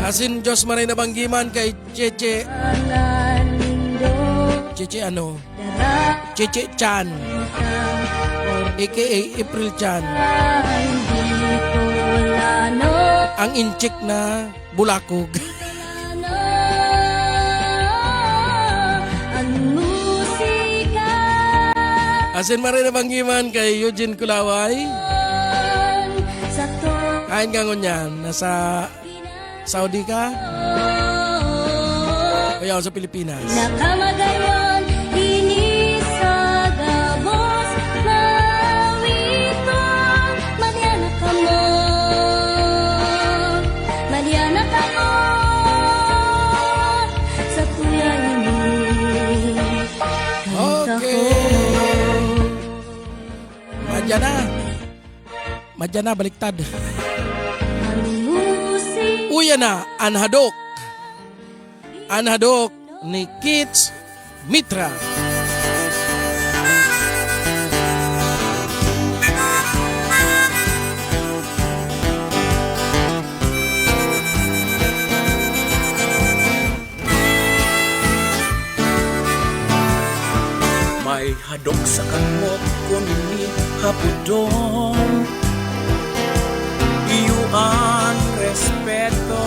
Asin Diyos maray na banggiman kay Cheche Chan aka April Chan, ang inchik na bulakog. Asin maray na banggiman kay Eugene Kulaway. Kain ka ngunyan, nasa Saudi ka? O yan sa Pilipinas? Nakamagayon, inisagabos, mawito, Mariana ka mo, Mariana ka mo, sa tuya ini, kanta ko. Madya na, baliktad. Uya na, Anhadok ni Kits Mitra. May hadok sa kamot ko ni hapudon. Iyuan respeto.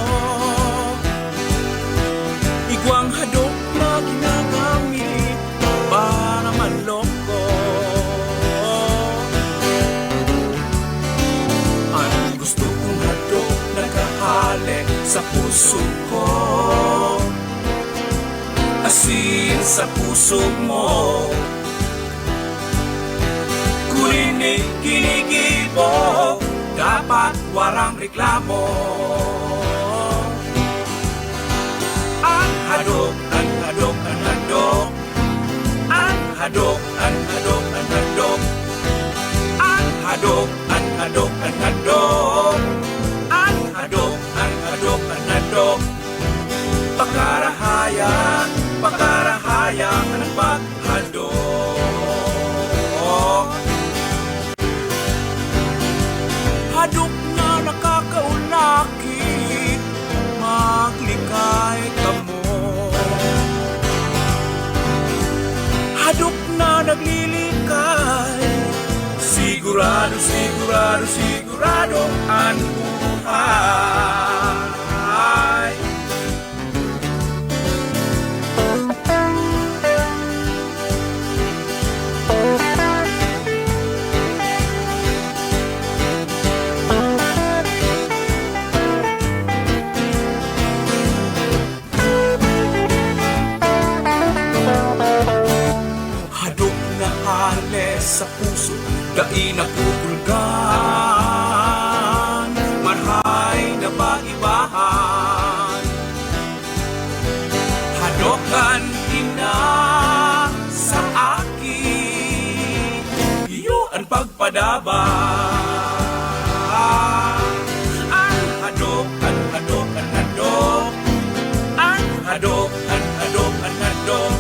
Igwang hadok na ginagamit para manloko. Ang gusto kong hadok nakahali sa puso ko. Asin sa puso mo. Kurinig kinikibo, dapat warang reklamo. Ang hadok, ang hadok, ang hadok. Ang hadok, ang hadok, ang hadok. Ang hadok, ang hadok, ang hadok. Ang hadok, ang hadok, ang hadok. Pakarahaya, pakarahaya ka ng paghadok. Hadok na nakakaulaki, maglikay ka mo. Hadok na naglilikay, sigurado, sigurado, sigurado ang buhay. Dai napupulgan, marhay na pag-ibahan. Hadokan ina sa akin, iyo ang pagpadaba. Ang hadok, ang hadok, ang hadok. Ang hadok, ang hadok, ang hadok.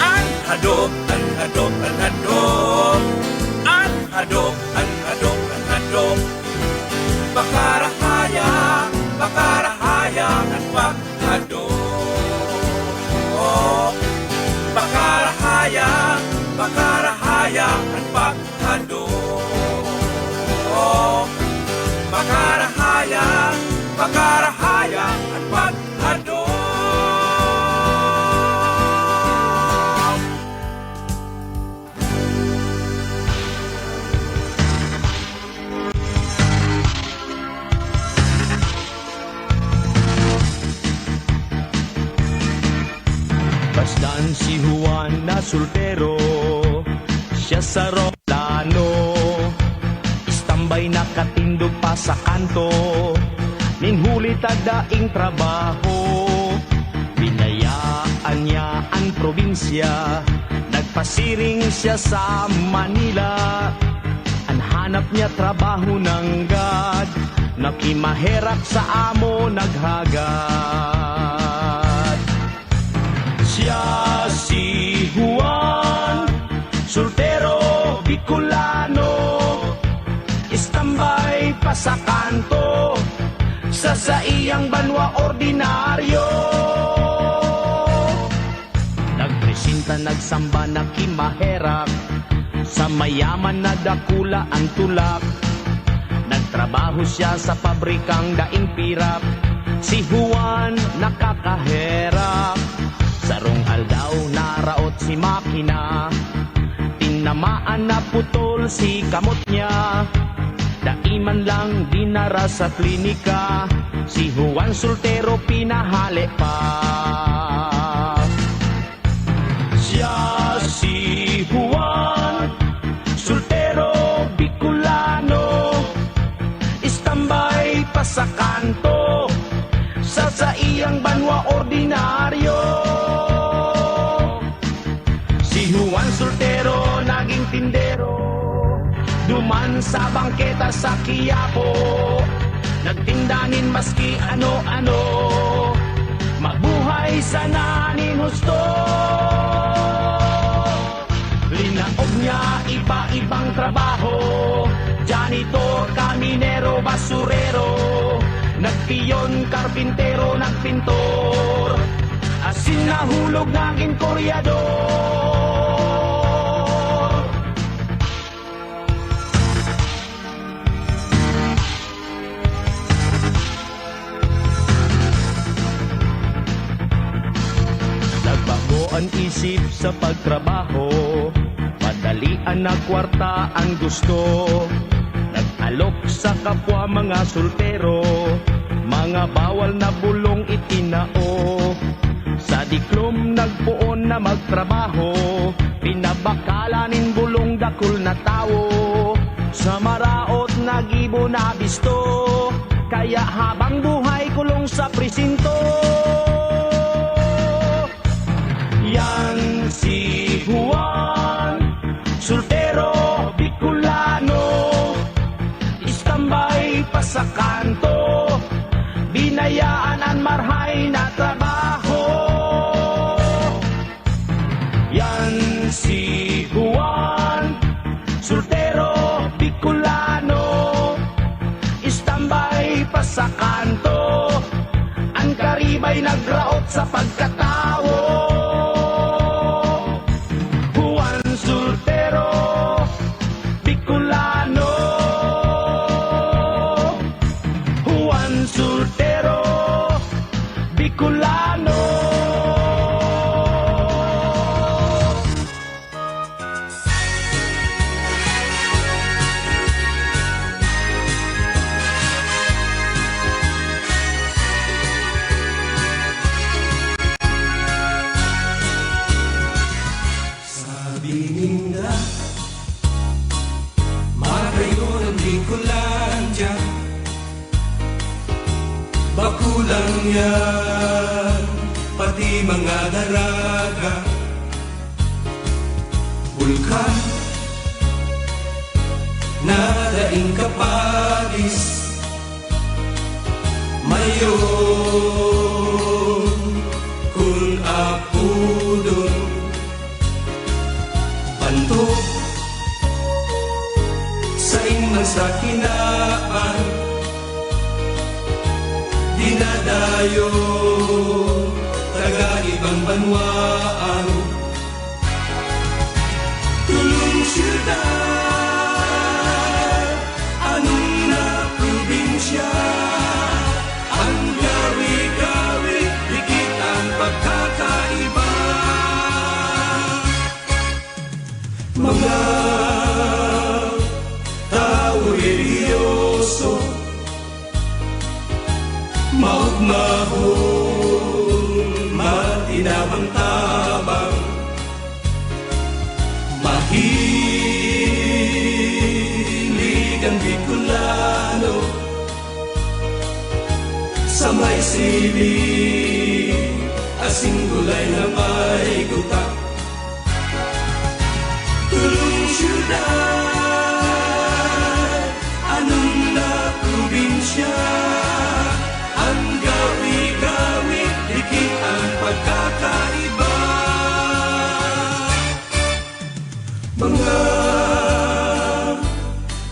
Ang hadok, ang hadok, ang hadok. Ang hadok, ang hadok, ang hadok. Bakarahaya, bakarahaya ang paghadok. Bakarahaya, bakarahaya ang paghadok. Bakarahaya, bakarahaya ang paghadok. Bastan si Juan na soltero, siya sa Rolano. Istambay nakatindog pa sa kanto, ninhuli tadaing trabaho. Binayaan niya ang probinsya, nagpasiring siya sa Manila. Ang hanap niya trabaho ng gad, nakimaherak sa amo naghagad. Siya si Juan, soltero, Bicolano, istambay pa sa kanto, sa iyang banwa ordinaryo. Nagpresenta, nagsamba, nakimaherak, sa mayaman na dakula ang tulak. Nagtrabaho siya sa pabrikang daing pirap, si Juan nakakaherak. Sarong aldaw naraot si makina, tinamaan na putol si kamot niya. Daiman lang dinara sa klinika, si Juan soltero pinahali pa. Siya si Juan, soltero, Bicolano, istambay pa sa kanto, sa iyang banwa ordinaryo. Juan soltero, naging tindero, duman sa bangketa sa Quiapo, nagtindanin maski ano-ano, mabuhay sana nin husto. Linaog niya iba-ibang trabaho, janitor, kaminero, basurero, nagpiyon, karpintero, nagpintor, asin nahulog, naging koryador. Ang isip sa pagtrabaho, padalian na kwarta ang gusto. Nag-alok sa kapwa mga soltero, mga bawal na bulong itinao. Sa diklom nagpuon na magtrabaho, pinabakalanin bulong dakul na tao. Sa maraot nagibo na bisto, kaya habang buhay kulong sa presinto. Yan si Juan, soltero, Bicolano, istambay pa sa kanto, binayaan ang marhay na trabaho. Yan si Juan, soltero, Bicolano, istambay pa sa kanto, ang karib mangyan, pati mga daraga, bulkan, na daing kapalis, mayon, kun apudon, pantok, sa inman sa kinaan, dinadayo, taga ibang banwaan, tulong siyudad, anong na probinsya, ang gawi-gawi, higit ang pagkakaiba. Mga tao religyoso, maugmahon, matinabang-tabang, mahilig ang Bicolano, sa may sili, asing gulay na may gutak, tulong siyudad, anong na probinsya, ang gawi-gawi, higit ang pagkakaiba. Mga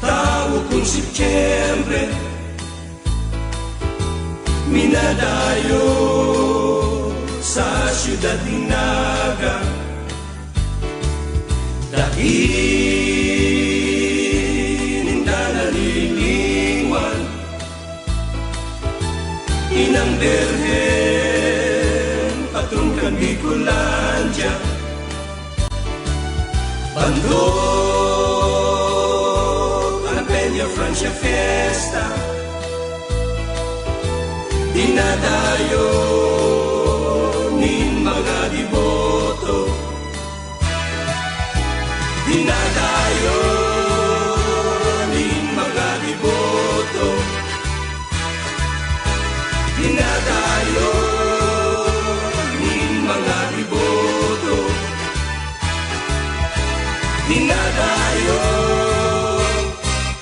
tao kung Setyembre, minadayo sa siyudad ng Naga, daing nalilingwan, inang Berhen, patrong kang Bicolandia, bandok, ang Peña Francia Fiesta, dinadayo nin mga diboto, dinadayo nin mga diboto, dinadayo nin mga diboto, dinadayo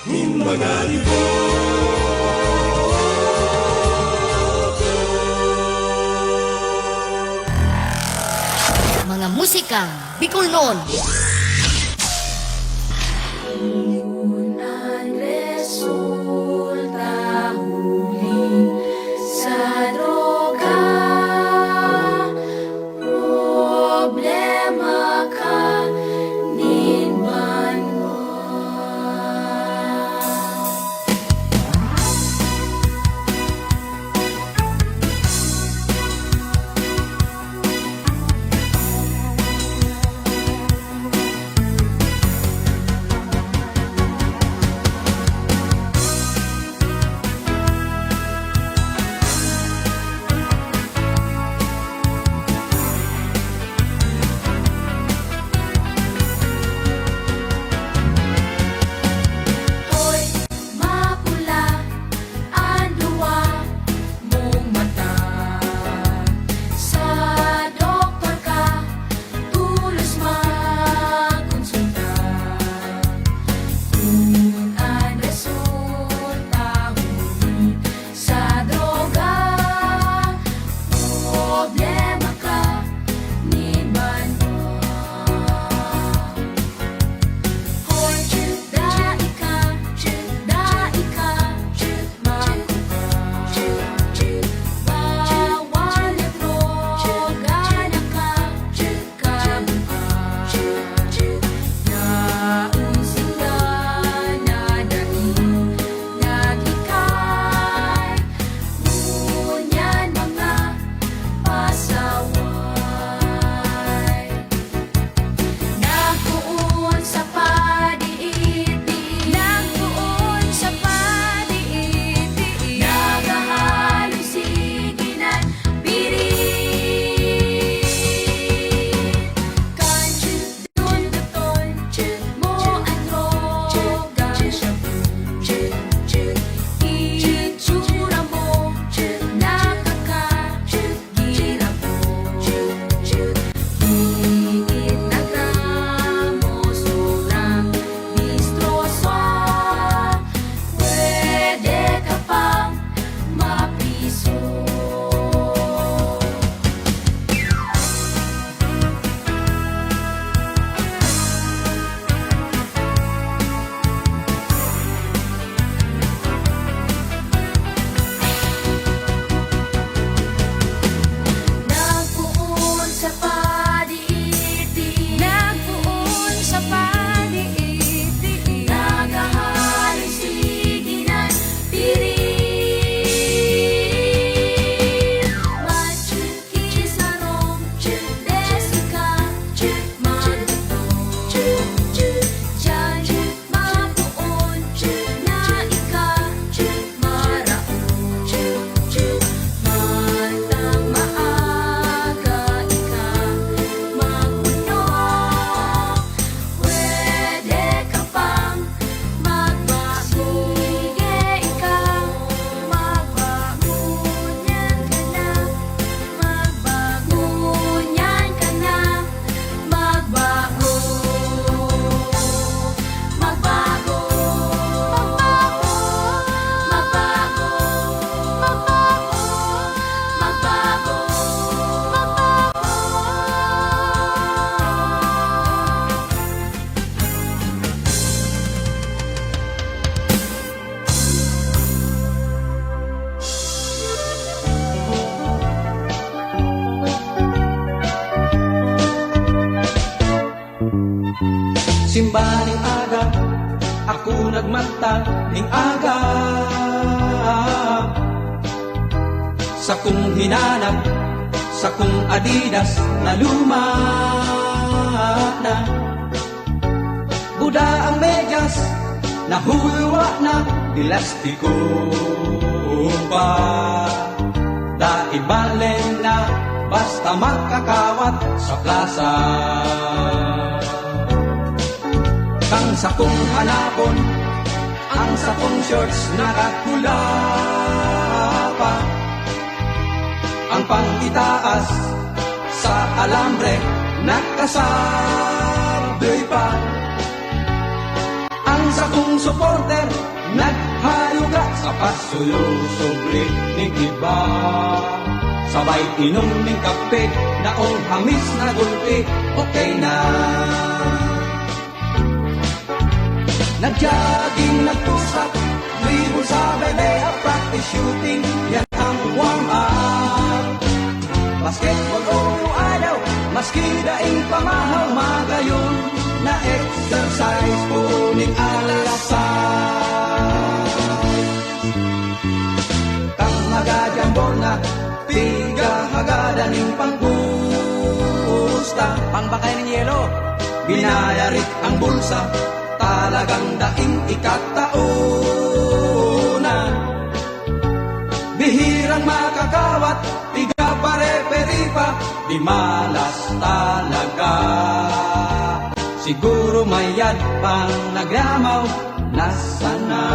nin mga diboto. Mga musikang Bicolnon. Resulta huli sa droga, problema ka ninman mo. Nagsimba ning aga, ako nagmata ning aga. Sa kong hinanap, sa kong Adidas na luma na. Buda ang medyas, nahulwa na, elastiko pa. Dahil balen na, basta makakawat sa plaza. Kang sa kong hanapon, ang sa kong shorts nakakula pa. Ang pangitaas sa alambre nakasabay pa. Ang sa kong supporter naghaluga sa pasulo-sobre ning iba. Sabay inom ning kape, naong hamis na gulpi, okay na. Nag-jogging, nagpusap, dribble sa belea, practice shooting, yan ang warm-up. Basketball o ayaw, maski daing pamahaw, magayon na exercise po ning alasay. Kang magajambor na, tiga hagada ning panggusta. Pangbakay ng yelo, binayarit ang bulsa, talagang daing ikataonan. Bihirang makakawat, tiga pare-peri pa, di malas talaga. Siguro mayad pang nagramaw, nasa na.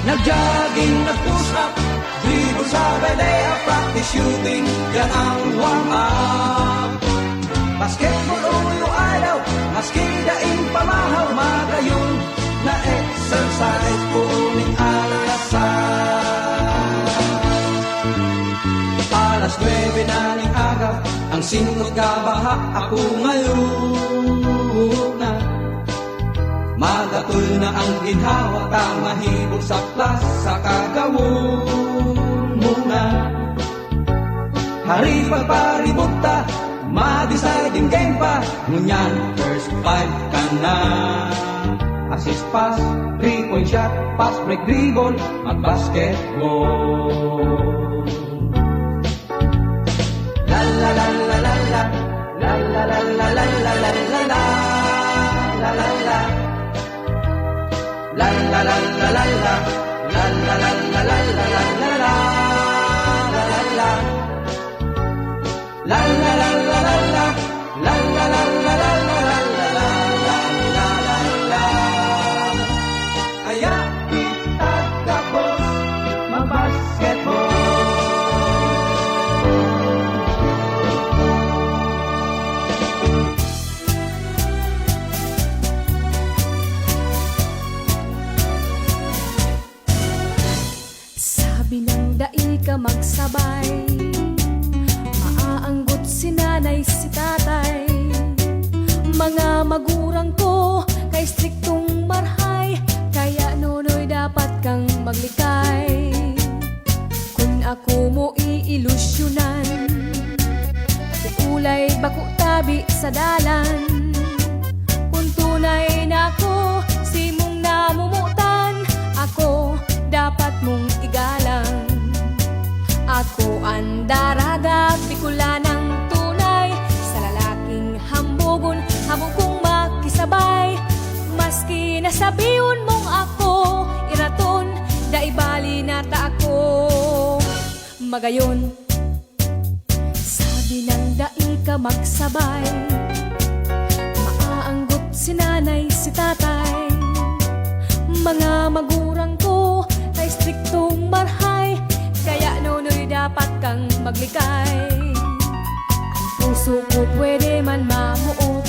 Nag-jogging, nag-push up, dribble sa belea, practice shooting, yan ang warm-up. Basketball o yung araw, maski daing pamahaw, magayon na exercise po ning alasay. Alas 9 na ning aga, ang singot kabaha, ako ngayon na. Magatul na ang ginhawa, mahibog sa plaza, kagawon muna. Hari pagparibota, ma-deciding game pa, ngunyan first five ka na. Assist pass, 3-point shot, pass break dribble, at basketball. La la la la la la, la la la la la la la la la, la la la. La la la la la la, la la la la la la la la la, la la la. La la la la la la, la la la la la la la la la la. Kaya kita tapos mag-basketball. Dai ka magsabay, maaanggot si nanay si tatay. Mga magurang ko kay striktong marhay, kaya nunoy dapat kang maglikay. Kung ako mo iilusyonan, pati ulay bako tabi sa dalan. Kung tunay na ako, si mong namumutan, ako dapat mong igalang. Ako ang daraga, pikula ng tunay, sa lalaking hambugon, hamog kong makisabay. Maski nasabihin mong ako, iraton, daibali na ta ako. Magayon, sabi ng dai ka magsabay, maaanggot si nanay si tatay. Mga magurang ko, kay striktong marhay, kaya nunoy dapat kang maglikay. Ang puso ko pwede man mamuot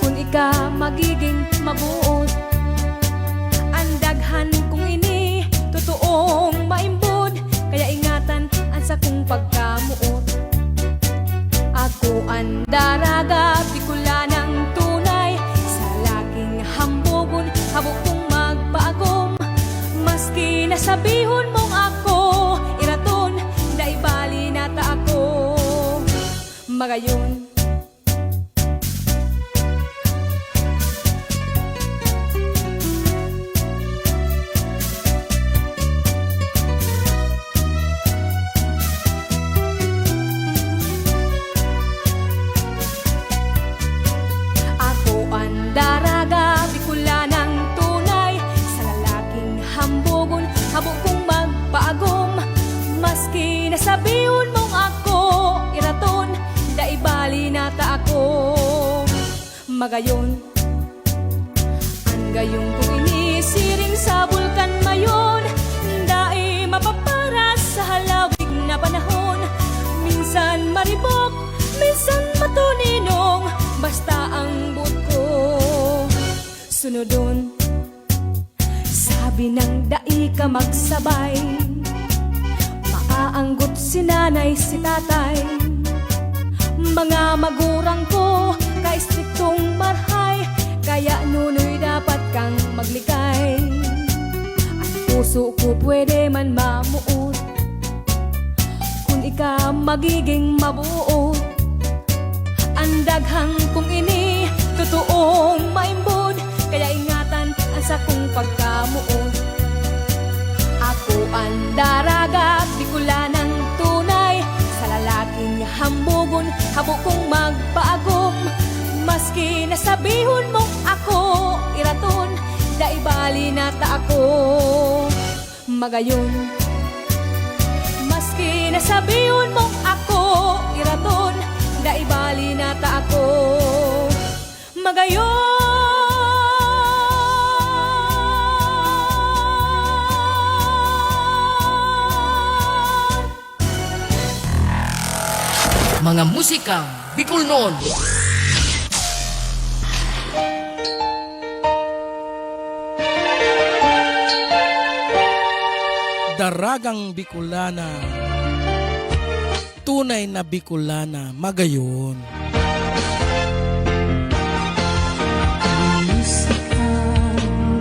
kung ika magiging mabuot. Ang daghan kung ini totoong maimbod, kaya ingatan ang sakong pagkamuot. Ako ang daraga, Bicolanang tunay, sa laking hambugon, habok kong magpaagom. Maski nasabihon mong ako iraton, daibali nata ako magayon. Ako ang daraga, Bicolanang tunay, sa lalaking hambugon, habok kong magpaagom. Maski nasabihon mong ako iraton, daibali nata ako magayon. Ang gayong kung inisiring sa bulkan mayon, dai mapaparas sa halawig na panahon. Minsan maribok, minsan matuninong, basta ang buot ko sunodon. Sabi ng dai ka magsabay, maaanggot si nanay si tatay. Mga magurang ko kaistriktong marhay, kaya nunoy dapat kang maglikay. Ang puso ko pwede man mamuot kung ika magiging mabuot. Ang daghang kung ini totoong maimbod, kaya ingatan ang sakong pagkamuot. Ako ang daraga, Bicolanang tunay, sa lalaking hambugon, habok kong magpaagom. Maski nasabihon mong ako iraton, daibali nata ako magayon. Maski nasabihon mong ako iraton, daibali nata ako magayon. Mga musikang Bicolnon. Daragang Bicolana, tunay na Bicolana, magayon.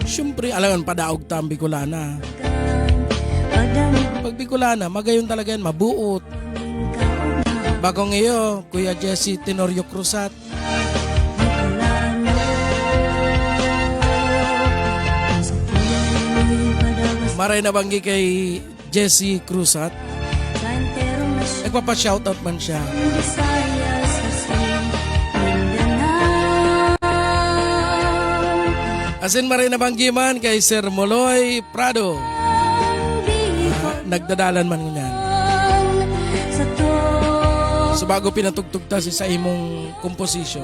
Siyempre, alam padaog ta ang Bicolana. Pag Bicolana, magayon talaga yan, mabuot. Bagong iyo, Kuya Jesse Tenorio Cruzat. Maray na banggi kay Jesse Cruzat. Nagpapa-shoutout man siya. Asin maray na banggi man kay Sir Moloy Prado. Nagdadalan man niyan. So bago pinatugtog ta si sa imong composition.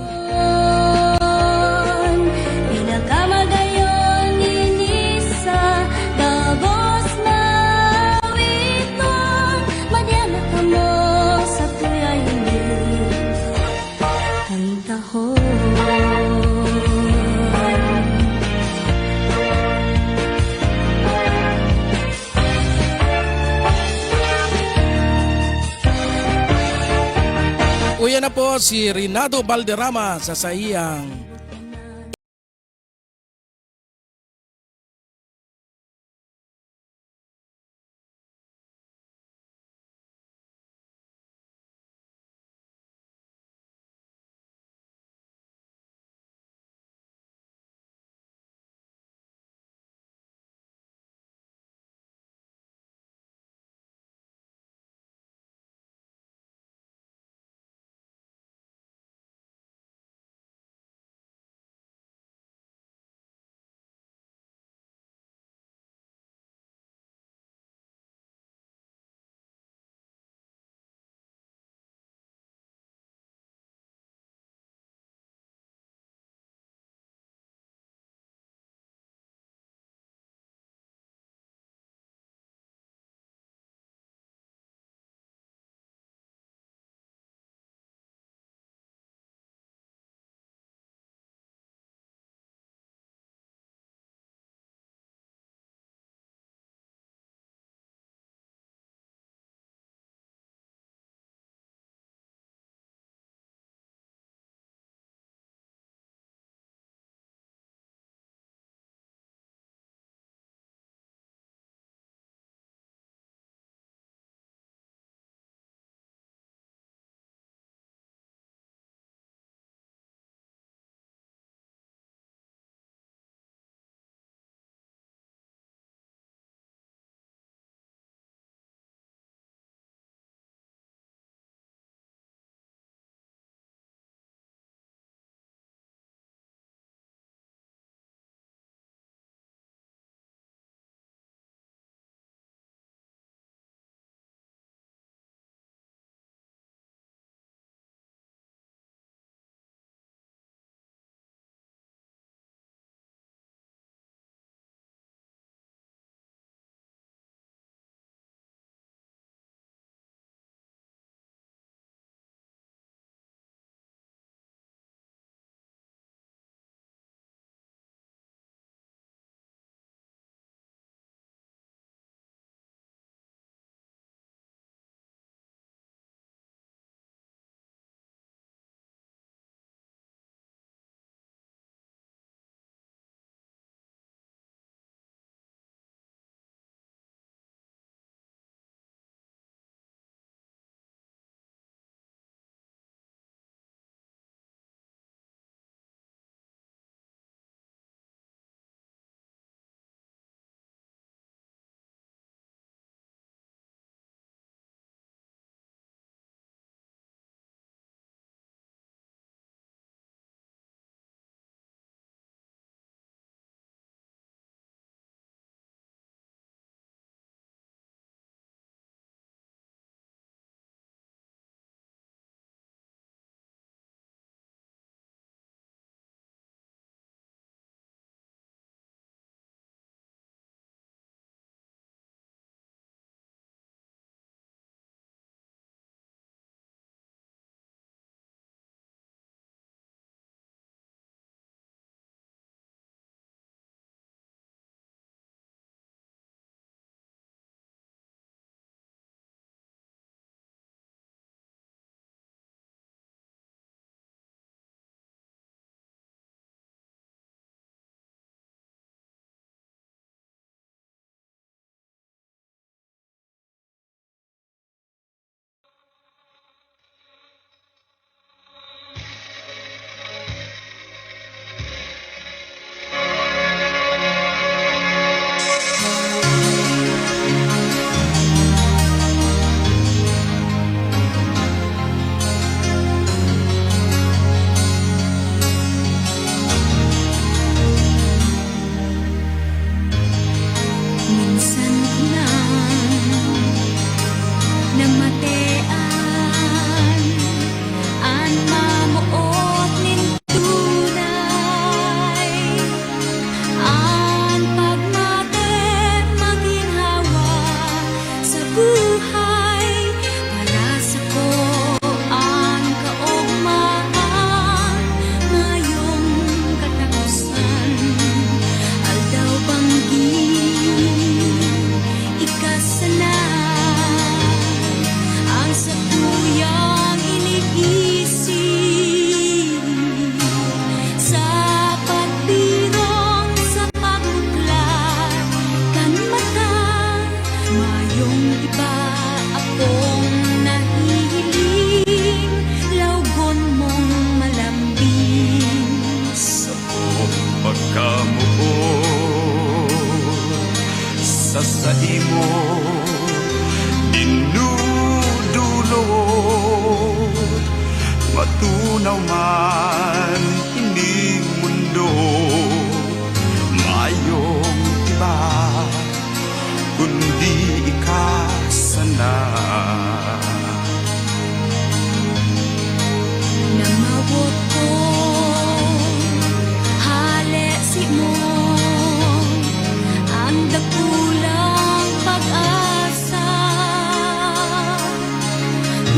Pinakamagayon inisa, dabos mawitong, madyana ka mo sa tuyay inis, kantahon. Uyan na po si Renato Valderrama sa saiyang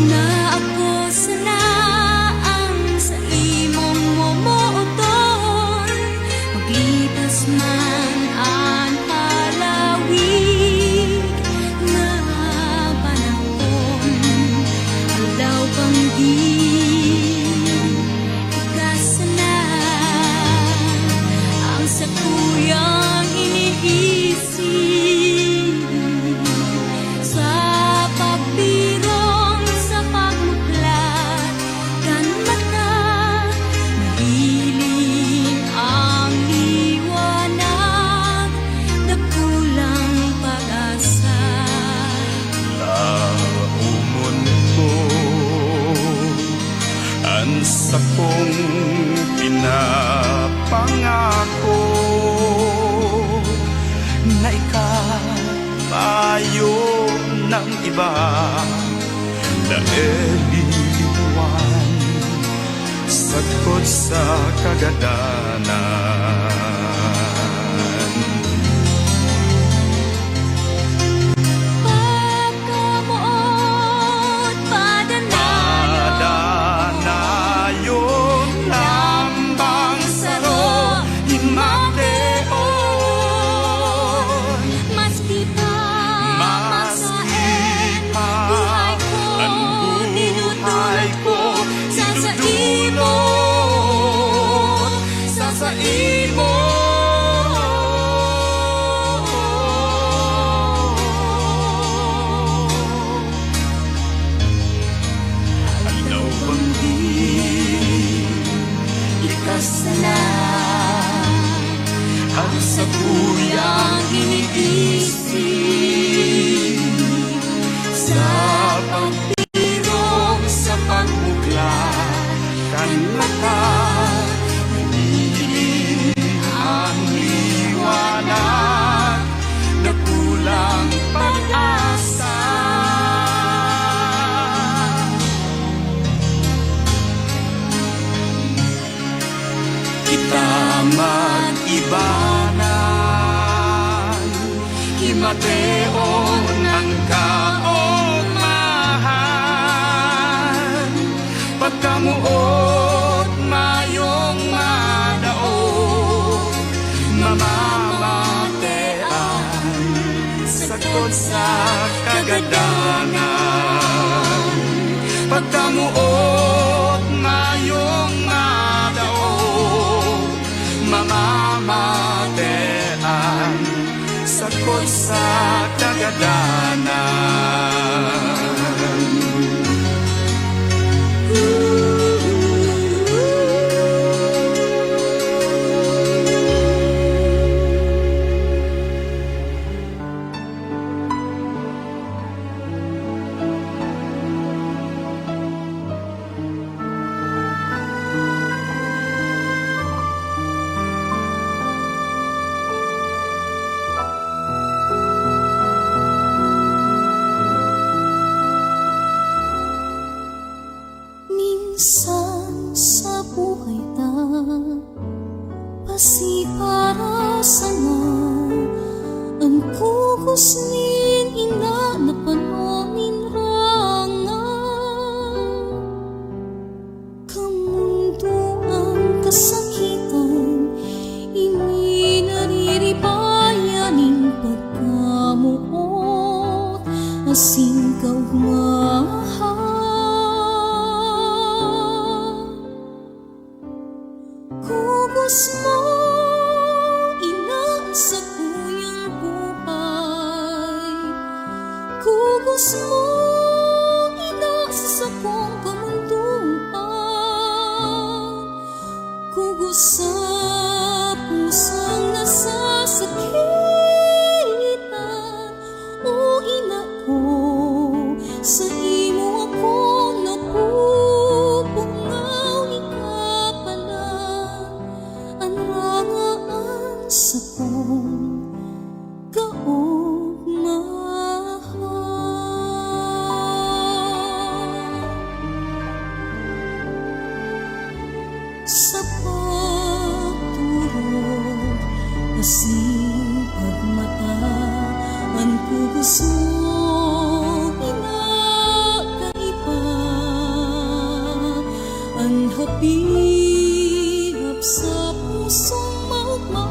na ako sana ang sa imong momoton, maglipas man ang palawig na panahon, aldaw pang di ikasana ang sa kuyang iniisip sa pagpirong sa pagmuklat kan mata, mahiling ang liwanag, dakulang pag-asa. Laumon mo ang sakong pinapangako na ikapayo ng iba dahil liliwan sakot sa kagadanan. Pagkamuot, Padanayon lambang saro himateon, maski pa masaen, buhay ko dinudulot sa imo, sa imo. Alaw bang di ikasala ang sa kuyang iniisip sa pagpirong sa pagmuklat kan mata, nagigiling ang liwanag, nakulang pag-asa. Kita mag-ibanan, himateon ang kaugmahan, pagkamuot mayong madaog, mamamatean sakot sa kagadanan, pagkamuot mayong madaog, mamamatean sakot sa kagadanan. minsan sa buhay ta, pasi para sana ang kugos nin ina na panonin rangan, kamundo ang kasakitan, ini nariribayanin pagkamuot, asing kaugmahan. Kugos mo, ina sa kuyang buhay. Kugos mo, ina sa sakong kamunduan. Kugos sa pusang nasasakitan, o ina ko, sa imo ako napupungaw, ikapala ang rangaan sa kong kaugmahan. Sa pagturog, masipag mata, ang kugos mo, pinakaiba. Kahapihap sa pusong maugma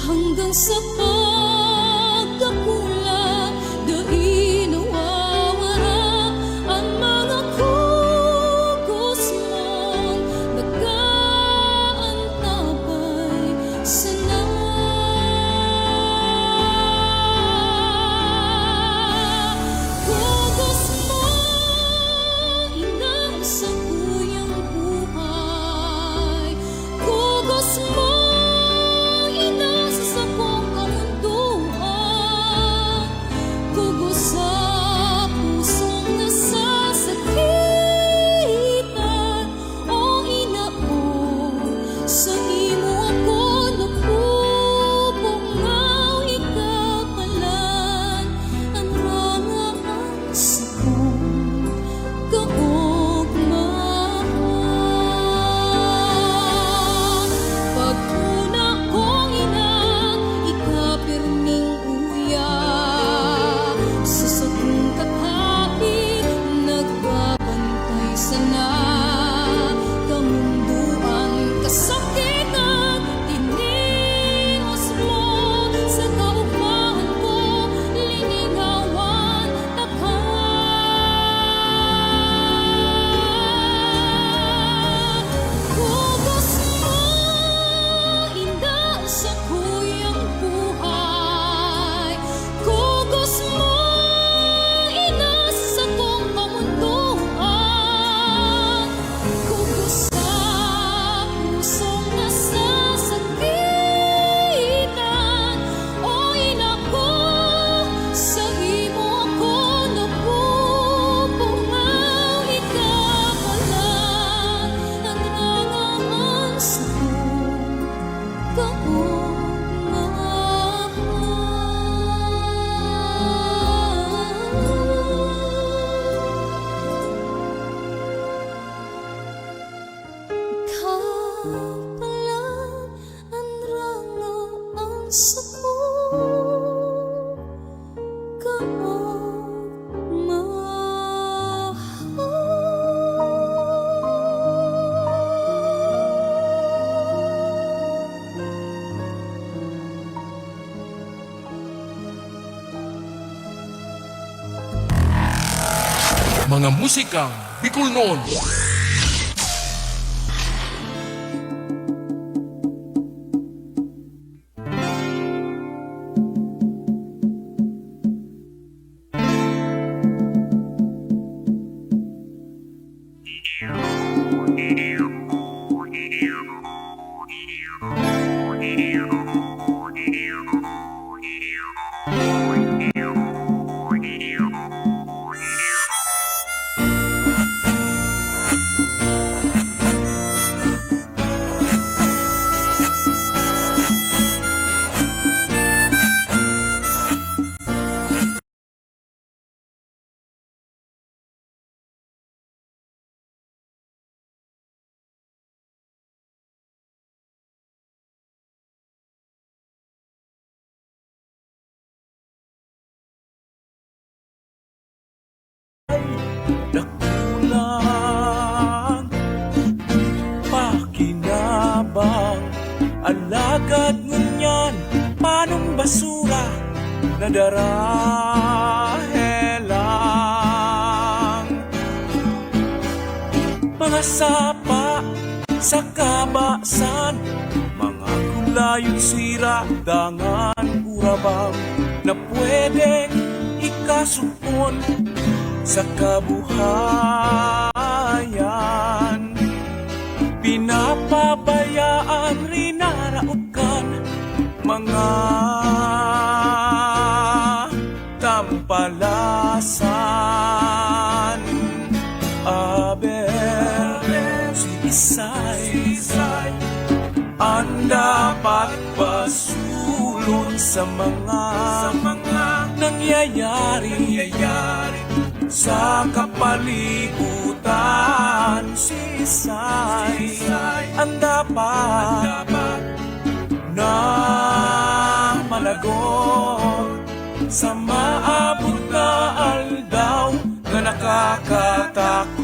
hanggang sa pagkakula dahil nawawala ang mga kugos mong nag-aantabay sana. Kugos mo inang sa kuyang buhay, kugos mo inasa sa kong kamunduan, kugos sa pusong nasasakitan. O ina ko, sa imo ako napupungaw, ikapalan ang rangaan sa kong kaugmahan. Pagkuna kong ina, ikapirning uya, sa sakong kakapit, nagbabantay sana. Kamunduan, kasakitan, tiningos mo, sa kaugmahan ko, linigawan, takhan. Kugos mo inda sa kuyang buhay, kugos mo ina sa kong kamunduan, kugos sa pusong nasasakitan. O ina ko, sa imo ako napupungaw, ikapalan ang rangaan sa kong kapalan ang rangaan sa Mga musikang Bicol noon. Nakulang pakinabang, alagad ngunyan panong basura na darahelang. Mga sapa sa kabasan, mga kulayong sira, dangan urabang na pwedeng ikasupon sa kabuhayan. Pinapabayaan, rinaraukan mga tampalasan. Aber si Isay ang dapat pasulong sa mga nangyayari sa kapalibutan. Si Isay ang dapat na managot sa maabot na aldaw na nakakatakot.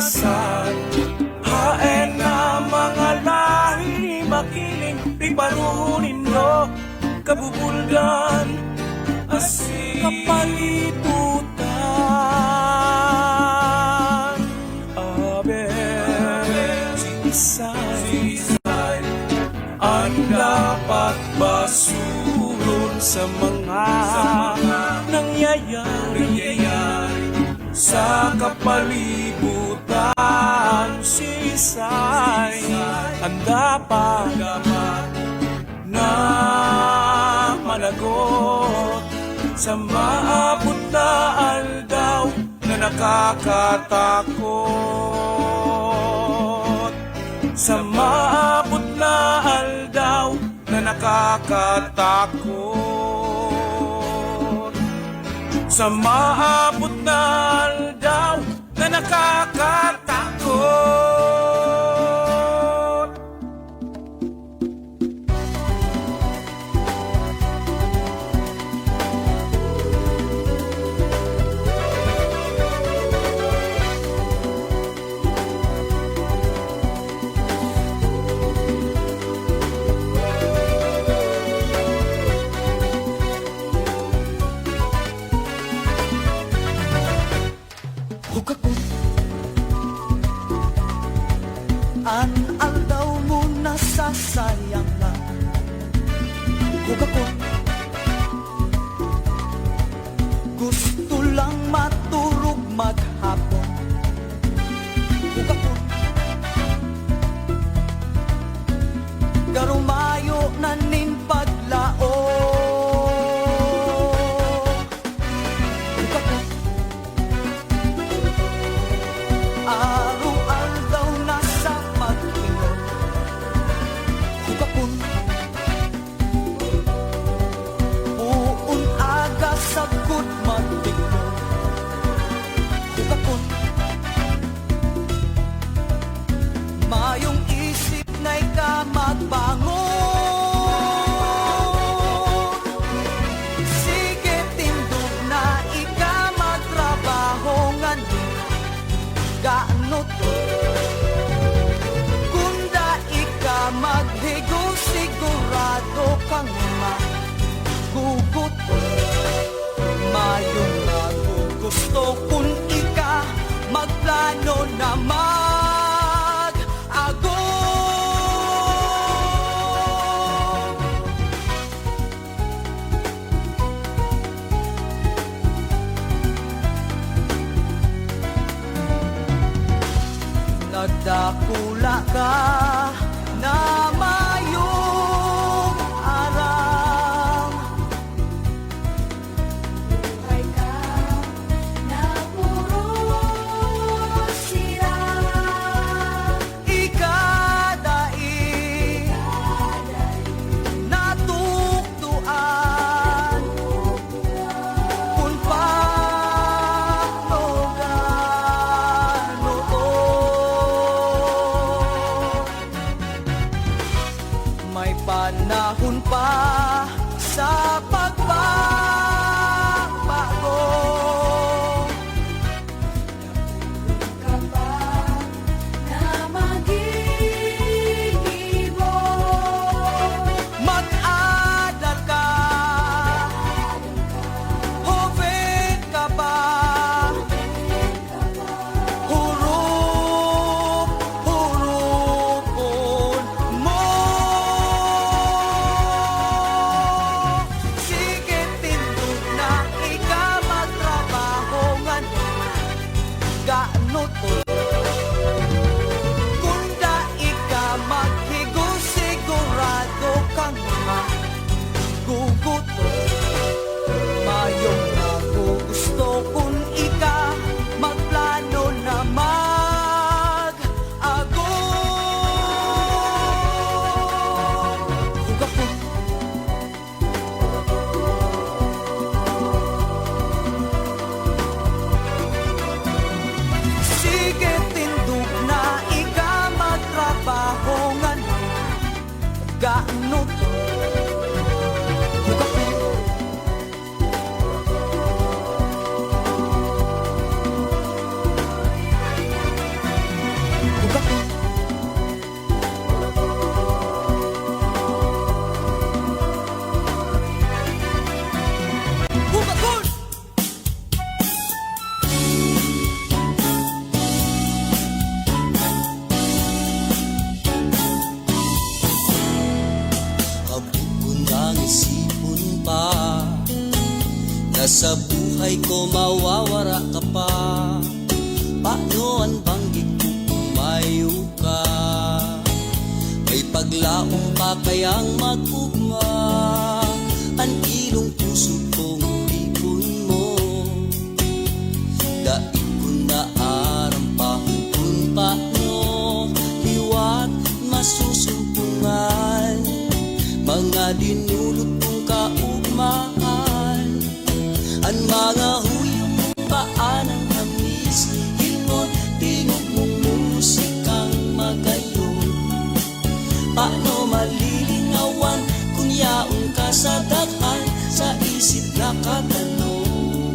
karahasan. Haen na mga lahi makiling, piparunin no, kabubulgan, asin kapalibutan. Aben, sinisay, ang dapat basulon sa mga nangyayari sa kapalibutan. Sisay, ang dapat na managot sa maabot na aldaw na nakakatakot. Sa maabot na aldaw na nakakatakot. Sa maabot na aldaw na nakakatakot. An aldaw mo nasasayang lang. Hugakot, gusto lang maturog maghapon. Hugakot, garumayo na nin paglao. Hugakot, araw-aldaw na sa pagtingin. Hugakot, buon aga sa good magtingin. Hugakot, mayong isip na ika magbangon. Sige tindog na ika magtrabaho ngayon. Gaano to? Kunda ika maghigo, sigurado kang magugot. Mayong nagugusto kung ika magplano na mag-ago. Nagdakula ka na mayong arang. Buhay ka na puro sirang. Ikadai natuktuan. Kung paano may panahon pa sa pagbabago. Ka pa na mag-iibo. Mag-adal ka, joven ka pa. Huruk-hurukon mo. Sige tindog na ika magtrabaho ngayon. Gaano to? Kunda ika maghigo, sigurado kang maguguto. Mayong nagugusto kung ika magplano na mag-ago. Hugakot, sige sa buhay ko mawawara ka pa. Paano ang banggit ko kumayo ka? May paglaong pa kayang mag-ugma ang ilong puso kong ibon mo. Daig ko na arampa kung paano liwat masusumpungan mga dinulot kong kaugmaan. Ang mga huyong paanang hamis hilot tingog mong musikang magayon. Paano malilingawan kung yaong ka sa daghan sa isip na katanong?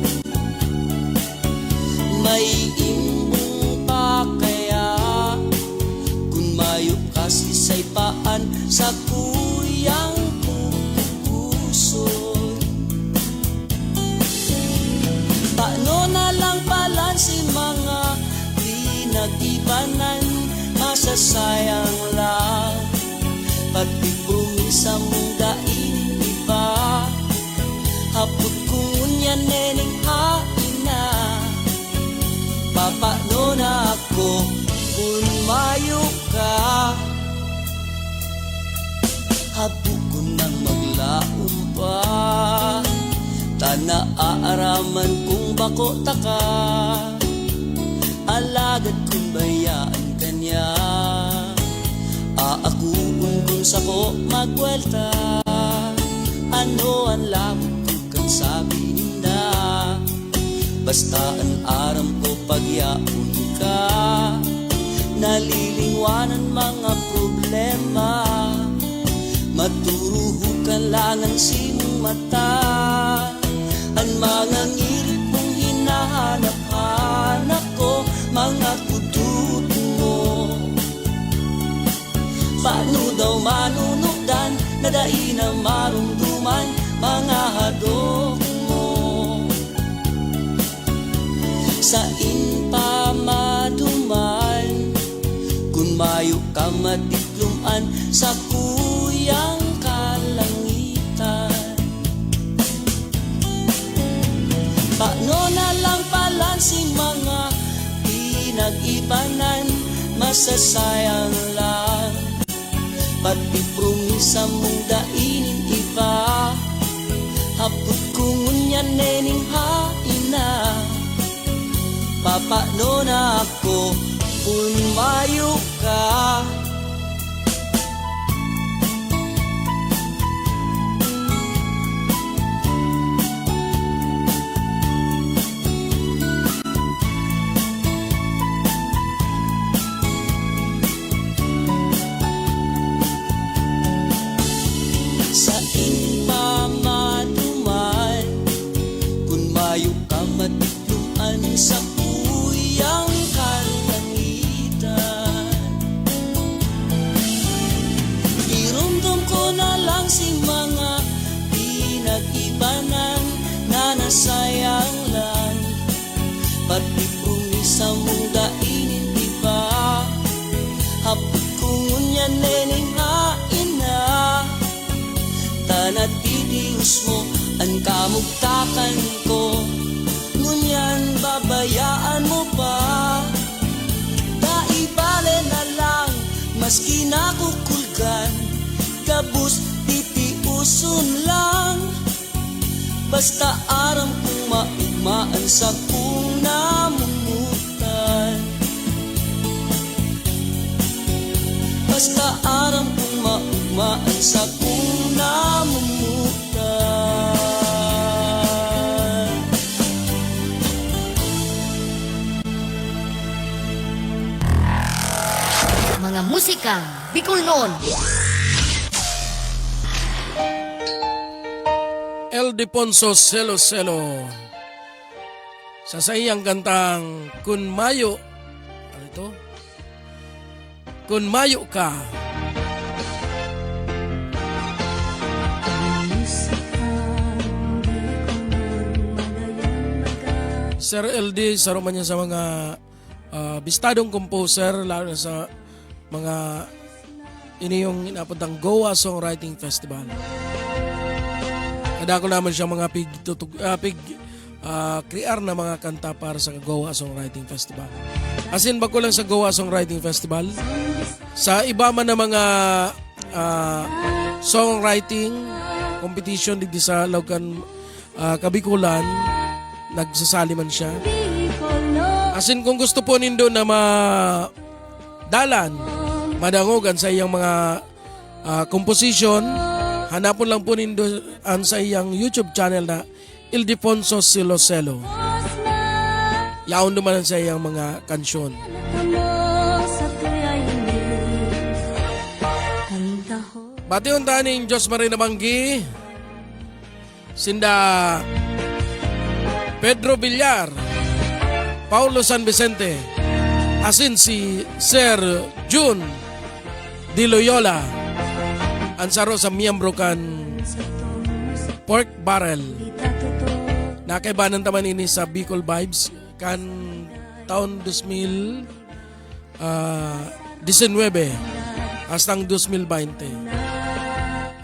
May imbong pa kaya kung mayop ka sisaypaan sa kuyang puso? Paano na lang pala si mga pinag-ibanan, masasayang lang pati bumisa mong daing iba. Hapot kung yan nening haina, papano na ako kung mayo ka? Hapot ko nang maglaom pa, tana aaraman kung bako taka, alagad kung bayaan kanya. Aakuon kung sako magwelta, ano ang lamot ko kang sabi na? Basta ang aram ko pagyaon ka, nalilingwanan mga problema. Maturuhukan lang ang simong mata, ang mga ngirit mong hinahanap-hanap ko, mga kudut mo. Paano daw manunugdan na dai na marumduman mga hadok mo? Sa pa maduman kung mayo ka matikluman sa kuyang kalangitan. Paano na lang pala si mga pinag-ibanan, masasayang lang pati promisa mong dainin iba. Hapot kung ngunyan nening haina, papano na ako kung mayo ka? Sa kuyang kalangitan, irumdum ko na lang si mga pinag-ibanan na nasayang lang pati promisa mong dainin iba. Hapot kung ngunyan nening haina, tanat idius mo ang kamugtakan ko. Ngunyan babayaan mo pa, daibale na lang maski nakukulgan, kabus titiuson lang. Basta aram kong maugmaan sa kung namumutan. Basta aram kong maugmaan sa kung namumutan. Mga musika Bicolnon. El Deponso Selo Selo sa sayang kantang Kun Mayo. Ano ito? Kun Mayo Ka. Sir LD, sa niya sa mga bistadong composer, lalo na sa mga ini yung inapuntang Goa Songwriting Festival. Kada ko naman siya mga krear na mga kanta para sa Goa Songwriting Festival. As in, bako lang sa Goa Songwriting Festival, sa iba man na mga songwriting competition dito sa Laucan, Kabikulan, nagsasali man siya. As in, kung gusto po nindo na madalan, madangogan sa iyang mga composition, hanapon lang po nindo sa iyang YouTube channel na Ildefonso Siloselo. Yaon naman sa iyang mga kansyon. Batiyon taning Diyos Marina Banggi, Sinda Pedro Villar, Paulo San Vicente, asin si Sir June Di Loyola, ansaro sa miyembro kan Pork Barrel. Nakaibanan taman ini sa Bicol Vibes kan taon 2019 hastang 2020.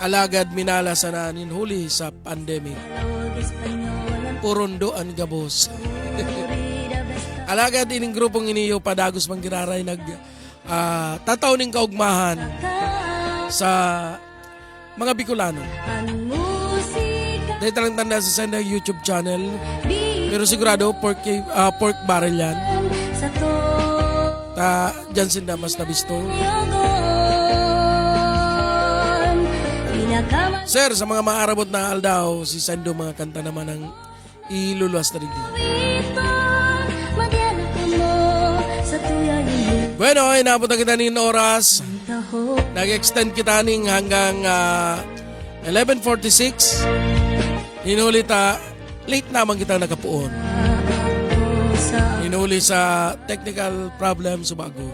Alagad minala sa nanin huli sa pandemic. Purondoan gabos. Alagad ining grupong iniyo padagos manggiraray tataw ning kaugmahan sa mga Bicolano. Dahil talang tanda sa senda YouTube channel, pero sigurado pork barrel yan. Dyan sinda mas nabisto. Sir, sa mga maarabot na aldaw, si Sando mga kanta naman ang iluluwas na rin. Bueno, inabot na kita ning oras. Nag-extend kita ning hanggang 11:46. Hinuli late naman kita nakapuon. Hinuli sa technical problem sa bago.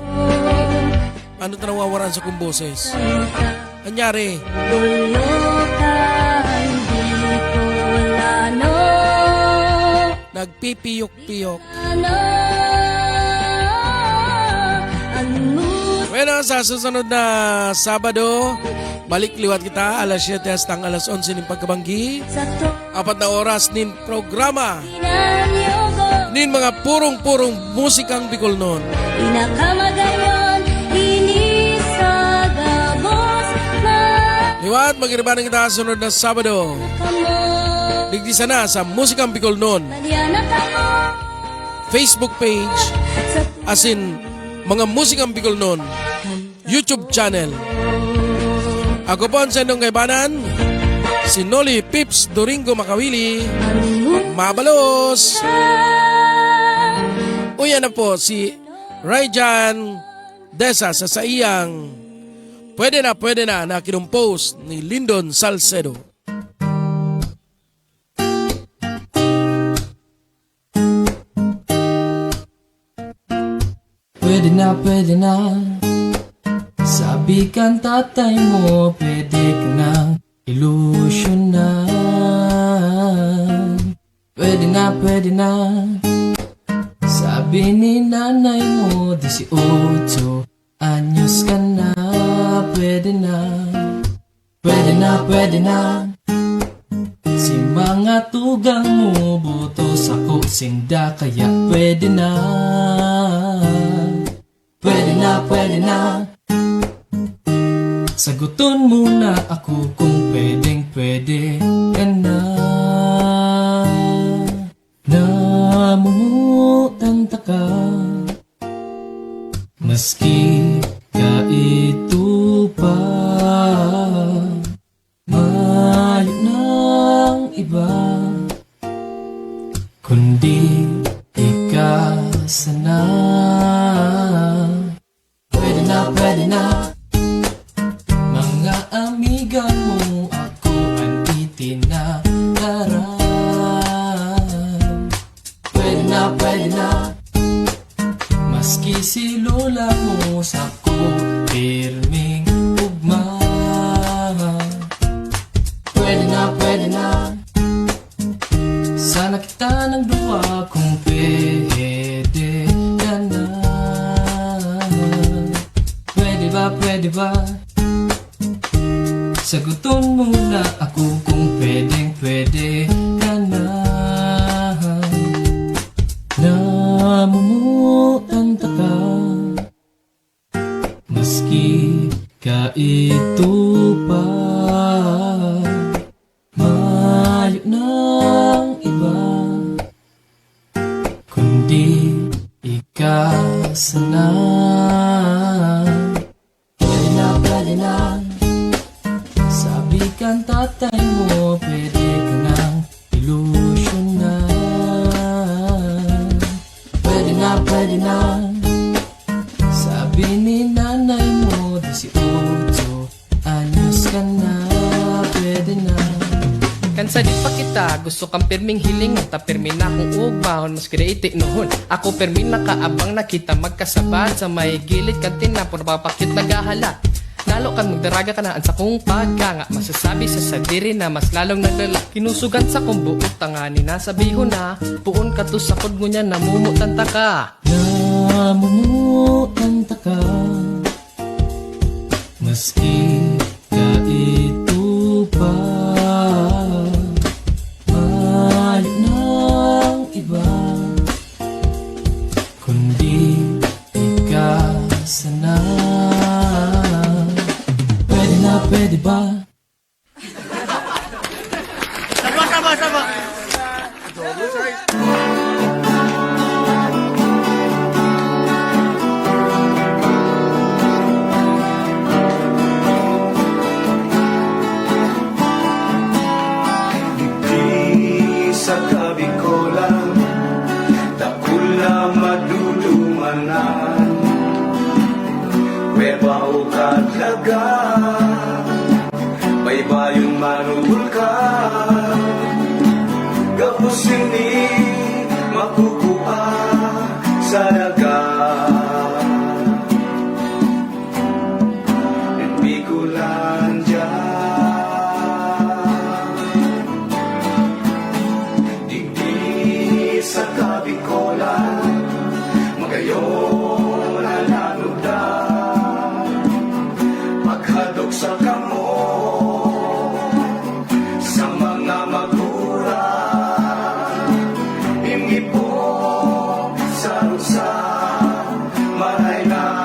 Ano ta nawawaran sa kong boses? Anyari? Nagpipiyok-piyok. Bueno, sa susunod na Sabado, balik liwat kita alas 7 hastang alas 11 ng pagkabanggi. 4 na oras nin programa. Nin mga purong-purong musikang Bicolnon. Liwat, magiribanan kita sunod na Sabado. Digdisa na sa Musikang Bicolnon Facebook page, as in mga Musikang Bicolnon YouTube channel. Ako po ang sendong kaibanan, si Noli Pips Doringo Makawili. Mabalos! Uyan na po si Rayjan Desa sa saiyang Pwede na kinumpose ni Lyndon Salcedo. Pwede na sabi kan tatay mo, pwede ka nang ilusyonan. Pwede na sabi ni nanay mo, 18 anyos ka na. Pwede na si mga tugang mo, butos ako singda, kaya pwede na. Saguton mo na ako kung pwede ka na. Namumutanta ka, maski ito pa mayo ng iba, kundi ikaw sana. Pwede na mga amiga mo, ako ang itinataran. Pwede na maski si lola mo sa ko pirming ugma. Pwede na sana kita ng duwa kung pwede ka na. Pwede ba saguton mo na ako kung pwede ka na. ka ito pa. Mayo ng iba, kundi ikaw sana. Pwede na, sabi kang tatay mo, pwede ka nang ilusyonan. Pwede na, sabi ni nanay mo, 18 anyos ka na, pwede na. Kansa di pa kita, gusto kang pirming hiling ta pirmi na kong ugmahon, mas kreatik noon. Ako pirmi na kaabang nakita magkasabat sa may gilid kantina, puro papakit nagahala. Lalo kan magdaraga ka na sa kong pagkanga, masasabi sa sadiri na mas lalong naglala. Kinusugan sa kong buot tangani na sabiho na, puon ka to sa kod mo niya, namumutan ta ka. Namumutan ta ka, maski ka ito pa. Mayo ng iba, kundi ikaw sana. Pwede ba? Sama. Di sa kabikolan, dakula madulumanan, weba o kadlaga, baybayong manubulkan, gapos hindi makukuha sa daga. Bikulan dyan, digdi sa kabikolan, magayon alanudan, maghadok sa kamo sa mga magulang, hindi po sa rusa maray na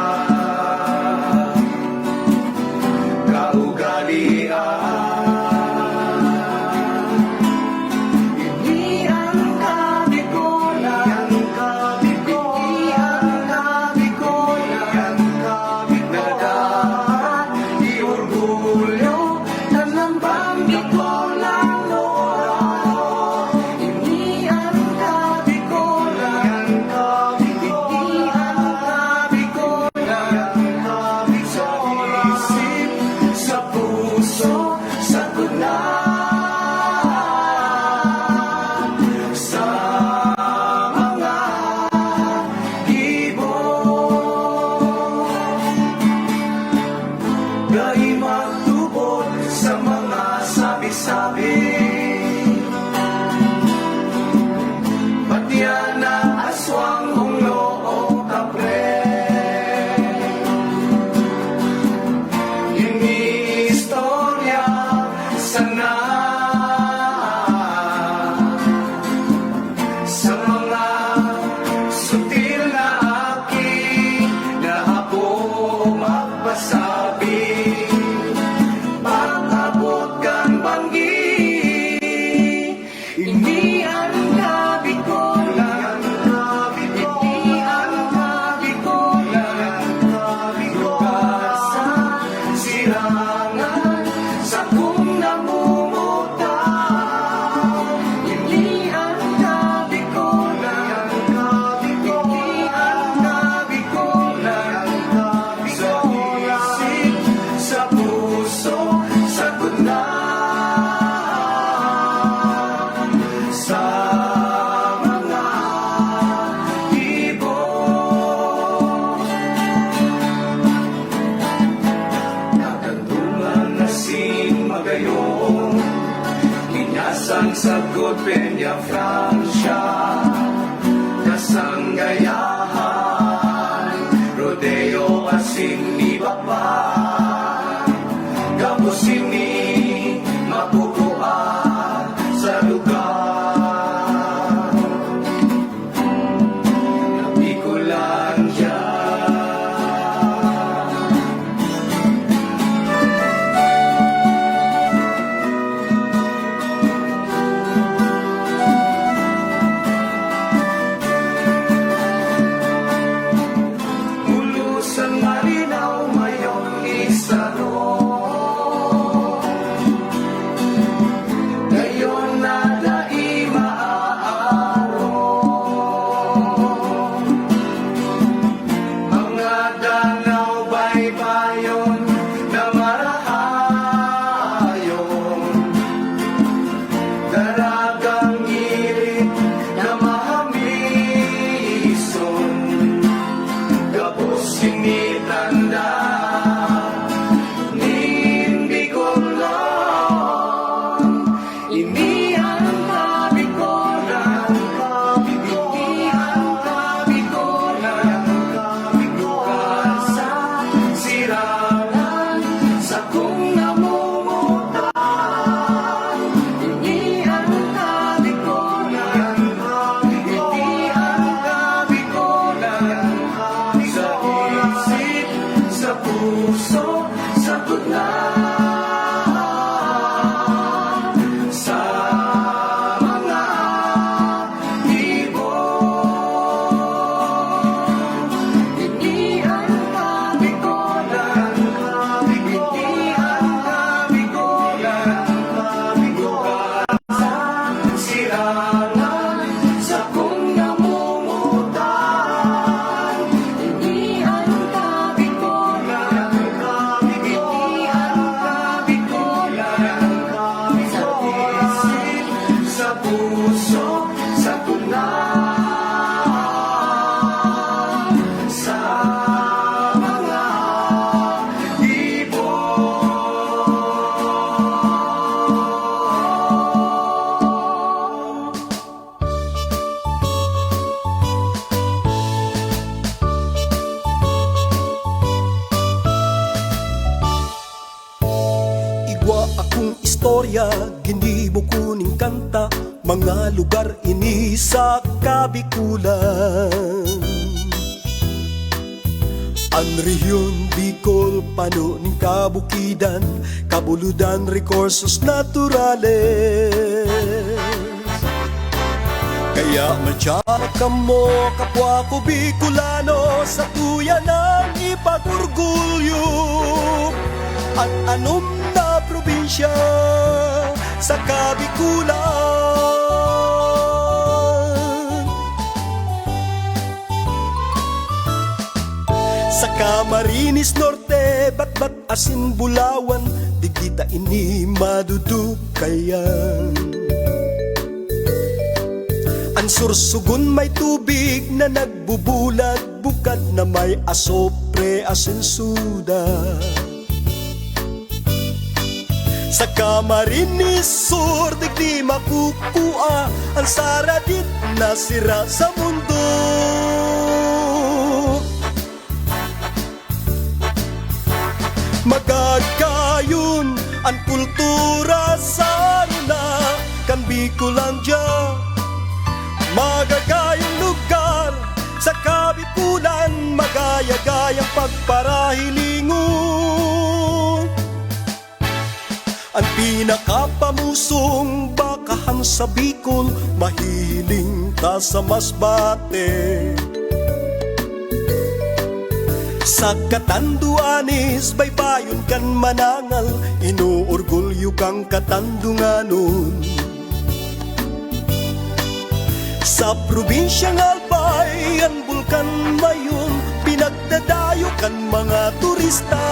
Sagot Peña Francia, Kasanggayahan, Rodeo Asing ni Bapa, Gapos ini mapukuha sa lugar, Napikulan dyan. istorya, ginibo kuning kanta, mga lugar ini sa Kabikulan. Ang rehiyon Bicol, panuning kabukidan, kabuludan, recursos naturales. Kaya madyaka mo, kapwa ko Bicolano, sa tuya ng ipag-urgulyo. At anom na probinsya sa Kabikulan. Sa Camarines Norte, Batbat, Asin, Bulawan, digita ini madudukayan. Ang Sursugun may tubig na nagbubulag, bukad na may asopre, asinsuda. Sa Camarines Sur, digdi makukua, ang saradit na sira sa mundo. Magagayon ang kultura sa na kan Bicolandia. Magagayong lugar sa Kabikulan, magaya-gayang pagparahilingon. Ang pinakapamusong bakahan sa Bicol, mahihiling ta sa Masbate. Sa Katanduanes, baybayon kan manangal, inuorgulyo kang Katandunganon. Sa probinsyang Albay, ang bulkan mayon, pinagdadayo kan mga turista.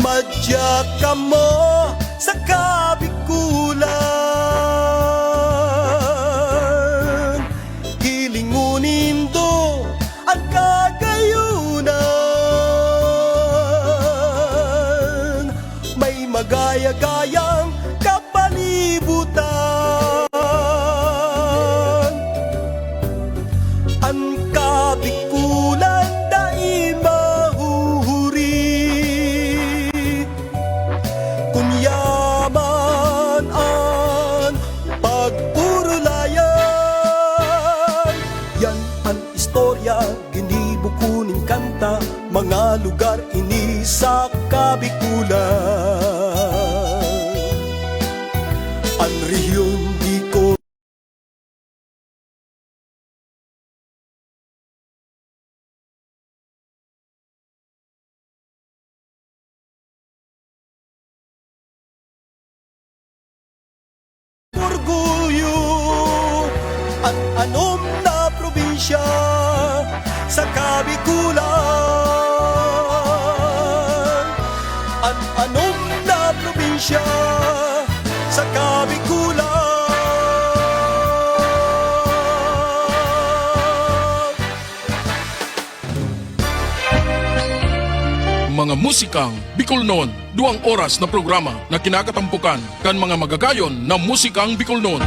Madya ka mo sa Kabikulan, hilingunin do ang kagayunan. May magaya-gayang kapalibutan. Ang Kabikulan dai mahuhuri, kunyaman ang pagpurulayan. Yan ang istorya, ginibo kuning kanta, mga lugar ini sa Kabikulan. Ang rehiyon Bicol, orgulyo at anom na probinsya sa Kabikulan. At anom na probinsya sa Kabikulan. Mga musikang Bicolnon, 2 oras na programa na kinakatampukan kan mga magagayon na musikang Bicolnon.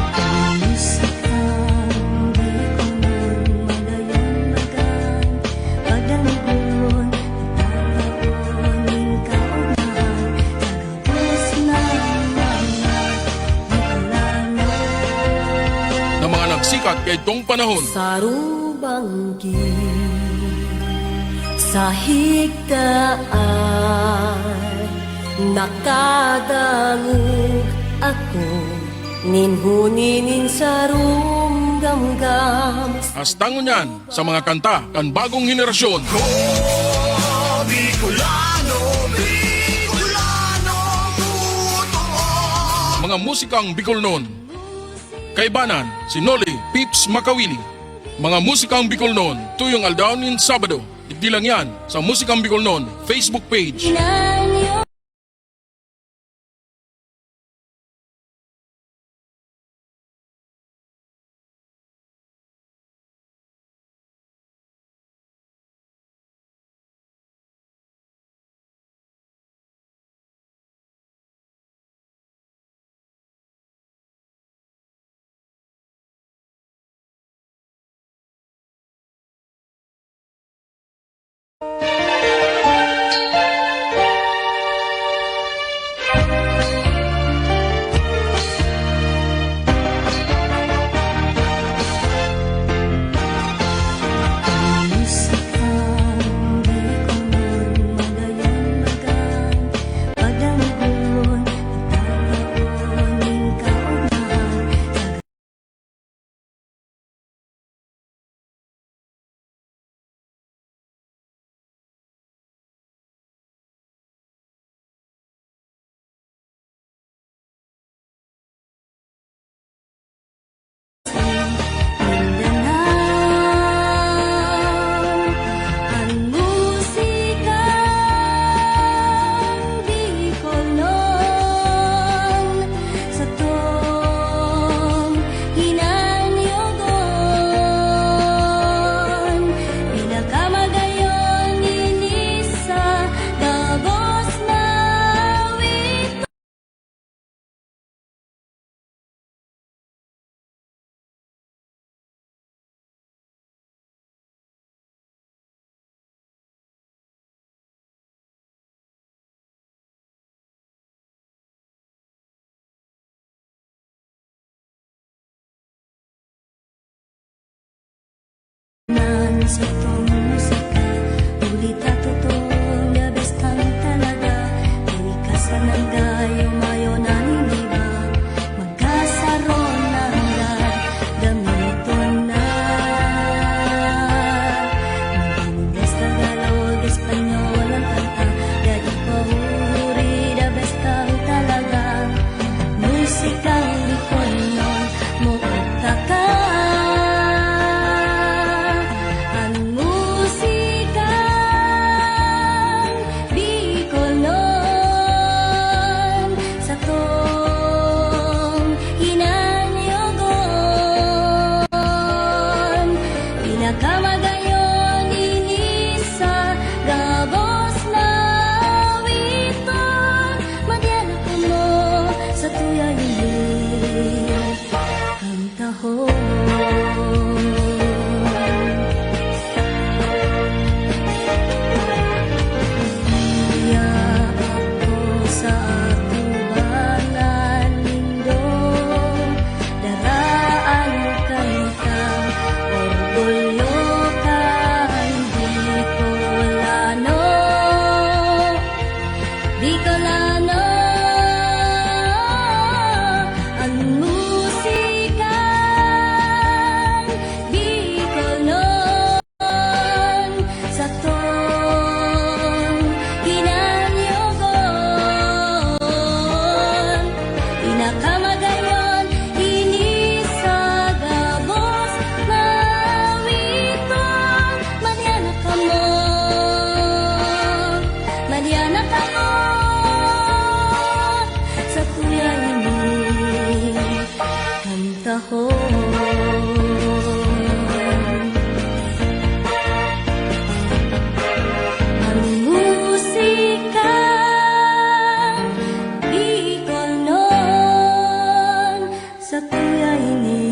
Na mga nagsikat kay itong panahon. Sarubanggi sa higdaan, nakadangog ako, ninhuninin sa rumgamgam. Astangon yan sa mga kanta kan bagong henerasyon. Bicolano, Bicolano, totoo. Mga musikang Bicolnon. Kaibanan, si Noli Pips Makawili. Mga musikang Bicolnon, tuyong aldawnin Sabado. Di lang yan sa Musikang Bicolnon Facebook page. sa tong musika ulit at totoo the best ang talaga iwikasan ng gayo mayo na hindi ba magkasaron na hanggang gamiton na mag-Ingles, Tagalog, Espanyol ang kanta dahil pahuri the best ang talaga musikang Bicolnon mo at taka ang musikang Bicolnon sa tong hinanyogon pinakamagayon ini sa gabos na witon madyan ako mo sa tuya hiling ang tahon iya ako sa atubangan lindo daraan kantang orgulyo kay Bicolano Bicolano ang musikang Bicolnon sa tong hinanyogon pinakamagayon ini sa gabos na witon madyan ka mo sa tuya ini kantahon ang musikang Bicolnon sa tuya ini